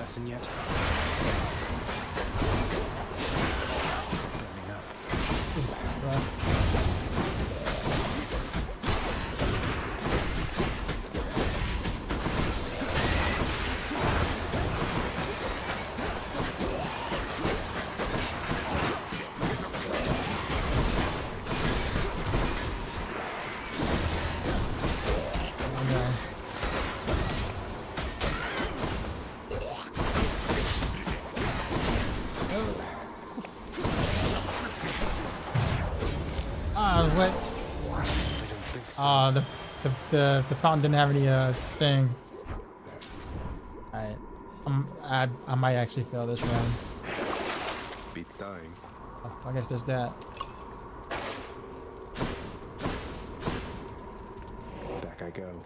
lesson yet? Burning up. What? The fountain didn't have any thing. Alright. I might actually fail this round. Beats dying. Oh, I guess there's that. Back I go.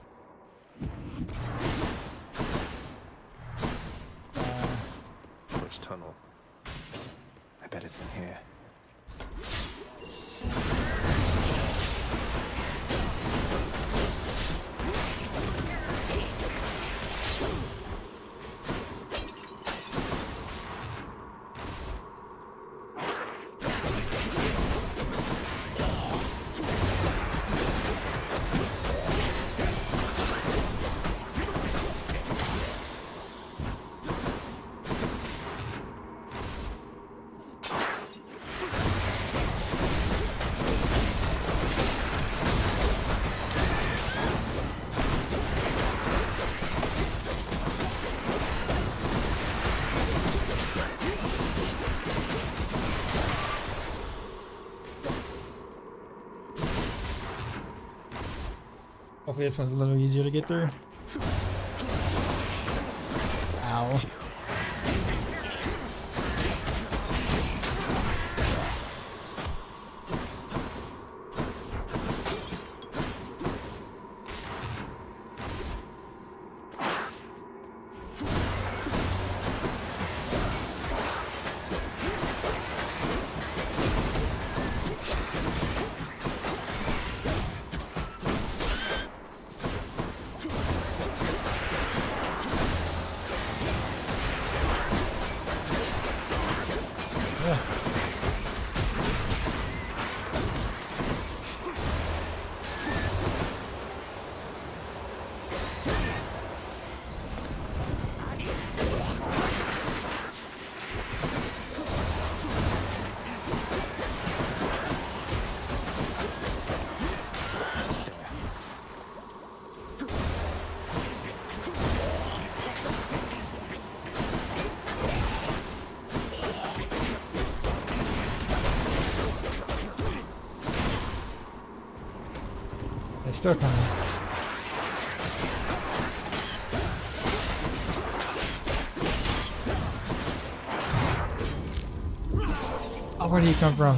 Which tunnel? I bet it's in here. Hopefully this one's a little easier to get through. Ow. still coming. Oh, where did he come from?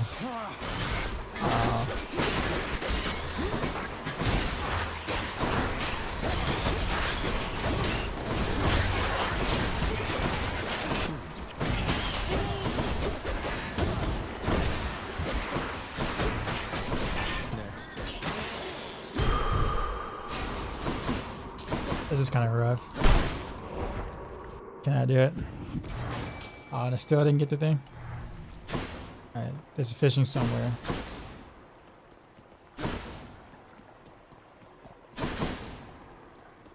This is kind of rough. Can I do it? Oh, and I still didn't get the thing. Alright, there's fishing somewhere.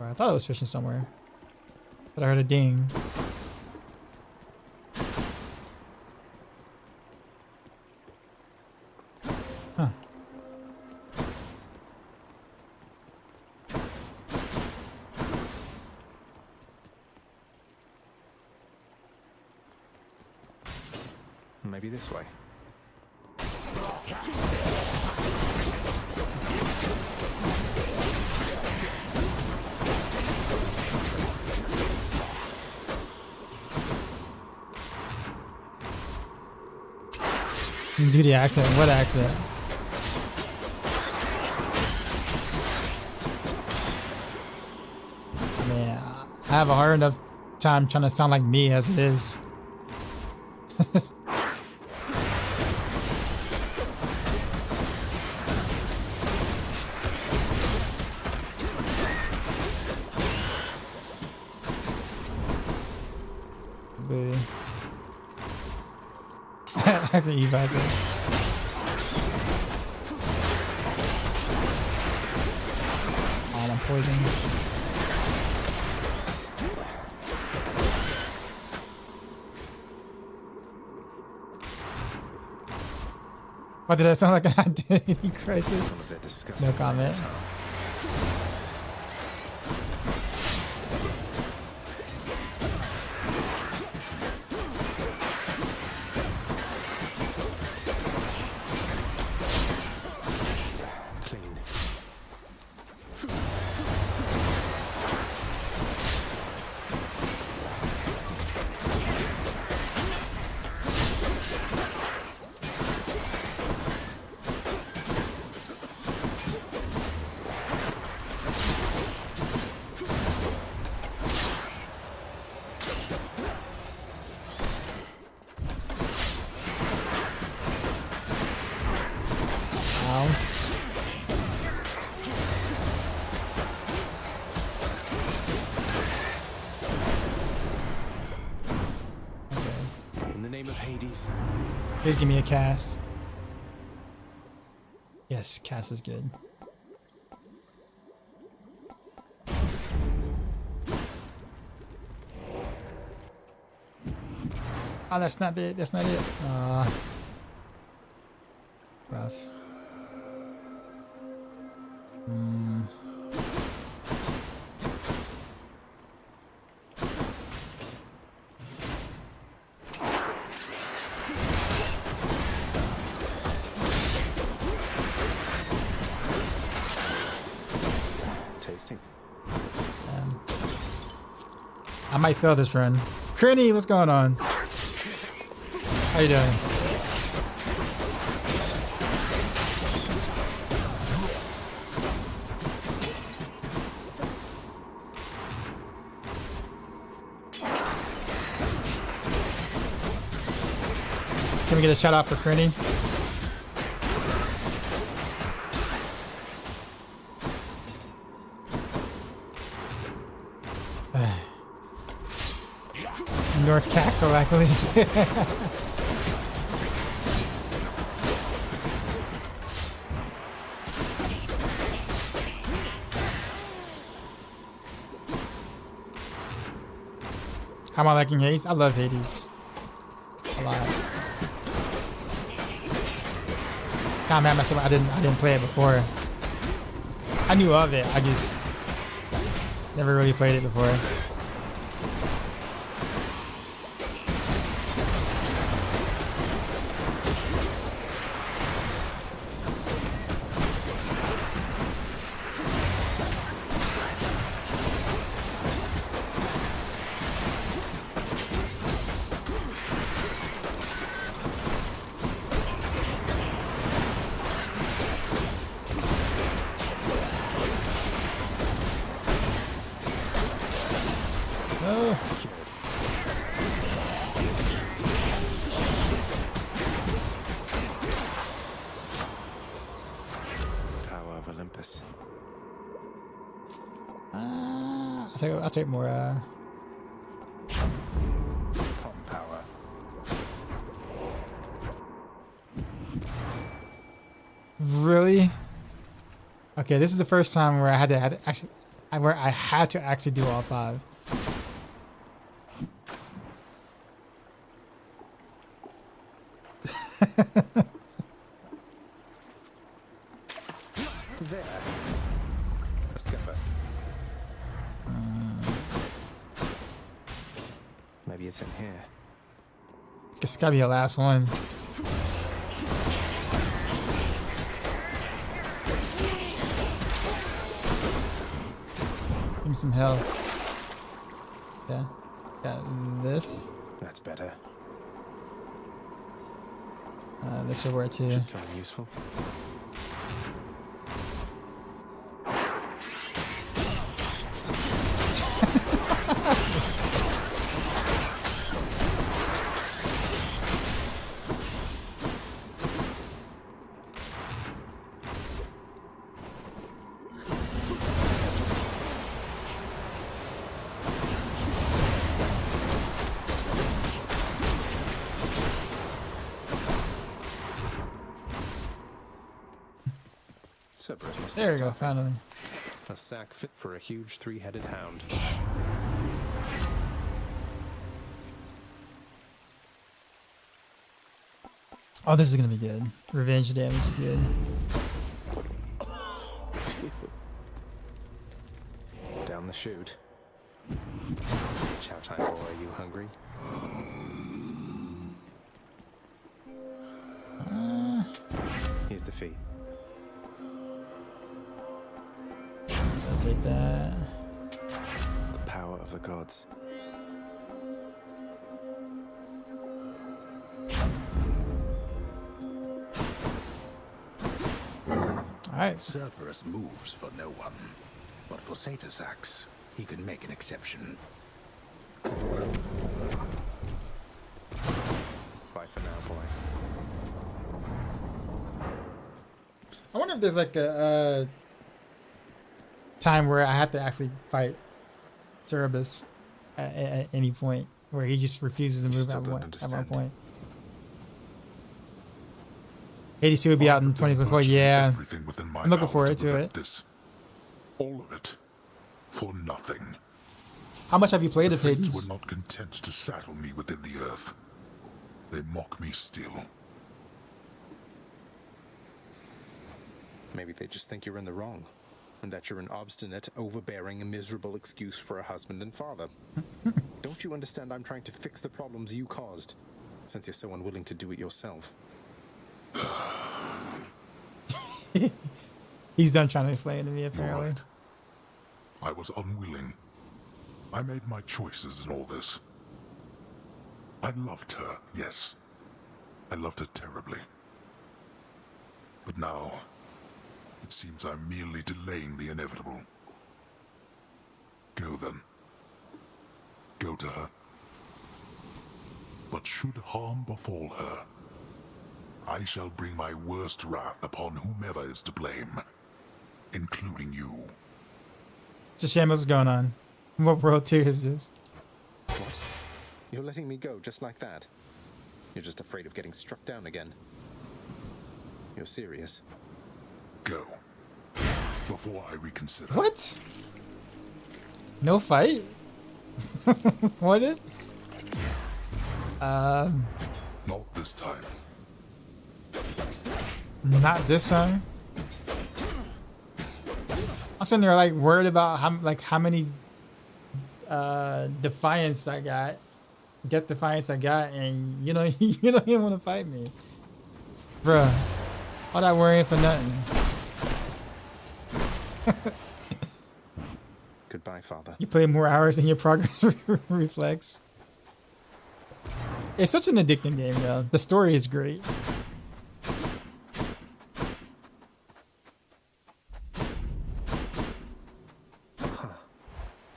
I thought it was fishing somewhere, but I heard a ding. Huh. Maybe this way. Do the accent. What accent? Man, I have a hard enough time trying to sound like me as it is. That's an E-Visor. Oh, I'm poisoned. What did I sound like? An identity crisis? No comment. Please give me a cast. Yes, cast is good. Oh, that's not it. That's not it. Rough. I might fail this run. Crinny, what's going on? How you doing? Can we get a shout out for Crinny? North Cat correctly. How am I liking Hades? I love Hades a lot. Can't mad myself. I didn't play it before. I knew of it. I just never really played it before. No. Power of Olympus. I'll take more. Pop power. Really? Okay, this is the first time where I had to actually do all 5. There. A scupper. Maybe it's in here. It's gotta be the last one. Give me some help. Yeah. Got this. That's better. This should work too. Should come in useful. Cerberus must be There we go, starving. finally. A sack fit for a huge 3-headed hound. Oh, this is gonna be good. Revenge damage is good. Down the chute. Chow time, boy, are you hungry? Here's the fee. So I'll take that. The power of the gods. Alright. Cerberus moves for no one, but for Satasax, he can make an exception. Bye for now, boy. I wonder if there's like a time where I have to actually fight Cerberus at any point, where he just refuses to move at one point. ADC would be out in 2024. Yeah, I'm looking forward to it. This. All of it. For nothing. How much have you played of The Fates Hades? were not content to saddle me within the earth. They mock me still. Maybe they just think you're in the wrong, and that you're an obstinate, overbearing, and miserable excuse for a husband and father. Don't you understand I'm trying to fix the problems you caused, since you're so unwilling to do it yourself? He's done trying to explain to me, apparently. Right. I was unwilling. I made my choices in all this. I loved her, yes. I loved her terribly. But now, it seems I'm merely delaying the inevitable. Go then. Go to her. But should harm befall her, I shall bring my worst wrath upon whomever is to blame, including you. It's a shame what's going on. What World 2 is this? What? You're letting me go just like that? You're just afraid of getting struck down again. You're serious? Go. Before I reconsider. What? No fight? What it? Not this time. Not this time. I'm sitting there like worried about how many defiance I got. Get defiance I got, and you don't even want to fight me. Bruh. All that worrying for nothing. Goodbye, Father. You play more hours than your progress reflects. It's such an addicting game, though. The story is great.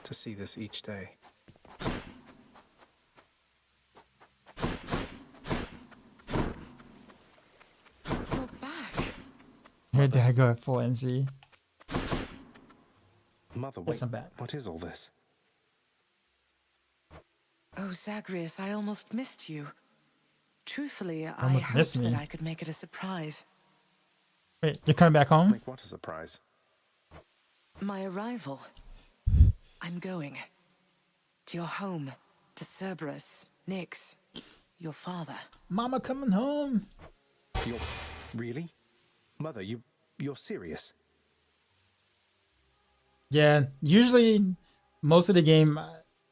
To see this each day. dad go at full NC. Mother, Yes, wait, I'm back. what is all this? Oh, Zagreus, I almost missed you. Truthfully, I Almost hoped missed that me. I could make it a surprise. Wait, you're coming back home? Make what a surprise? My arrival. I'm going. To your home. To Cerberus. Nyx. Your father. Mama coming home. You're... really? Mother, you're serious? Yeah, usually most of the game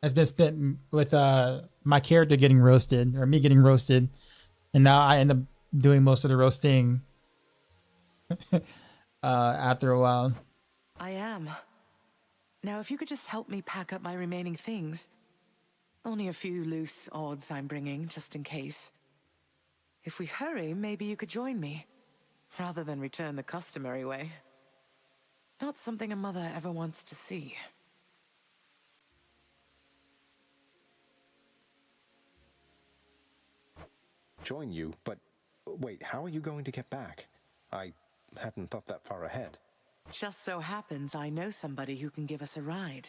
has been spent with my character getting roasted or me getting roasted, and now I end up doing most of the roasting after a while. I am. Now, if you could just help me pack up my remaining things. Only a few loose odds I'm bringing, just in case. If we hurry, maybe you could join me, rather than return the customary way. Not something a mother ever wants to see. Join you? But wait, how are you going to get back? I hadn't thought that far ahead. Just so happens I know somebody who can give us a ride.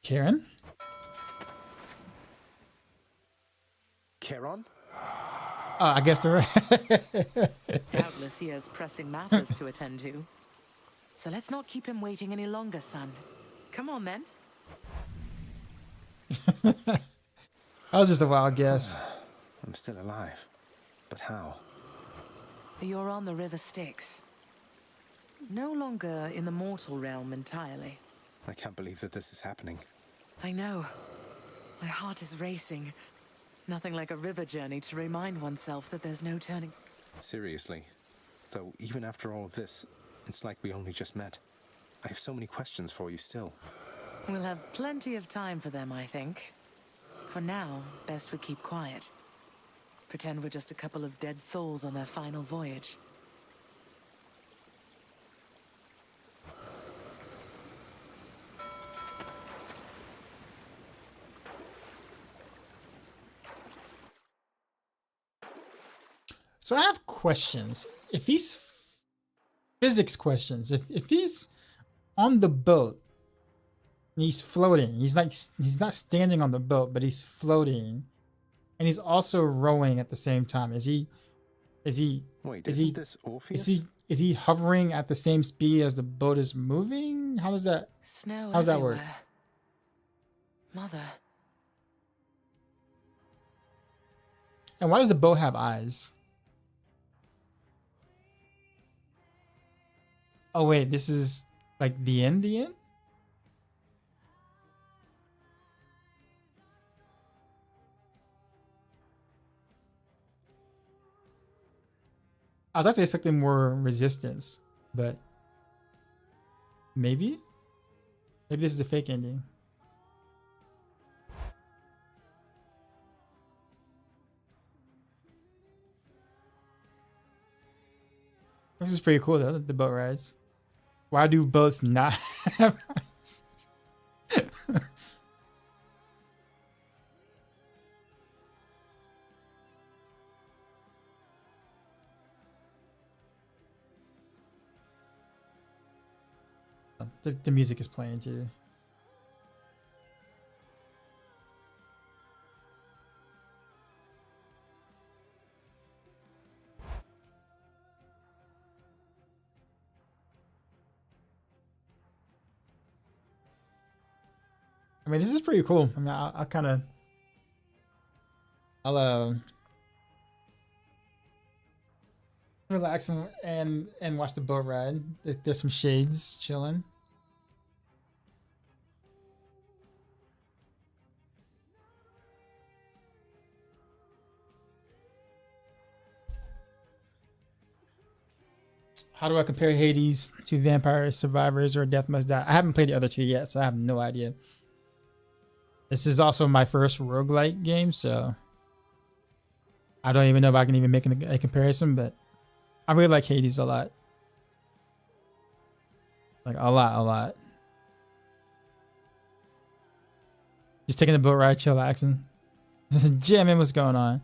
Karen? Charon? I guess they're right. Doubtless he has pressing matters to attend to. So let's not keep him waiting any longer, son. Come on, then. That was just a wild guess. I'm still alive. But how? You're on the River Styx. No longer in the mortal realm entirely. I can't believe that this is happening. I know. My heart is racing. Nothing like a river journey to remind oneself that there's no turning. Seriously. Though, even after all of this, it's like we only just met. I have so many questions for you still. We'll have plenty of time for them, I think. For now, best we keep quiet. Pretend we're just a couple of dead souls on their final voyage. So I have questions. If he's physics questions, if he's on the boat, and he's floating. He's not standing on the boat, but he's floating, and he's also rowing at the same time. Is he? Wait, isn't this Orpheus? Is he hovering at the same speed as the boat is moving? How does that? Snow How does that work? everywhere. Mother. And why does the boat have eyes? Oh wait, this is like the end? The end? I was actually expecting more resistance, but maybe this is a fake ending. This is pretty cool though, the boat rides. Why do boats not have eyes? The music is playing too. I mean, this is pretty cool. I mean, I'll kind of, relax and watch the boat ride. There's some shades chilling. How do I compare Hades to Vampire Survivors or Death Must Die? I haven't played the other two yet, so I have no idea. This is also my first roguelike game, so I don't even know if I can even make a comparison, but I really like Hades a lot. Like a lot. Just taking the boat ride, chillaxing. Jamming, what's going on?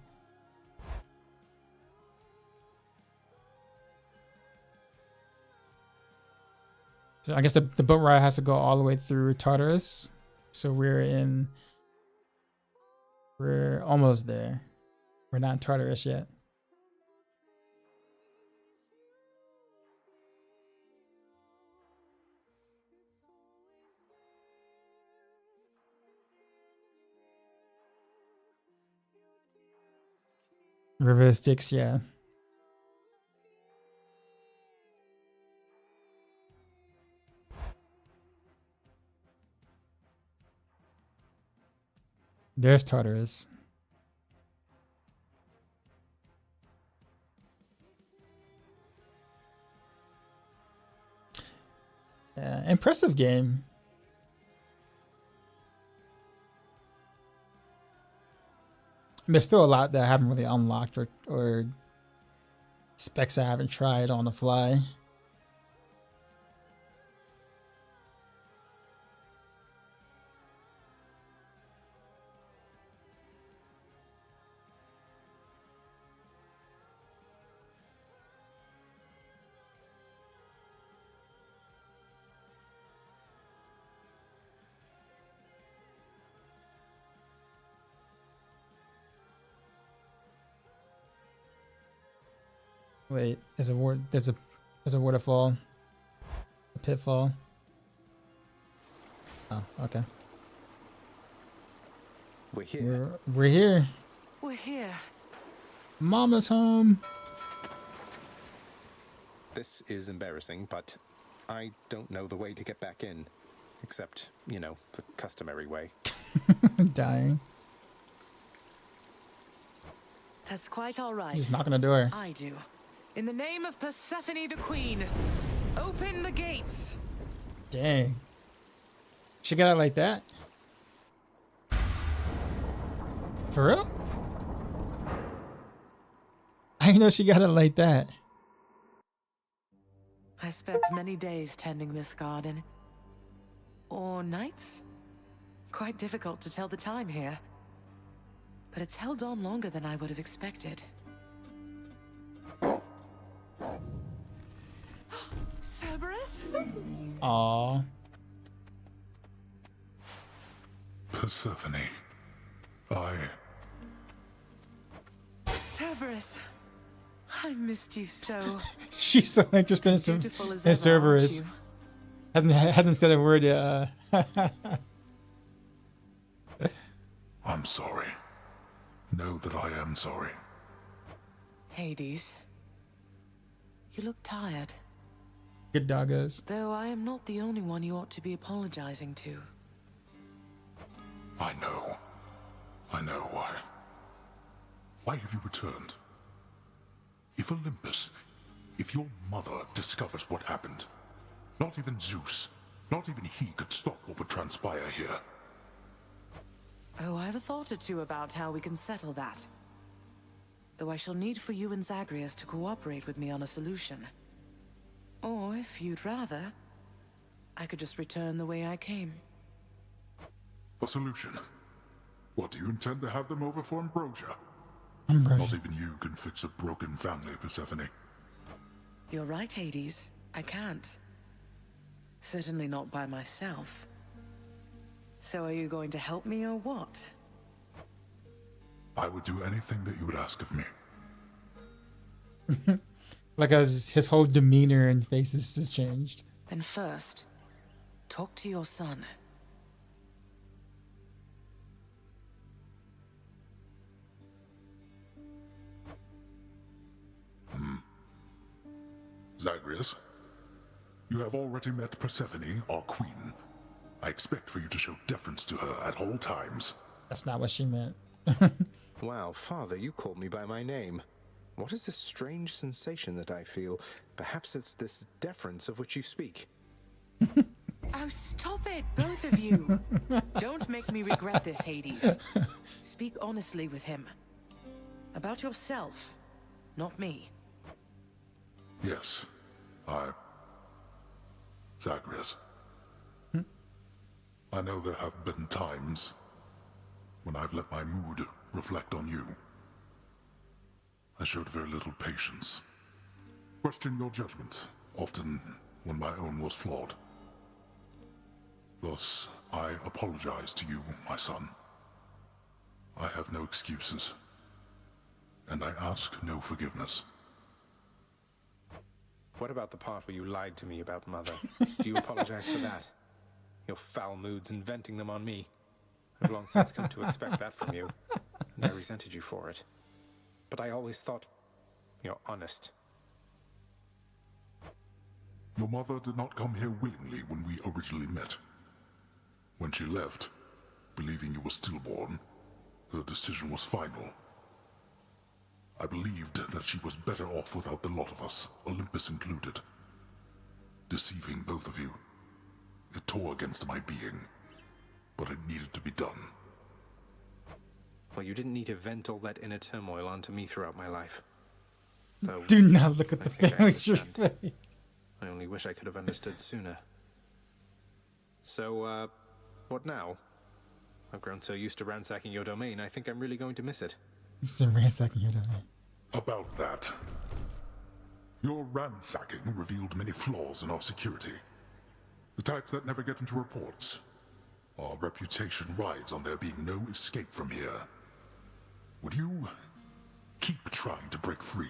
So I guess the boat ride has to go all the way through Tartarus. So we're almost there. We're not in Tartarus yet. River Styx, yeah. There's Tartarus. Yeah, impressive game. There's still a lot that I haven't really unlocked or specs I haven't tried on the fly. Wait, there's a waterfall, a pitfall. Oh, okay. We're here. We're here. We're here. Mama's home. This is embarrassing, but I don't know the way to get back in. Except, you know, the customary way. Dying. That's quite all right. He's knocking the door. I do. In the name of Persephone the Queen, open the gates. Dang. She got it like that? For real? I didn't know she got it like that. I spent many days tending this garden. Or nights? Quite difficult to tell the time here. But it's held on longer than I would have expected. Cerberus? Aww. Persephone. Cerberus. I missed you so. She's so interested in Cerberus. Hasn't said a word yet. I'm sorry. Know that I am sorry. Hades. You look tired. Good doggos. Though I am not the only one you ought to be apologizing to. I know. I know why. Why have you returned? If Olympus, if your mother discovers what happened, not even Zeus, not even he could stop what would transpire here. Oh, I have a thought or two about how we can settle that. Though I shall need for you and Zagreus to cooperate with me on a solution. Or, if you'd rather, I could just return the way I came. A solution? What, do you intend to have them over for ambrosia? Ambrosia. Not even you can fix a broken family, Persephone. You're right, Hades. I can't. Certainly not by myself. So are you going to help me or what? I would do anything that you would ask of me. Like his whole demeanor and faces has changed. Then first, talk to your son. Zagreus, you have already met Persephone, our queen. I expect for you to show deference to her at all times. That's not what she meant. Wow, Father, you called me by my name. What is this strange sensation that I feel? Perhaps it's this deference of which you speak. Oh, stop it, both of you. Don't make me regret this, Hades. Speak honestly with him. About yourself, not me. Yes, Zagreus. I know there have been times when I've let my mood reflect on you. I showed very little patience. Questioned your judgment, often when my own was flawed. Thus, I apologize to you, my son. I have no excuses, and I ask no forgiveness. What about the part where you lied to me about Mother? Do you apologize for that? Your foul moods and venting them on me. I've long since come to expect that from you, and I resented you for it. But I always thought you're honest. Your mother did not come here willingly when we originally met. When she left, believing you were stillborn, her decision was final. I believed that she was better off without the lot of us, Olympus included. Deceiving both of you. It tore against my being, but it needed to be done. Well, you didn't need to vent all that inner turmoil onto me throughout my life. Though, Do not look at the family tree. I only wish I could have understood sooner. So, what now? I've grown so used to ransacking your domain, I think I'm really going to miss it. Some ransacking your domain. About that. Your ransacking revealed many flaws in our security. The types that never get into reports. Our reputation rides on there being no escape from here. Would you keep trying to break free?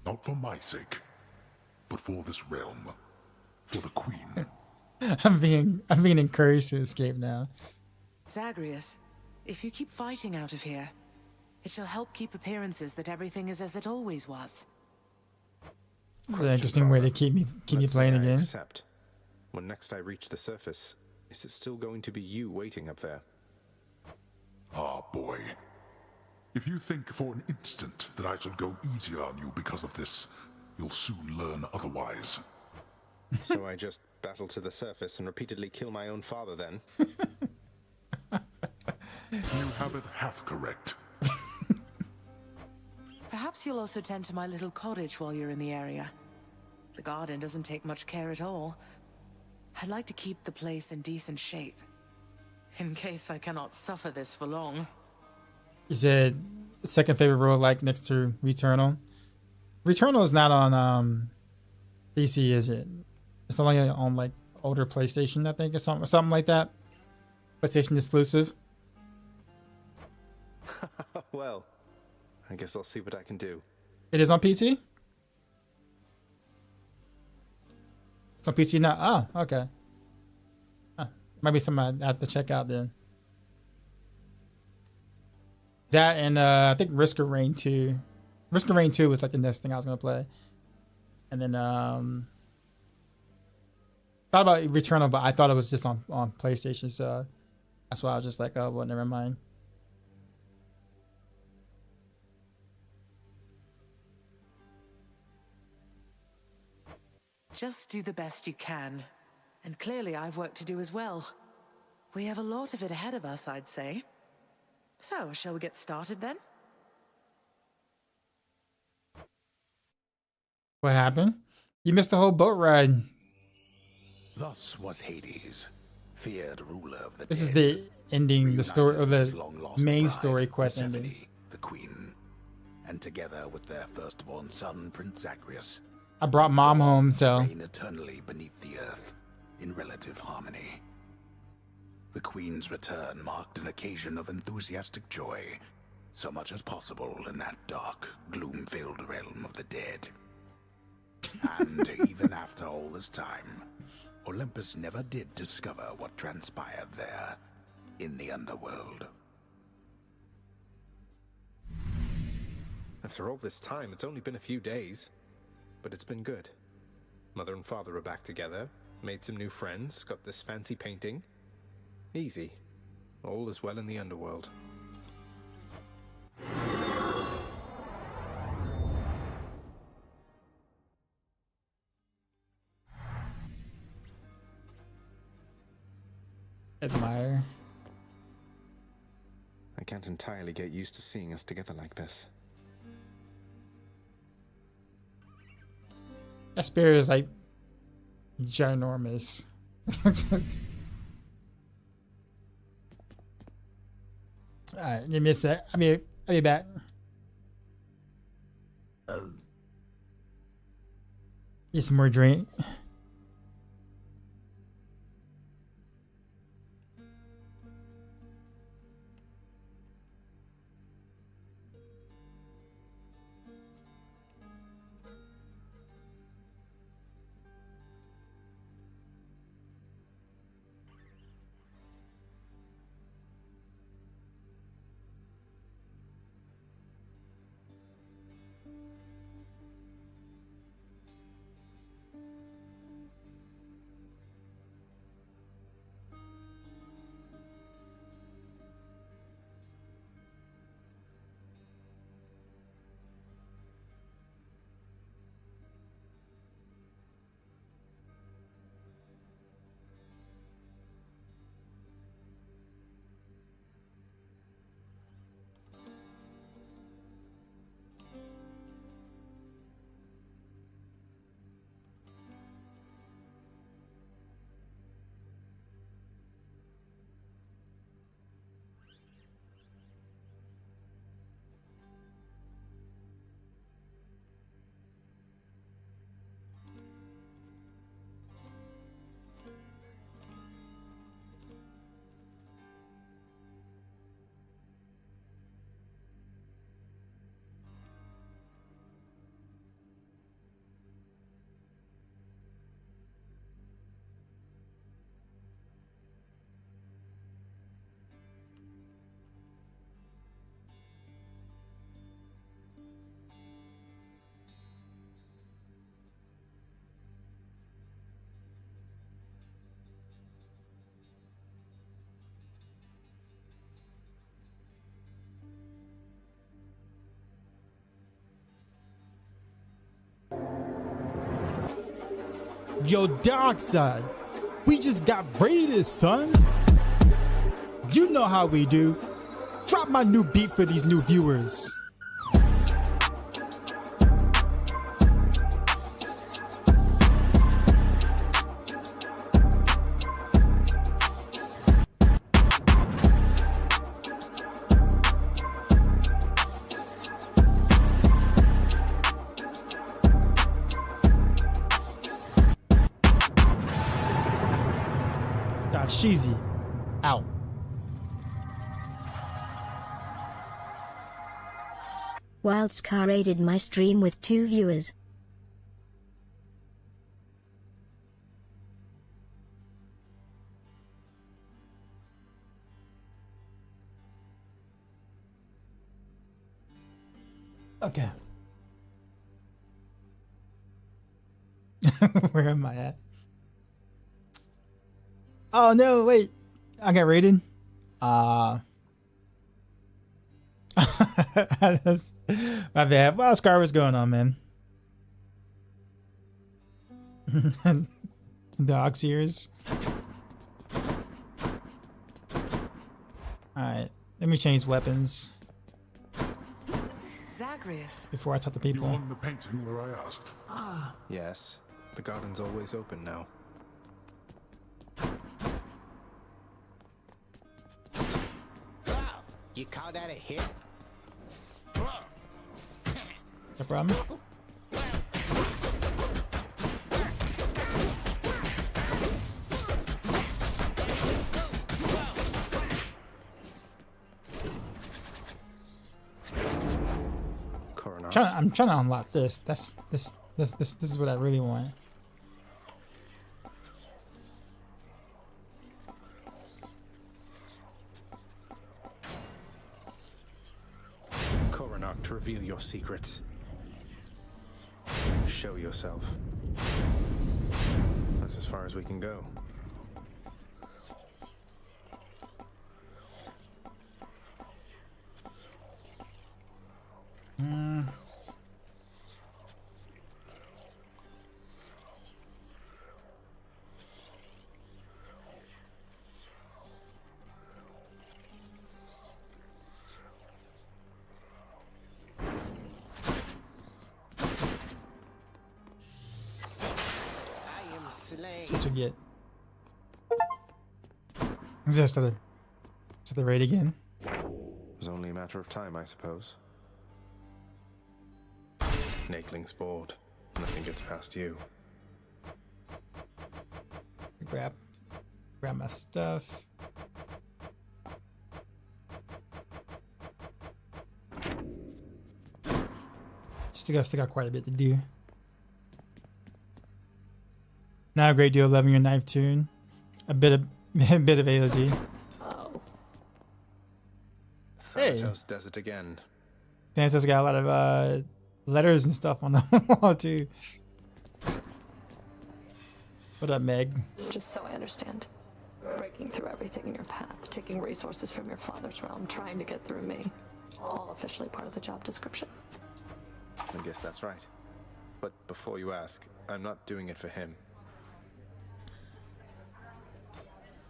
Not for my sake, but for this realm. For the Queen. I'm being encouraged to escape now. Zagreus, if you keep fighting out of here, it shall help keep appearances that everything is as it always was. It's an interesting way to keep me playing again. Except, when next I reach the surface, is it still going to be you waiting up there? Ah, boy. If you think for an instant that I shall go easier on you because of this, you'll soon learn otherwise. So I just battle to the surface and repeatedly kill my own father then? You have it half correct. Perhaps you'll also tend to my little cottage while you're in the area. The garden doesn't take much care at all. I'd like to keep the place in decent shape, in case I cannot suffer this for long. You said second favorite role like next to Returnal. Returnal is not on PC, is it? It's only on like older PlayStation, I think, or something like that. PlayStation exclusive. Well, I guess I'll see what I can do. It is on PC? It's on PC now? Oh, okay. Might be something I have to check out then. That and I think Risk of Rain 2. Risk of Rain 2 was like the next thing I was going to play. And then thought about Returnal, but I thought it was just on PlayStation, so that's why I was just like, oh, well, never mind. Just do the best you can. And clearly I've work to do as well. We have a lot of it ahead of us, I'd say. So, shall we get started then? What happened? You missed the whole boat ride. Thus was Hades, feared ruler of the This dead, is the ending, the story, or his the long-lost main bride, story quest Persephone, ending. the queen, and together with their firstborn son, Prince Zagreus, I brought mom home, so reign eternally beneath the earth, in relative harmony. The queen's return marked an occasion of enthusiastic joy, so much as possible in that dark, gloom-filled realm of the dead. And even after all this time, Olympus never did discover what transpired there, in the underworld. After all this time, it's only been a few days. But it's been good. Mother and father are back together, made some new friends, got this fancy painting. Easy. All is well in the underworld. admire. I can't entirely get used to seeing us together like this. That spear is like ginormous. Alright, give me a sec. I'll be back. Get some more drink. Yo, Dark Side, we just got raided, son. You know how we do. Drop my new beat for these new viewers. Sheezy out. Wildscar raided my stream with 2 viewers. Okay. Where am I at? Oh no, wait. I got raided. That's my bad. Well, Scar, what's going on, man? Dog's ears. Alright, let me change weapons Zagreus. before I talk to people. You won the painting where I asked. Ah. Yes, the garden's always open now. You call that a hit? No problem. I'm trying to unlock this. This is what I really want. Coronac, to reveal your secrets. Show yourself. That's as far as we can go. What you get? Is this to the raid again? It was only a matter of time, I suppose. Nakeling's bored. Nothing gets past you. Grab my stuff. Still got quite a bit to do. Not a great deal of loving your knife tune. A bit of AOG. Oh. Hey. Thanatos does it again. Thanatos got a lot of letters and stuff on the wall too. What up, Meg? Just so I understand. Breaking through everything in your path, taking resources from your father's realm, trying to get through me. All officially part of the job description. I guess that's right. But before you ask, I'm not doing it for him.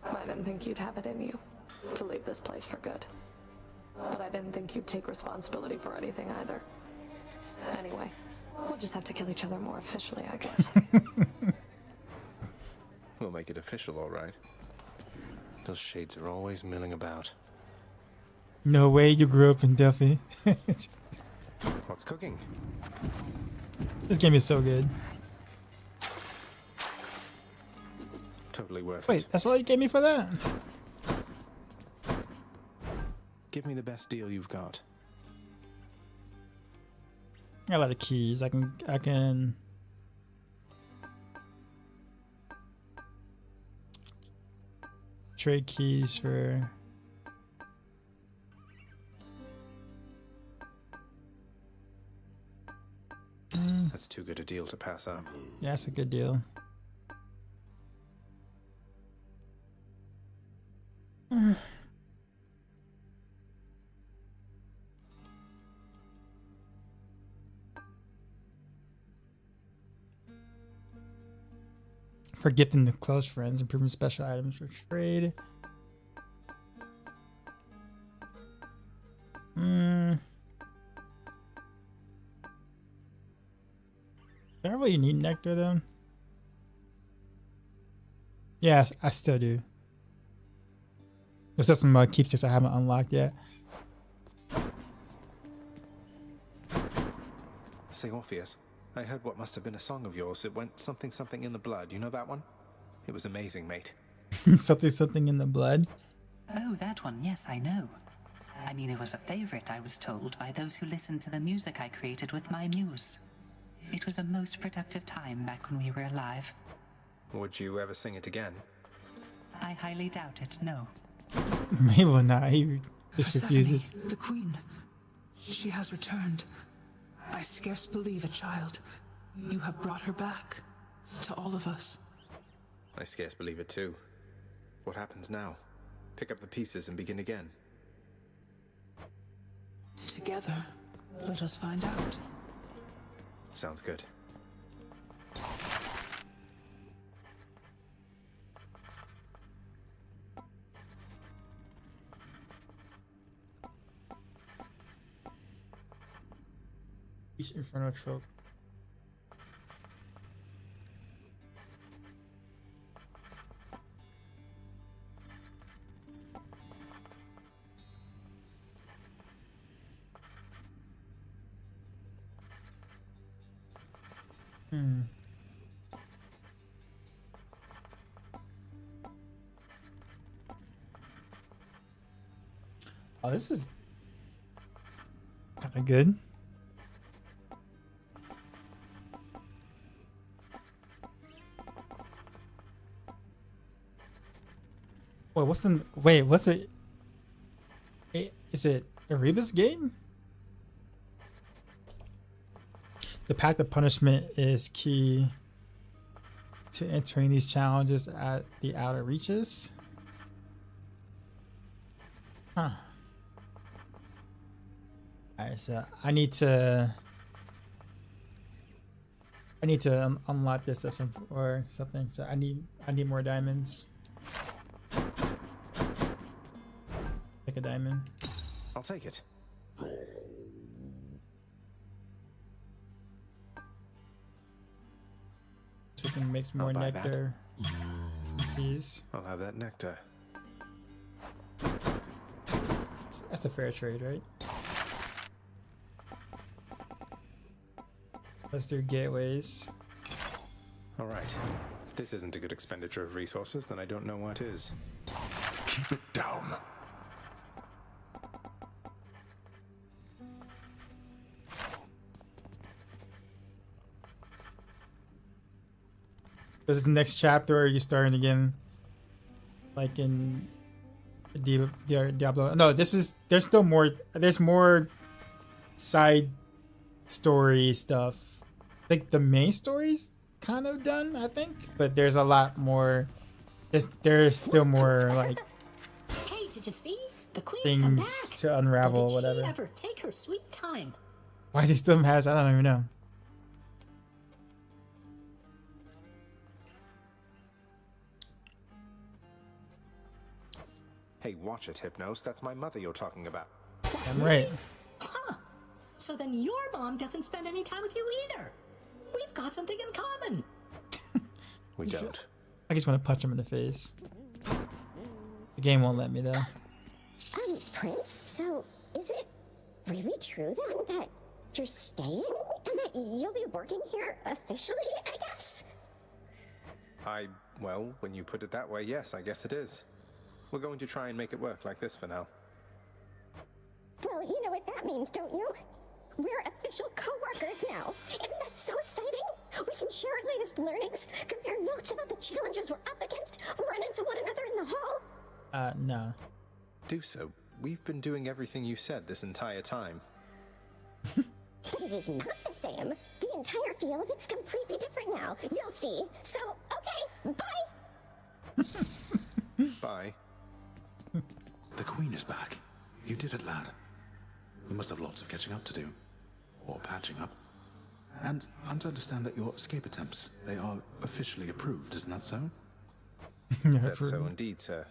I didn't think you'd have it in you to leave this place for good. But I didn't think you'd take responsibility for anything either. Anyway, we'll just have to kill each other more officially, I guess. We'll make it official, all right. Those shades are always milling about. No way you grew up in Duffy. What's cooking? This game is so good. Totally worth it. Wait, that's all you gave me for that? Give me the best deal you've got. I got a lot of keys. I can trade keys for That's too good a deal to pass up. yeah, that's a good deal. For gifting to close friends, improving special items for trade. Do I really need nectar though? Yes, I still do. There's still some keepsakes I haven't unlocked yet. Say, Orpheus, I heard what must have been a song of yours. It went something something in the blood. You know that one? It was amazing, mate. something in the blood. Oh, that one. Yes, I know. I mean, it was a favorite, I was told, by those who listened to the music I created with my muse. It was a most productive time back when we were alive. Would you ever sing it again? I highly doubt it, no. Maybe not. He just Persephone, refuses. the queen. She has returned. I scarce believe a child. You have brought her back. To all of us. I scarce believe it too. What happens now? Pick up the pieces and begin again. Together, let us find out. Sounds good. Each Inferno trope. Oh, this is kind of good. What's it? Is it Erebus game? The path of punishment is key to entering these challenges at the outer reaches. Huh. Alright, so I need to unlock this at some or something. So I need more diamonds. Pick a diamond. I'll take it. So we can make some more nectar. Please. I'll have that nectar. That's a fair trade, right? Let's do gateways. All right. If this isn't a good expenditure of resources, then I don't know what is. Keep it down. This is the next chapter, or are you starting again? Like in Diablo? No, there's still more. There's more side story stuff. Like the main story's kind of done, I think, but there's a lot more. There's still more like Hey, did you see? The queen's come back. things to unravel, Did whatever. she ever take her sweet time? Why is he still has? I don't even know. Hey, watch it, Hypnos. That's my mother you're talking about. I'm right. Huh. So then your mom doesn't spend any time with you either. We've got something in common. We don't. I just want to punch him in the face. The game won't let me though. Prince, so is it really true that you're staying and that you'll be working here officially, I guess? Well, when you put it that way, yes, I guess it is. We're going to try and make it work like this for now. Well, you know what that means, don't you? We're official co-workers now. Isn't that so exciting? We can share our latest learnings, compare notes about the challenges we're up against, run into one another in the hall. No. Do so. We've been doing everything you said this entire time. But it is not the same. The entire feel of it's completely different now. You'll see. So, okay, bye! Bye. The Queen is back. You did it, lad. We must have lots of catching up to do. Or patching up. And I'm to understand that your escape attempts, they are officially approved, isn't that so? That's so indeed, sir.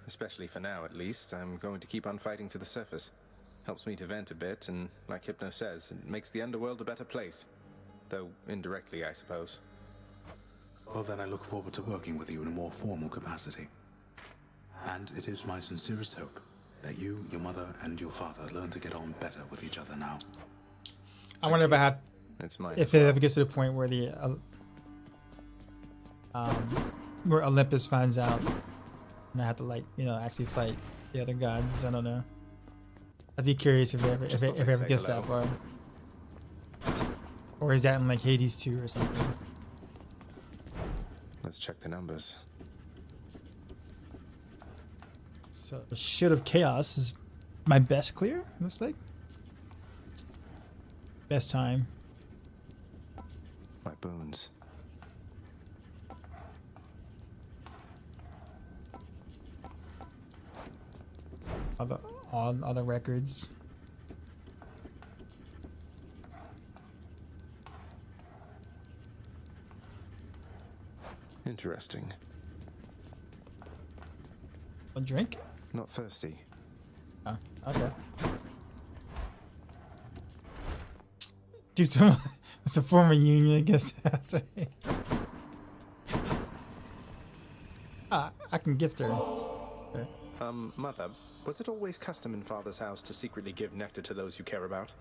Especially for now, at least. I'm going to keep on fighting to the surface. Helps me to vent a bit, and like Hypno says, it makes the underworld a better place. Though indirectly, I suppose. Well, then I look forward to working with you in a more formal capacity. And it is my sincerest hope that you, your mother, and your father learn to get on better with each other now. I wonder if I have, It's mine. if it ever gets to the point where the where Olympus finds out, and I have to like actually fight the other gods. I don't know. I'd be curious if it ever gets that far, or is that in like Hades 2 or something? Let's check the numbers. So Shit of Chaos is my best clear, looks like. Best time. My boons. Other records. Interesting. A drink? Not thirsty. Oh, okay. Dude, so it's a former union against us. I can gift her. Okay. Mother, was it always custom in Father's house to secretly give nectar to those you care about?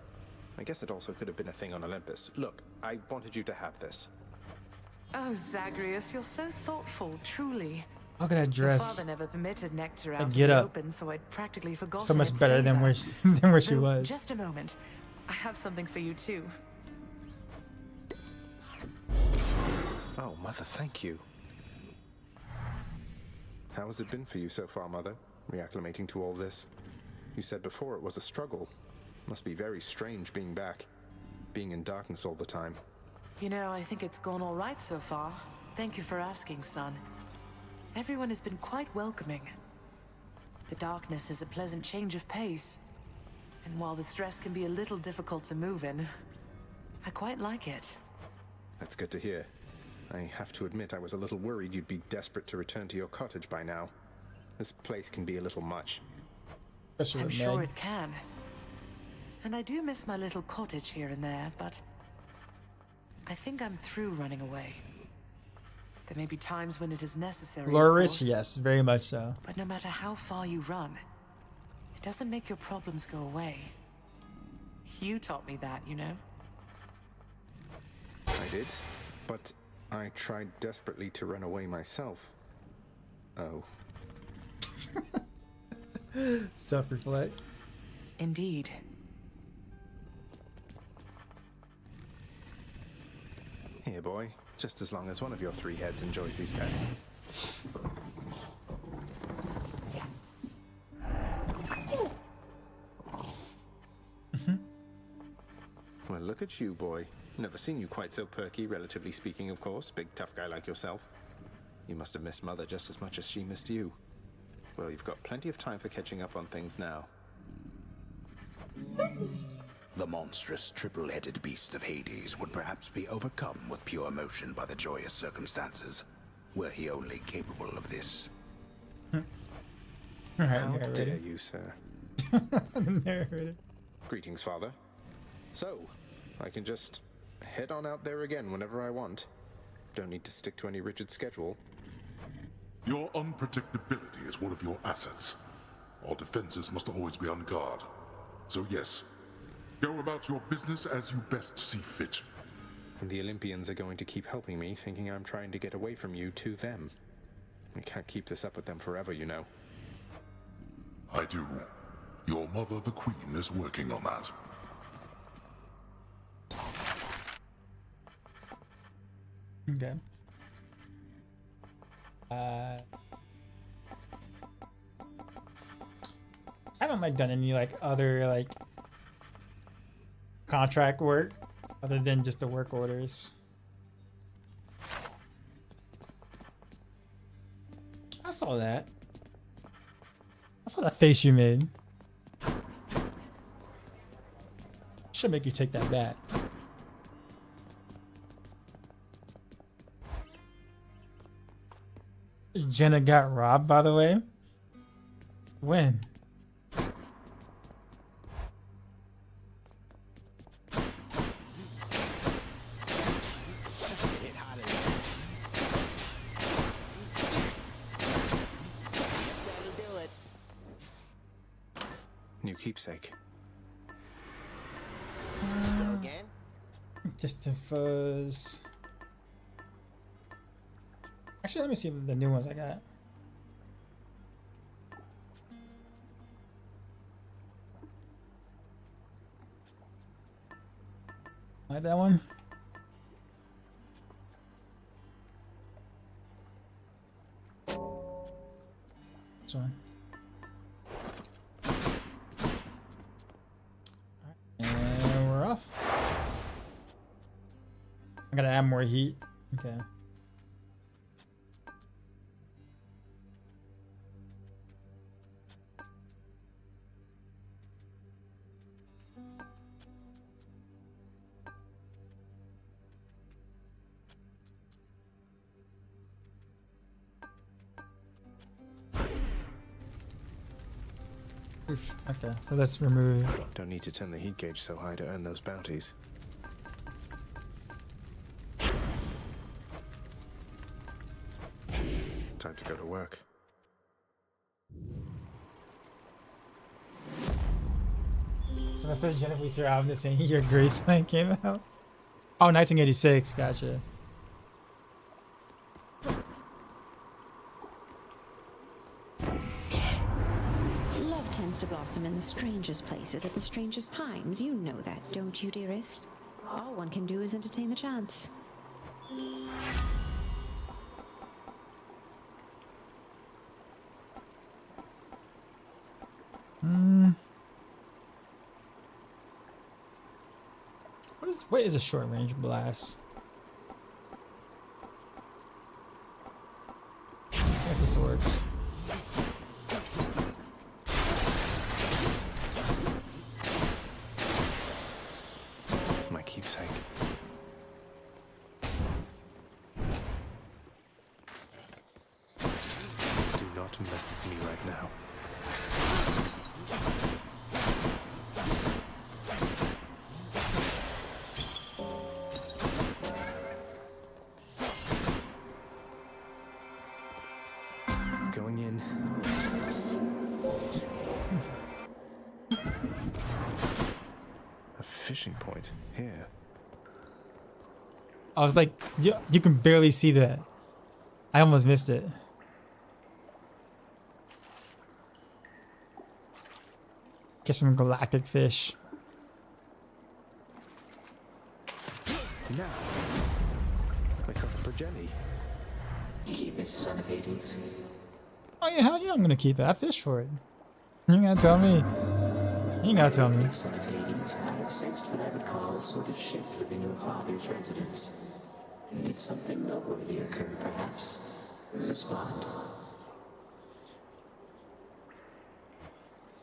I guess it also could have been a thing on Olympus. Look, I wanted you to have this. Oh, Zagreus, you're so thoughtful, truly. Look at that dress. Your father never permitted nectar That out in get the up. open, so I'd practically forgotten. So much I'd better say than that. where she Though, was. Just a moment. I have something for you too. Oh, Mother, thank you. How has it been for you so far, Mother? Reacclimating to all this? You said before it was a struggle. Must be very strange being back. Being in darkness all the time. You know, I think it's gone all right so far. Thank you for asking, son. Everyone has been quite welcoming. The darkness is a pleasant change of pace. And while the stress can be a little difficult to move in, I quite like it. That's good to hear. I have to admit I was a little worried you'd be desperate to return to your cottage by now. This place can be a little much. I'm sure it can. And I do miss my little cottage here and there, but I think I'm through running away. There may be times when it is necessary, of Flurry, course, yes, very much so. but no matter how far you run, it doesn't make your problems go away. You taught me that, you know? I did, but I tried desperately to run away myself. Oh. Self-reflect. Indeed. Here, boy. Just as long as one of your three heads enjoys these pets. Well, look at you, boy. Never seen you quite so perky, relatively speaking, of course. Big, tough guy like yourself. You must have missed Mother just as much as she missed you. Well, you've got plenty of time for catching up on things now. The monstrous triple-headed beast of Hades would perhaps be overcome with pure emotion by the joyous circumstances, were he only capable of this. How dare you, sir? Narrator. Greetings, Father. So, I can just head on out there again whenever I want. Don't need to stick to any rigid schedule. Your unpredictability is one of your assets. Our defenses must always be on guard. So yes, go about your business as you best see fit. And the Olympians are going to keep helping me, thinking I'm trying to get away from you to them. We can't keep this up with them forever, you know. I do. Your mother, the Queen, is working on that. Okay. I haven't like done any like other like contract work other than just the work orders. I saw that. I saw that face you made. Should make you take that back. Jenna got robbed, by the way. When? New keepsake. Again? Distant fuzz. Actually, let me see the new ones I got. Like that one. This one. And we're off. I gotta add more heat. Okay. Oof. Okay, so let's remove. Don't need to turn the heat gauge so high to earn those bounties. Time to go to work. So that's the Jennifer album the same year Graceland came out. Oh, 1986. Gotcha. Love tends to blossom in the strangest places at the strangest times. You know that, don't you, dearest? All one can do is entertain the chance. What is a short range blast? I guess this works. My keepsake. Do not mess with me right now. Going in. A fishing point here. I was like, you can barely see that. I almost missed it. Catch some galactic fish. Now, click on for jelly. Keep it, son of Hades. Oh yeah, hell yeah, I'm gonna keep it. I fished for it. You ain't gotta tell me. You ain't gotta tell me. Son of Hades, I have sensed what I would call a sort of shift within your father's residence. Did something noteworthy occur, perhaps? Respond.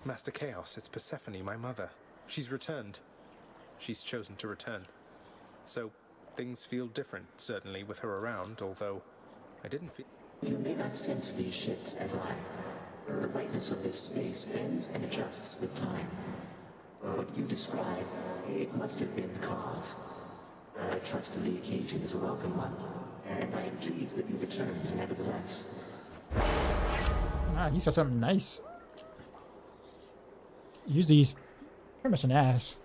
Master Chaos, it's Persephone, my mother. She's returned. She's chosen to return. So, things feel different, certainly, with her around, although I didn't feel... You may not sense these shifts as I. The lightness of this space bends and adjusts with time. What you describe, it must have been the cause. I trust that the occasion is a welcome one, and I am pleased that you returned nevertheless. Ah, he said something nice. Usually he's pretty much an ass.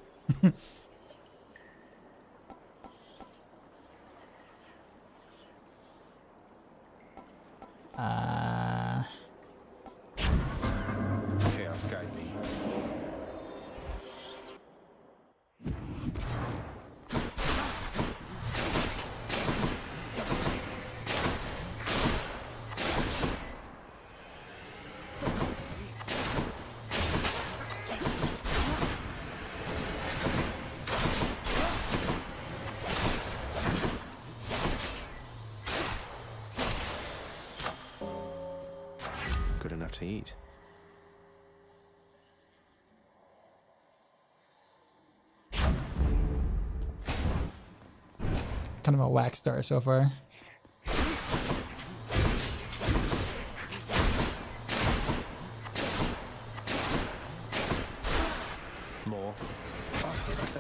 Chaos guide me. Good enough to eat. Kind of a whack start so far.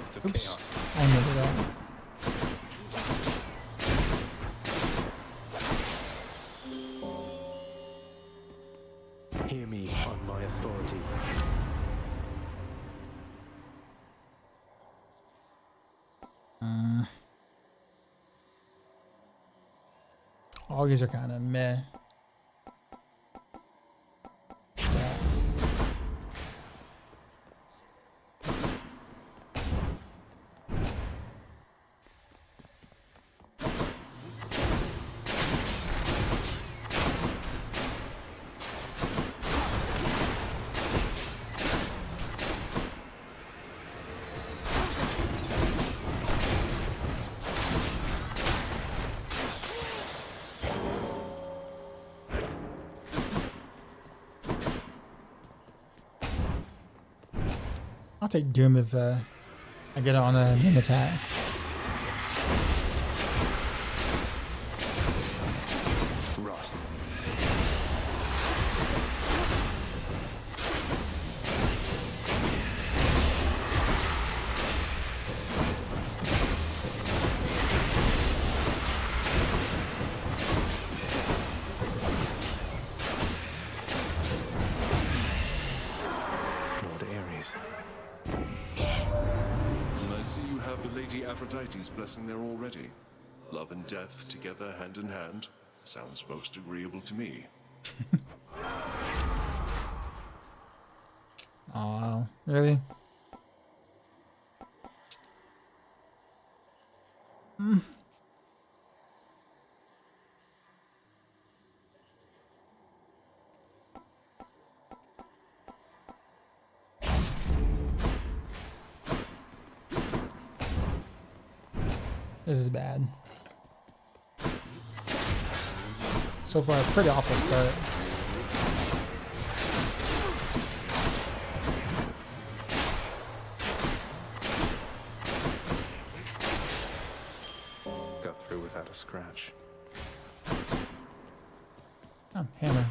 voice of Oops. chaos. I remember that. Hear me on my authority. All these are kind of meh. I'll take Doom if I get it on a main attack. Rot. Lord Ares. And I see you have the Lady Aphrodite's blessing there already. Love and death together hand in hand. Sounds most agreeable to me. Oh, really? This is bad. So far, a pretty awful start. Got through without a scratch. Oh, hammer.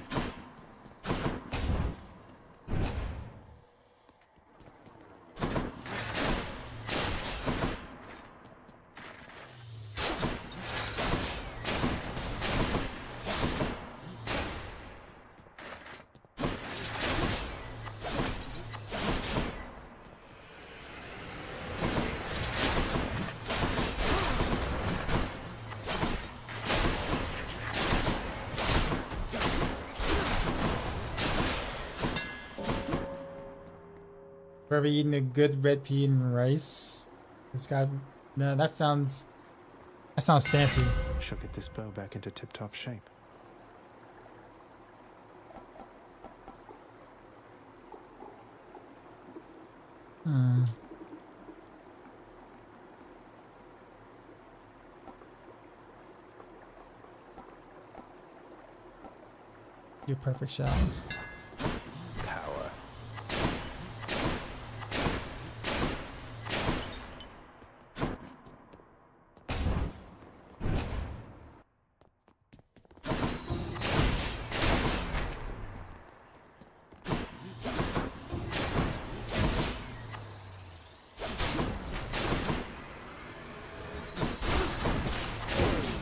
Forever eating a good red pea and rice. This guy, no, that sounds fancy. Should get this bow back into tip-top shape. Your perfect shot. Power.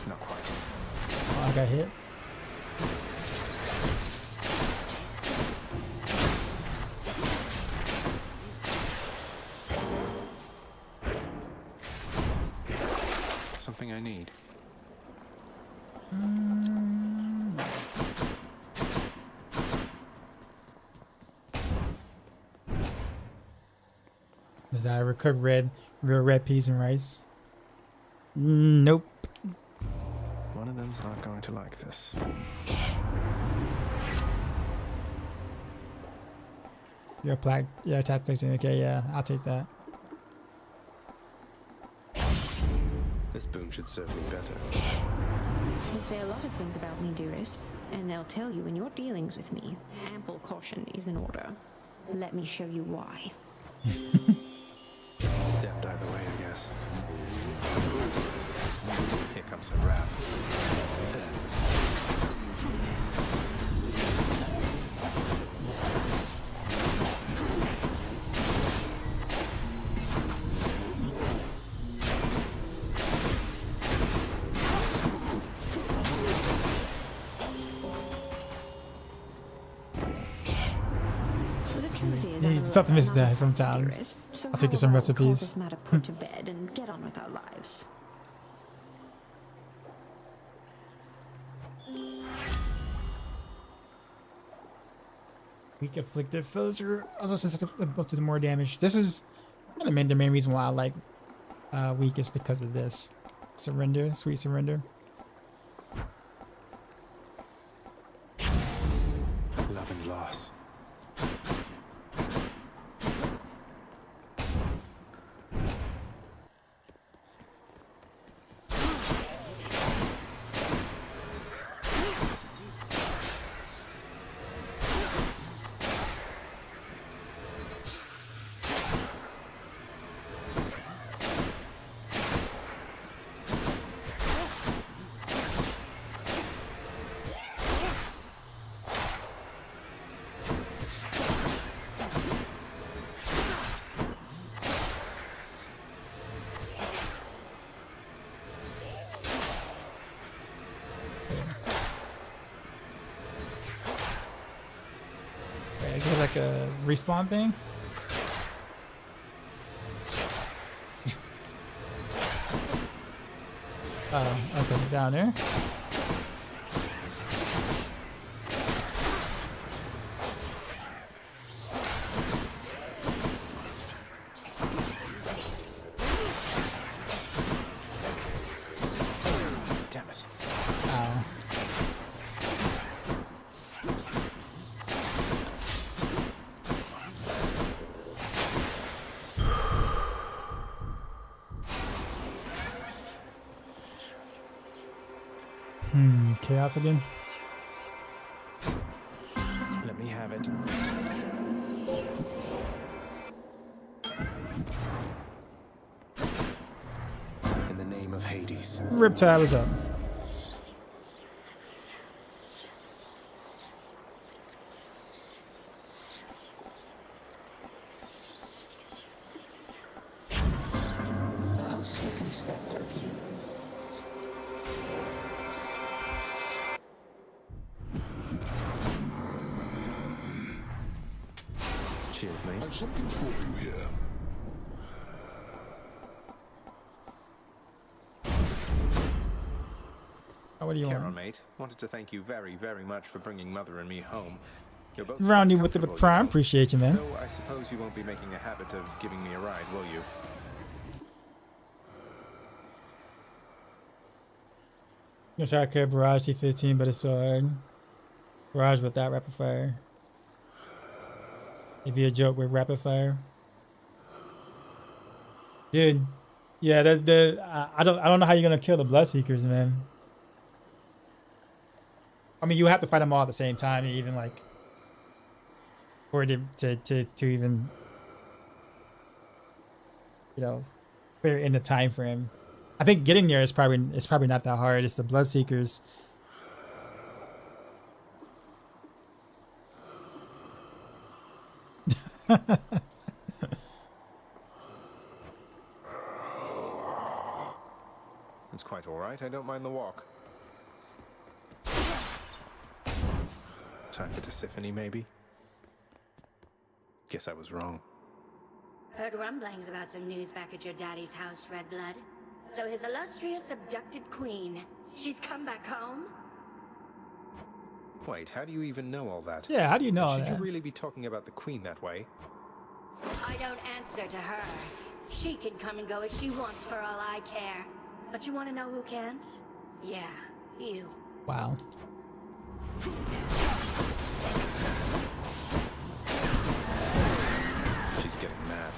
Not quite. Oh, I got hit. Something I need. Does that ever cook real red peas and rice? Nope. One of them's not going to like this. Your plaque, yeah, attack fixing. Okay, yeah, I'll take that. This boon should serve me better. They say a lot of things about me, dearest, and they'll tell you in your dealings with me, ample caution is in order. Let me show you why. Damned either way, I guess. Here comes her wrath. truth is, You just have to miss that sometimes. So I'll take you how some about call recipes. this matter put to bed and get on with our lives. Weak afflicted foes are also susceptible to more damage. This is the main reason why I like weak is because of this. Surrender, sweet surrender. Love and loss. Is it like a respawn thing? Oh, okay, down there. Damn it. Ow. Chaos again. Let me have it. In the name of Hades. Riptide is up. How circumspect of you. Cheers, mate. I've something for you here. Oh, what do you Charon, want? mate. Wanted to thank you very, very much for bringing Mother and me home. You're both Roundy with the comfortable, prime. you know. Appreciate you, man. Though I suppose you won't be making a habit of giving me a ride, will you? I'm gonna try to clear Barrage T15, but it's so hard. Barrage without rapid fire. It'd be a joke with rapid fire. Dude, yeah, I don't know how you're gonna kill the Bloodseekers, man. I mean, you have to fight them all at the same time, even like for it to even, you know, clear in the time frame. I think getting there is probably not that hard. It's the Bloodseekers. It's quite all right. I don't mind the walk. Time for Tisiphone, maybe? Guess I was wrong. Heard rumblings about some news back at your daddy's house, Redblood. So his illustrious abducted queen, she's come back home? Wait, how do you even know all that? Yeah, how do you know all Should that? you really be talking about the queen that way? I don't answer to her. She can come and go as she wants for all I care. But you want to know who can't? Yeah, you. Wow. She's getting mad.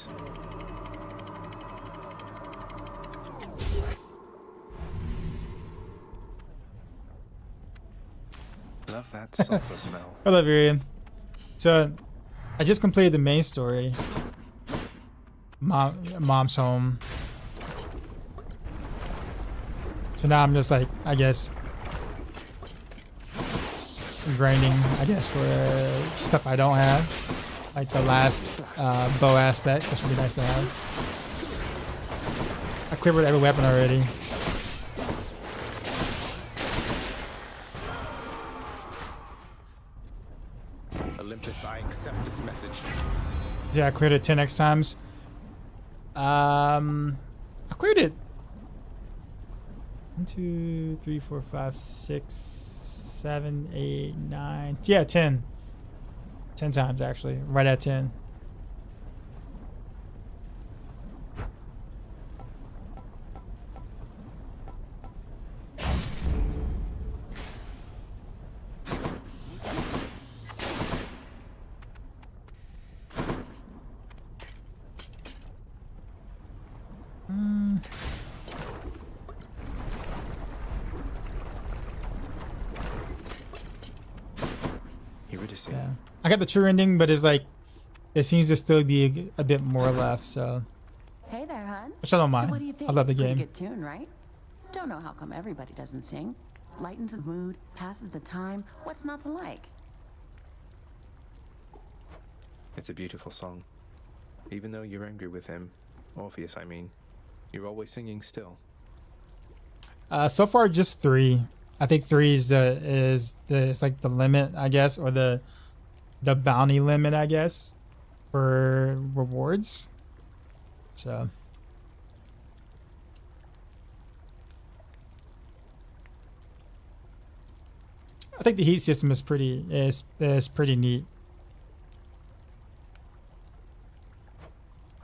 this. Love that sulfur smell. I love you, Ian. So, I just completed the main story. Mom's home. So now I'm just like, I guess, grinding, I guess, for stuff I don't have. Like the last bow aspect, which would be nice to have. I cleared every weapon already. Olympus, I accept this message. Yeah, I cleared it 10x times. I cleared it 1, 2, 3, 4, 5, 6, 7, 8, 9. Yeah, 10. 10 times actually. Right at 10. Yeah. I got the true ending, but it's like there seems to still be a bit more left, so Hey there, hon. which I don't mind. So what do you think? I love the Pretty game. good tune, right? Don't know how come everybody doesn't sing. Lightens the mood, passes the time. What's not to like? It's a beautiful song. Even though you're angry with him, Orpheus, I mean, you're always singing still. So far, just 3. I think 3 is it's like the limit, I guess, or the bounty limit, I guess, for rewards. So I think the heat system is pretty neat.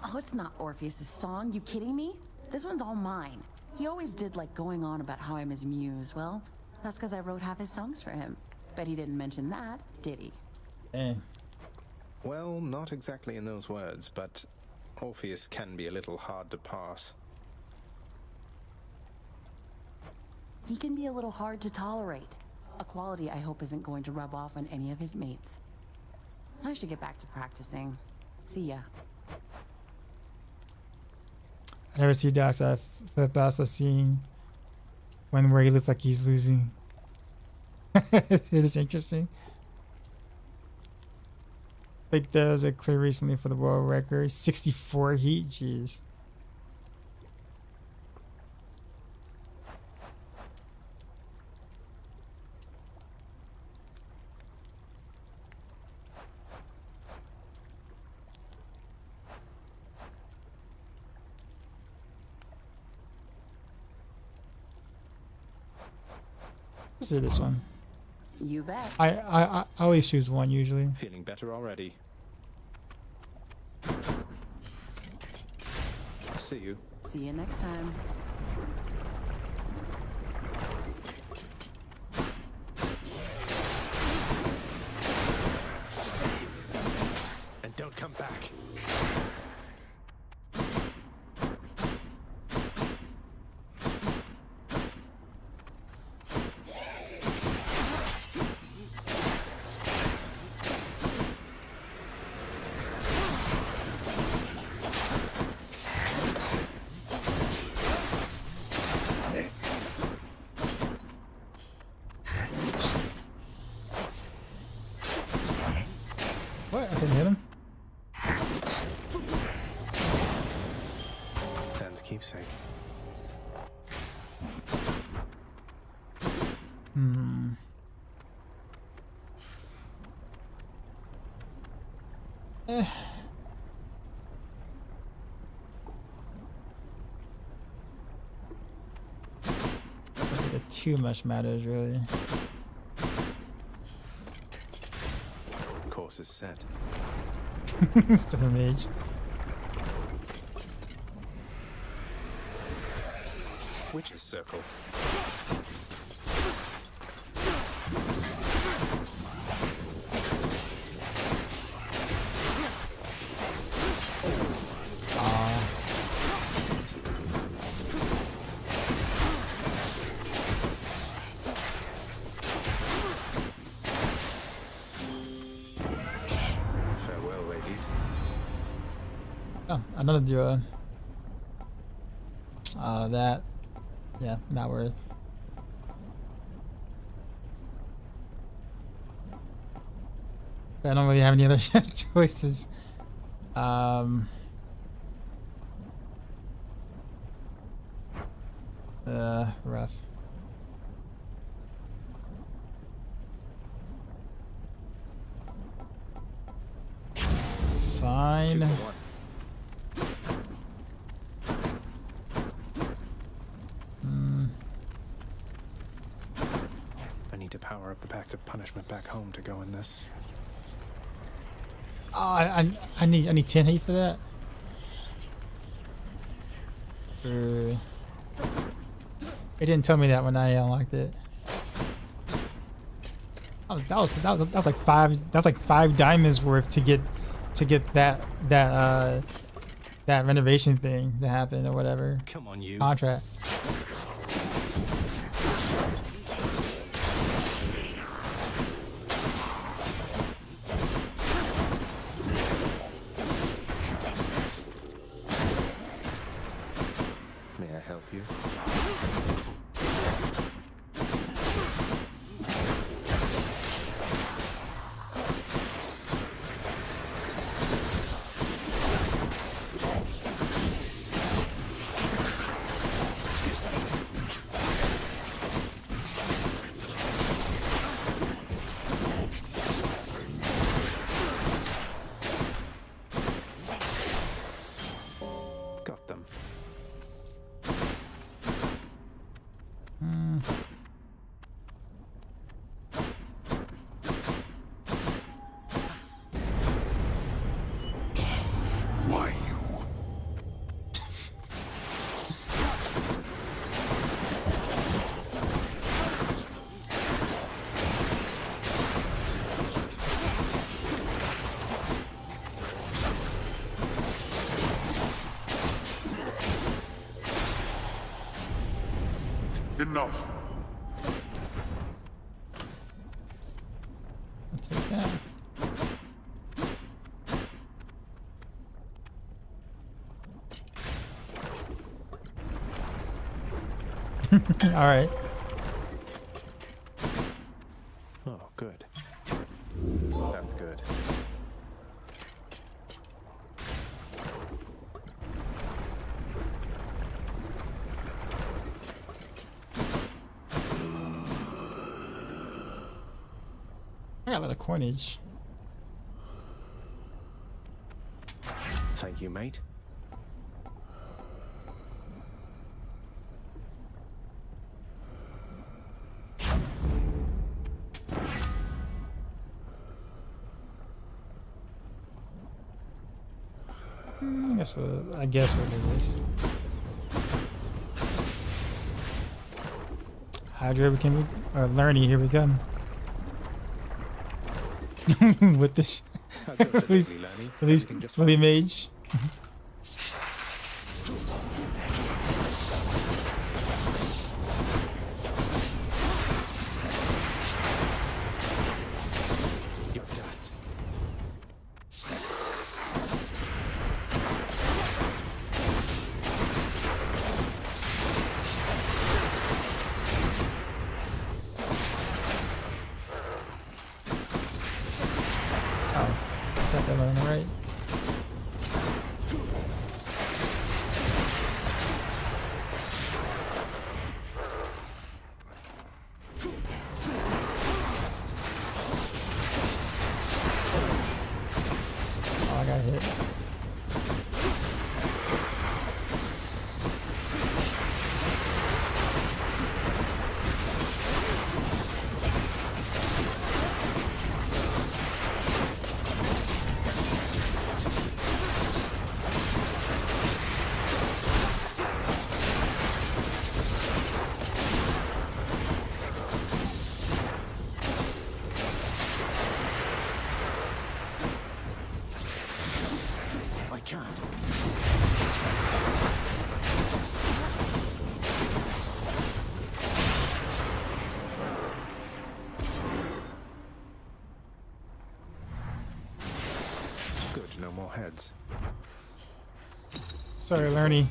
Oh, it's not Orpheus's song. You kidding me? This one's all mine. He always did like going on about how I'm his muse. Well, that's because I wrote half his songs for him. Bet he didn't mention that, did he? Well, not exactly in those words, but Orpheus can be a little hard to pass. He can be a little hard to tolerate. A quality I hope isn't going to rub off on any of his mates. I should get back to practicing. See ya. I never see Dax at the best I've seen when where he looks like he's losing. It is interesting. Like there was a clear recently for the world record, 64 heat. Jeez. Let's do this one. You bet. I always choose one usually. Feeling better already. See you. See you next time. And don't come back. What? I didn't hit him. Dan's keepsake. Too much matters, really. Course is set. Still a mage. Witch's circle. Oh, another duo. That, yeah, not worth. I don't really have any other choices. Rough. Fine. I need to power up the Pact of Punishment back home to go in this. Oh, I need 10 heat for that. It didn't tell me that when I unlocked it. Oh, that was like five diamonds worth to get that renovation thing to happen or whatever. Come on, you. Contract. May I help you? Got them. Why you? Enough. I'll take that. All right. Oh, good. That's good. I got a lot of coinage. Thank you, mate. I guess we'll do this. Hydra, Learny, here we go. With this, at least fully mage. Your dust. Right. Oh, I got hit. I can't. Good, no more heads. Sorry, Lerny.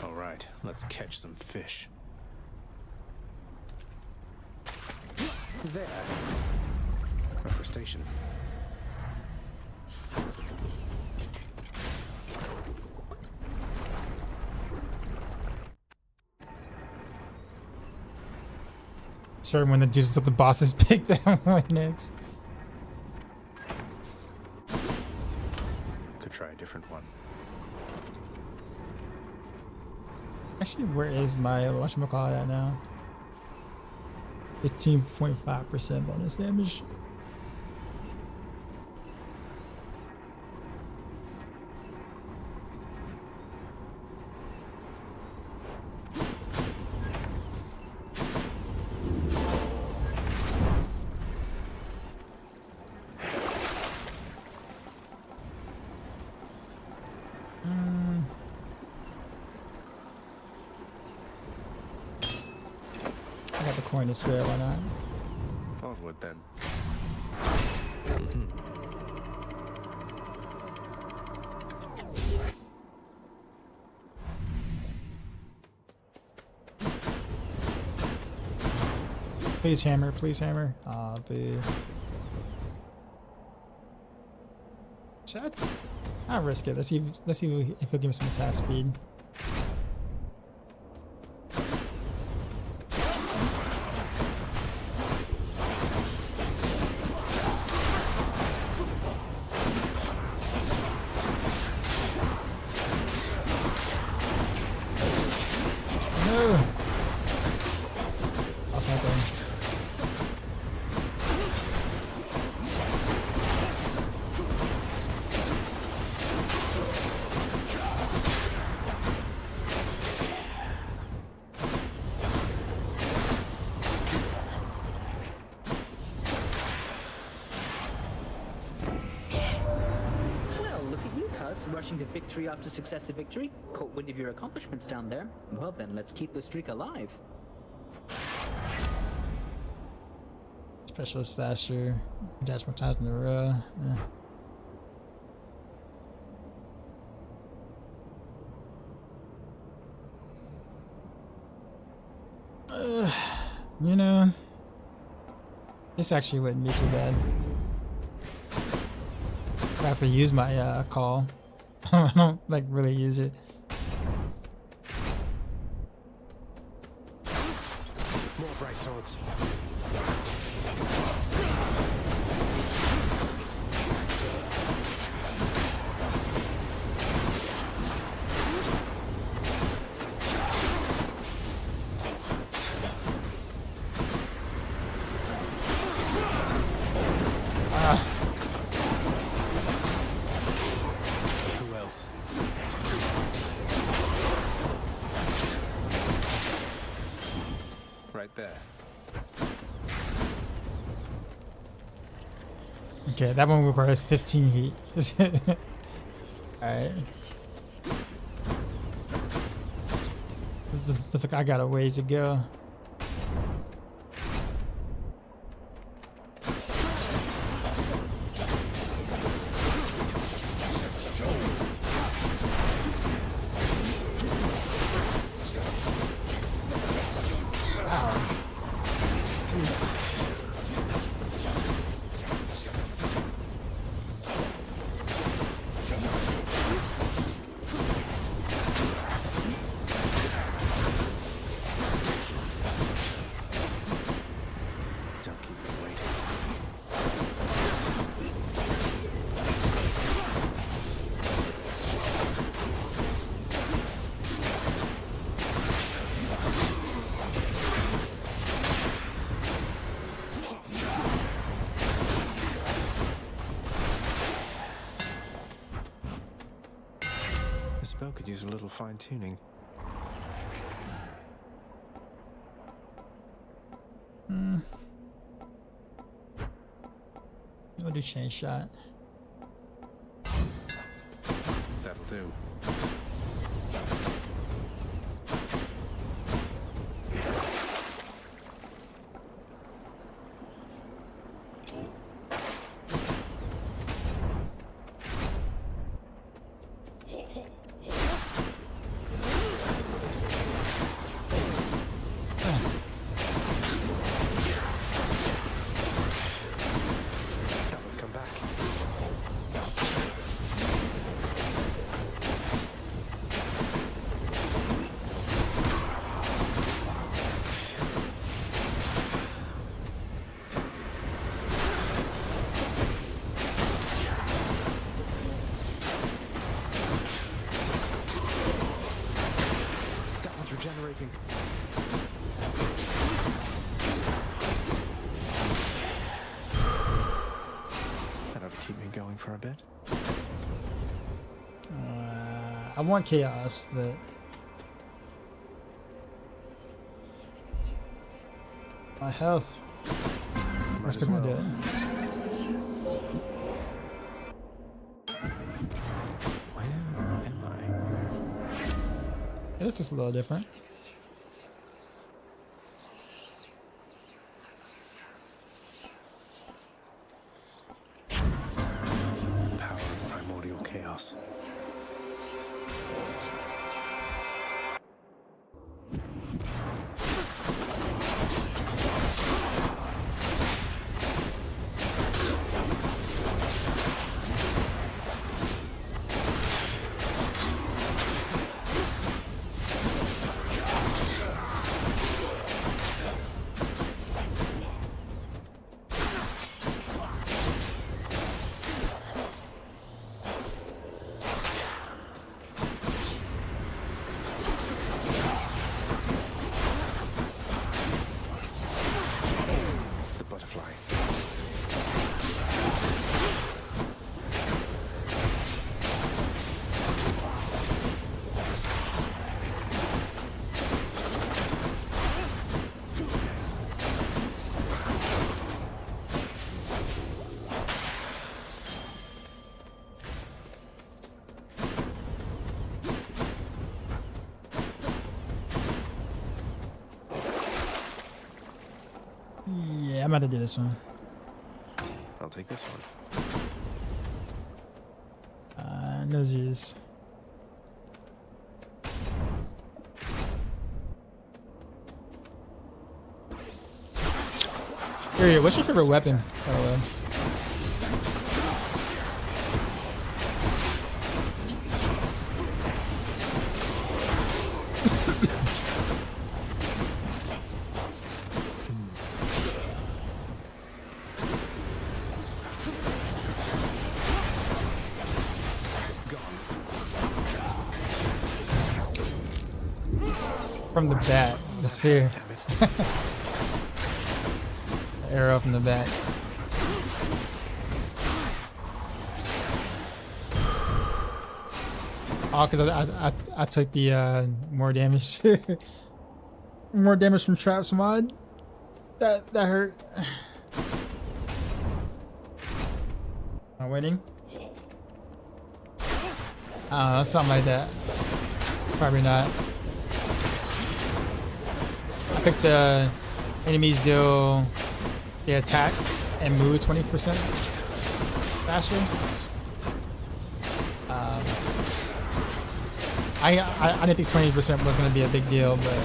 All right, let's catch some fish. There. Upper station. Sure, when the juices of the bosses pick that one next. Could try a different one. Actually, where is my whatchamacallit at now? 15.5% bonus damage. I got the coin to spare, why not? Onward then. Please hammer, please hammer. Aw, boo. Should I'll risk it. Let's see if it'll give me some attack speed. Rushing to victory after successive victory? Caught wind of your accomplishments down there? Well then, let's keep the streak alive. Specialist faster. Dash more times in a row. You know, this actually wouldn't be too bad. I have to use my call. I don't like really use it. More bright swords. Okay, that one requires 15 heat. Alright. Looks like I got a ways to go. Spell could use a little fine-tuning. We'll do chain shot. That'll do. a bit? I want chaos, but my health. We're still gonna do it. Where am I? It's just a little different. Power of primordial chaos. Yeah, I'm about to do this one. I'll take this one. Nosies. Here, what's your favorite weapon, by the way? From the bat, the spear. The arrow from the bat. Oh, because I took the more damage. More damage from traps mod. That hurt. Am I waiting? I don't know, something like that. Probably not. I think the enemies do they attack and move 20% faster. I didn't think 20% was going to be a big deal, but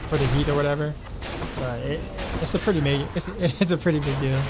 for the heat or whatever. But it's a pretty big it's a pretty big deal.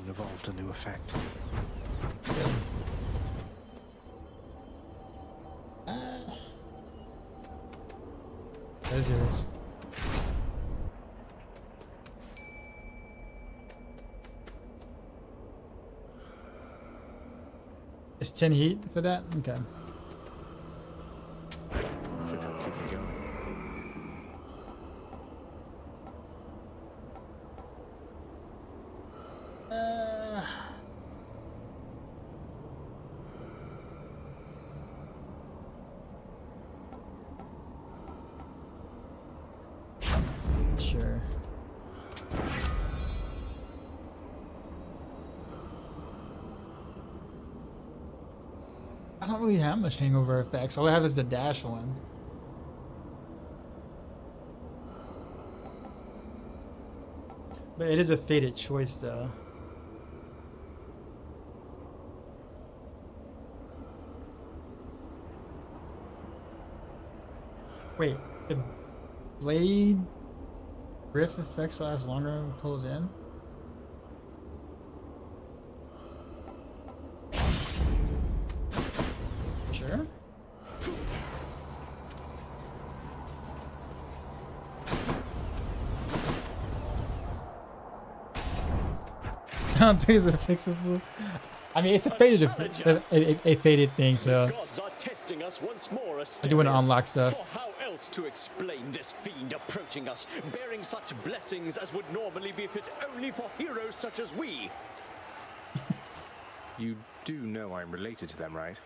Evolved a new effect. There's yours. It's 10 heat for that? Okay. Should help keep me going. Sure. I don't really have much hangover effects. All I have is the dash one. But it is a fated choice, though. Wait, the blade riff effects last longer when it pulls in? Sure. I don't think it's a fixable. I mean, it's a faded, a faded thing, so Gods are testing us once more, I do want to unlock stuff. For how else to explain this fiend approaching us, bearing such blessings as would normally befit only for heroes such as we? You do know I'm related to them, right?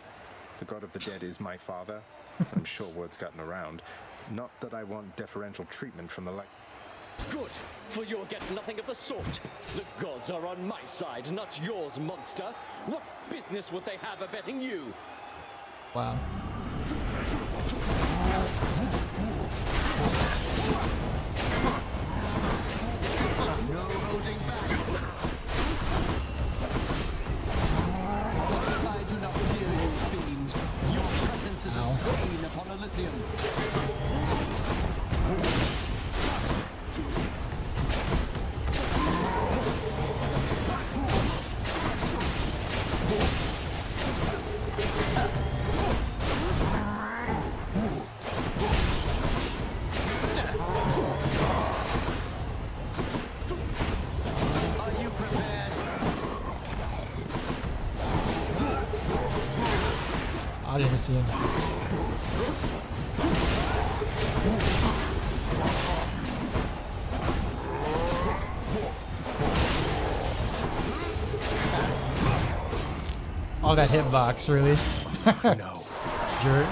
The god of the dead is my father. I'm sure word's gotten around. Not that I want deferential treatment from the like. Good, for you'll get nothing of the sort. The gods are on my side, not yours, monster. What business would they have abetting you? Wow. No holding back. I do not fear you, fiend. Your presence is a stain upon Elysium. I didn't see him. All that hitbox, really? No. Jerk.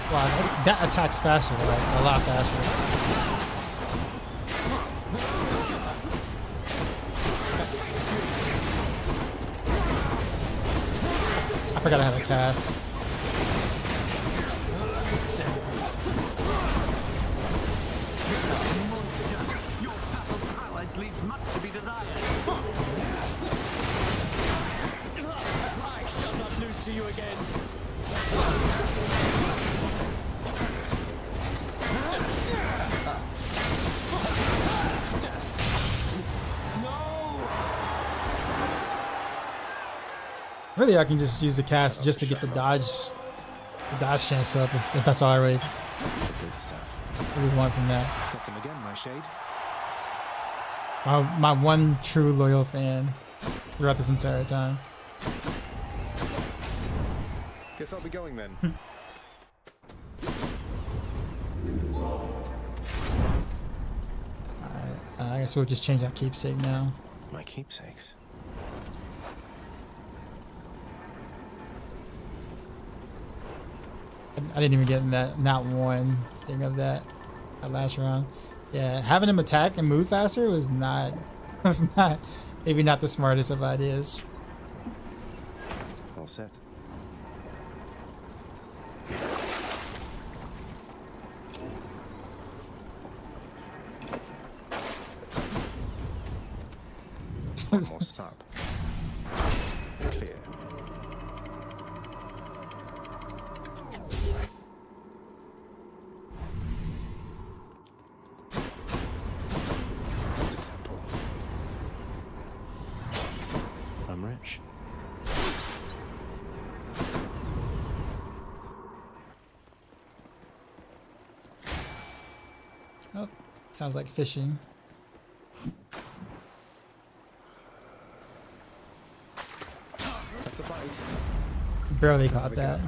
Wow, that attacks faster, like a lot faster. I forgot I had a cast. Your battle prowess leaves much to be desired. I shall not lose to you again. Really, I can just use the cast just to get the dodge chance up if that's all I really, Good stuff. really want from that. Got them again, my shade. My one true loyal fan throughout this entire time. Guess I'll be going then. Alright, I guess we'll just change our keepsake now. My keepsakes. I didn't even get that, not one thing of that last round. Yeah, having him attack and move faster was not maybe not the smartest of ideas. All set. One more stop. Clear. Oh, sounds like fishing. That's a bite. Barely caught that.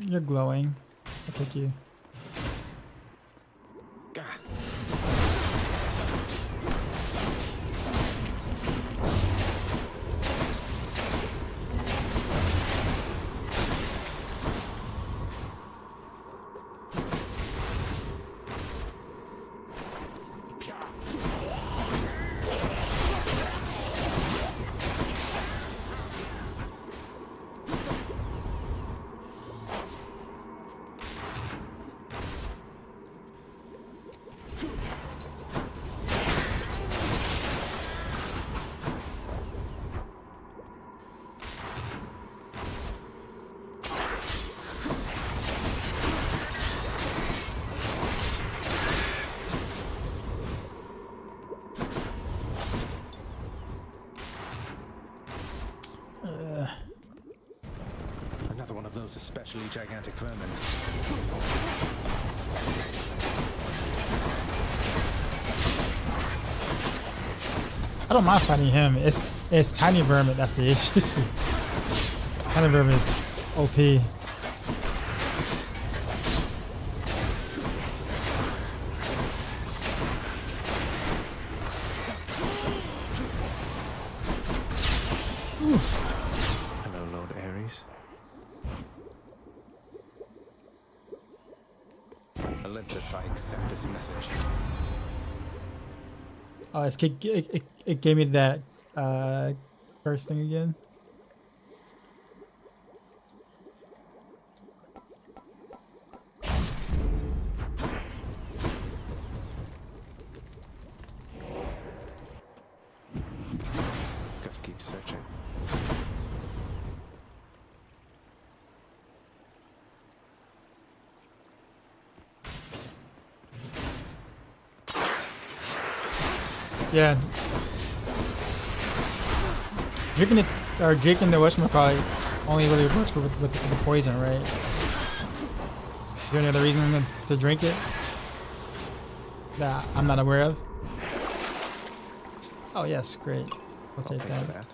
You're glowing. I'll pick you. Another one of those especially gigantic vermin. I don't mind fighting him. It's tiny vermin that's the issue. Tiny vermin is OP. Hello, Lord Ares. Olympus, I accept this message. Oh, it gave me that curse thing again. Gotta keep searching. Yeah. Drinking it, or drinking the whatchamacallit only really works with the poison, right? Is there any other reason to drink it that I'm not aware of? Oh yes, great. I'll take that.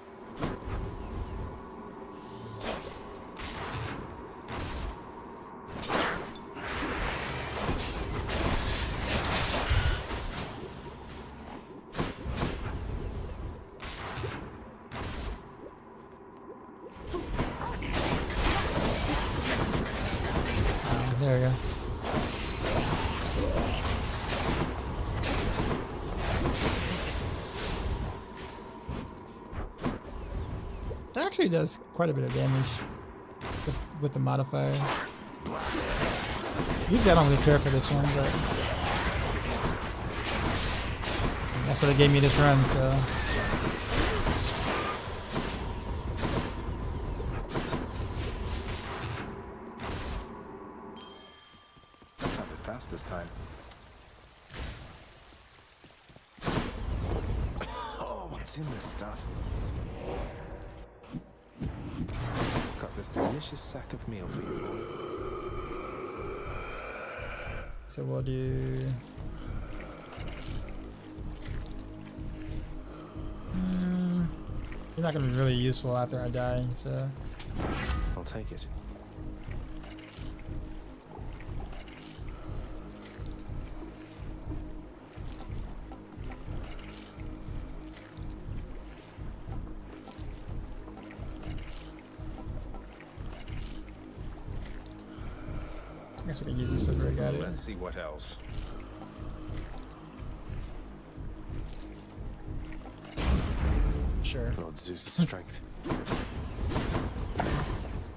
There we go. It actually does quite a bit of damage with the modifier. Usually I don't really care for this one, but that's what it gave me this run, so. This time. Oh, what's in this stuff? Got this delicious sack of meal for you. So what do you... You're not gonna be really useful after I die, so... I'll take it. I guess we can use this if we got it. Let's see what else. Sure. Lord Zeus's strength.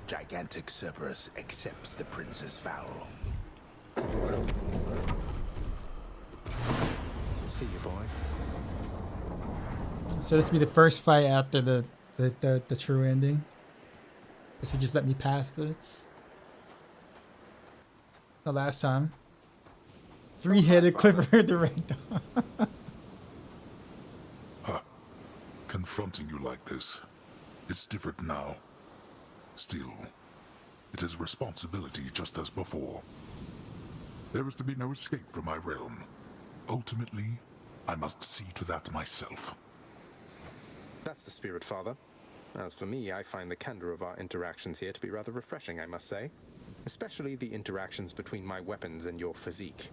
Gigantic Cerberus accepts the prince's foul. See you, boy. So this will be the first fight after the true ending. So just let me pass the last time. Three-headed Clipper the Red Dawn. confronting you like this. It's different now. Still, it is a responsibility just as before. There is to be no escape from my realm. Ultimately, I must see to that myself. That's the spirit, Father. As for me, I find the candor of our interactions here to be rather refreshing, I must say. Especially the interactions between my weapons and your physique.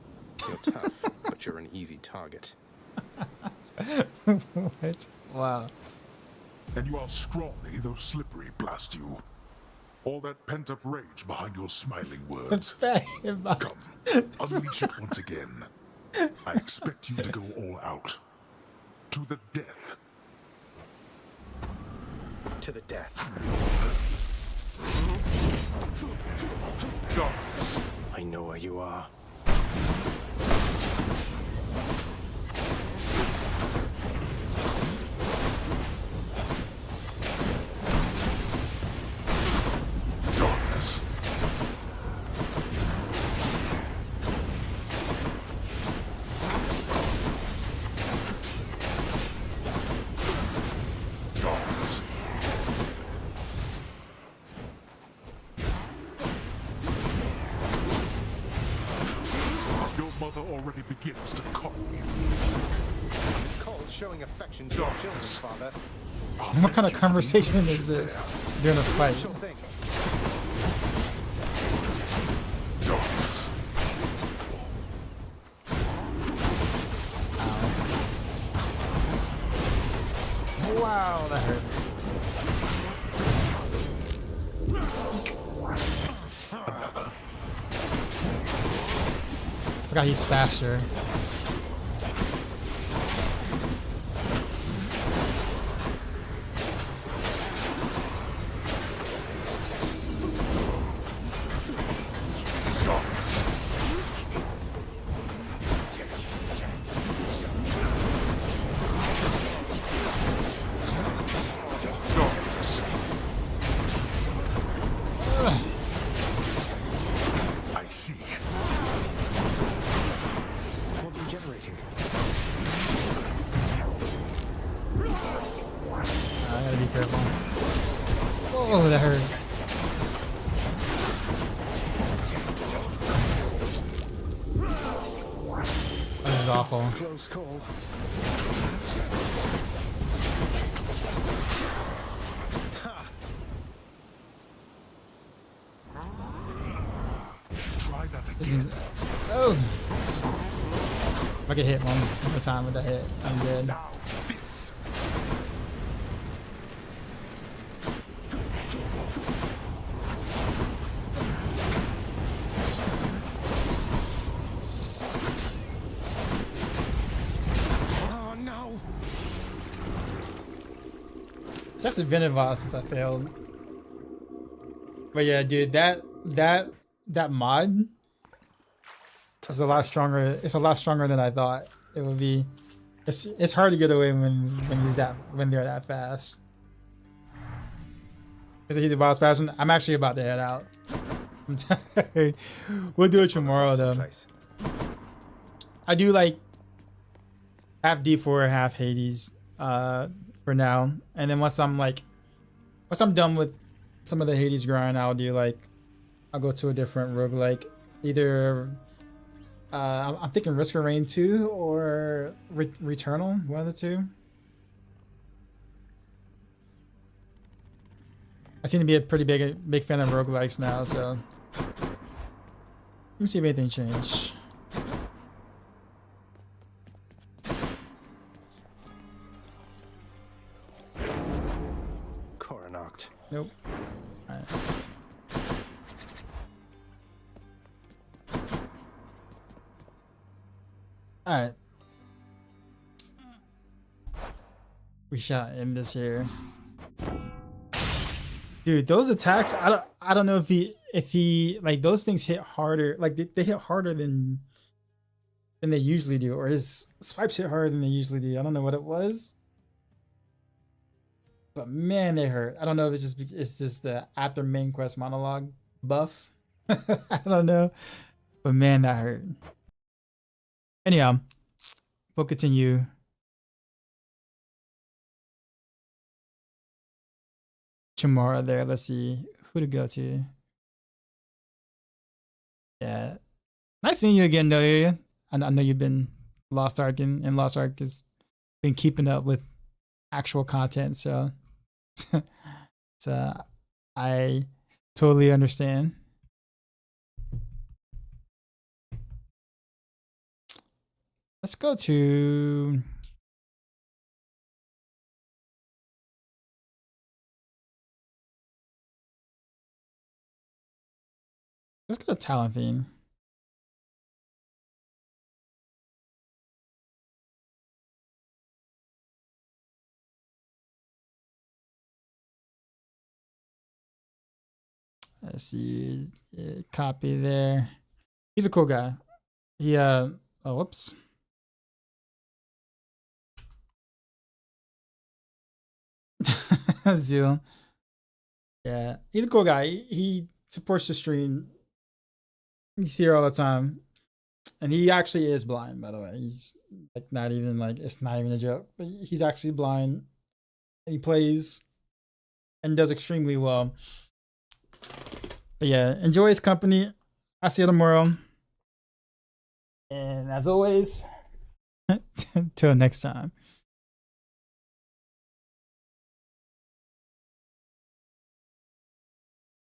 You're tough, but you're an easy target. What? Wow. And you are scrawny, though slippery, blast you. All that pent-up rage behind your smiling words. Come, unleash it once again. I expect you to go all out. To the death. To the death. Darkness. I know where you are. Darkness. Darkness. Your mother already begins to call me. It's called showing affection to your children, Father. What kind of conversation is this during a fight? Sure thing. Darkness. Wow, that hurt. I forgot he's faster. I see. What's regenerating? I gotta be careful. Oh, that hurt. This is awful. Close call. Try that This again. is, oh! If I get hit one more time with that hit, I'm dead. Now, this. Oh no! It's just a Venivas since I failed. But yeah, dude, that mod is a lot stronger. It's a lot stronger than I thought it would be. It's hard to get away when they're that fast. Because I hit the boss fast. I'm actually about to head out. I'm tired. We'll do it tomorrow though. I do like half D4, half Hades for now, and then once I'm done with some of the Hades grind, I'll go to a different roguelike. Either I'm thinking Risk of Rain 2 or Returnal, one of the two. I seem to be a pretty big fan of roguelikes now, so let me see if anything changed. Coronach. Nope. Alright. Alright. We shall end this here. Dude, those attacks, I don't know if he like those things hit harder, like they hit harder than they usually do, or his swipes hit harder than they usually do. I don't know what it was. But man, they hurt. I don't know if it's just the after main quest monologue buff. I don't know. But man, that hurt. Anyhow, we'll continue tomorrow there. Let's see who to go to. Yeah. Nice seeing you again, though. I know you've been Lost Ark, and Lost Ark has been keeping up with actual content, so I totally understand. Let's go to Talonthine. Let's see, copy there. He's a cool guy. He oh, whoops. Zeal. Yeah, he's a cool guy. He supports the stream. He's here all the time, and he actually is blind, by the way. He's like not even like, it's not even a joke, but he's actually blind. He plays and does extremely well. But yeah, enjoy his company. I'll see you tomorrow. And as always, until next time.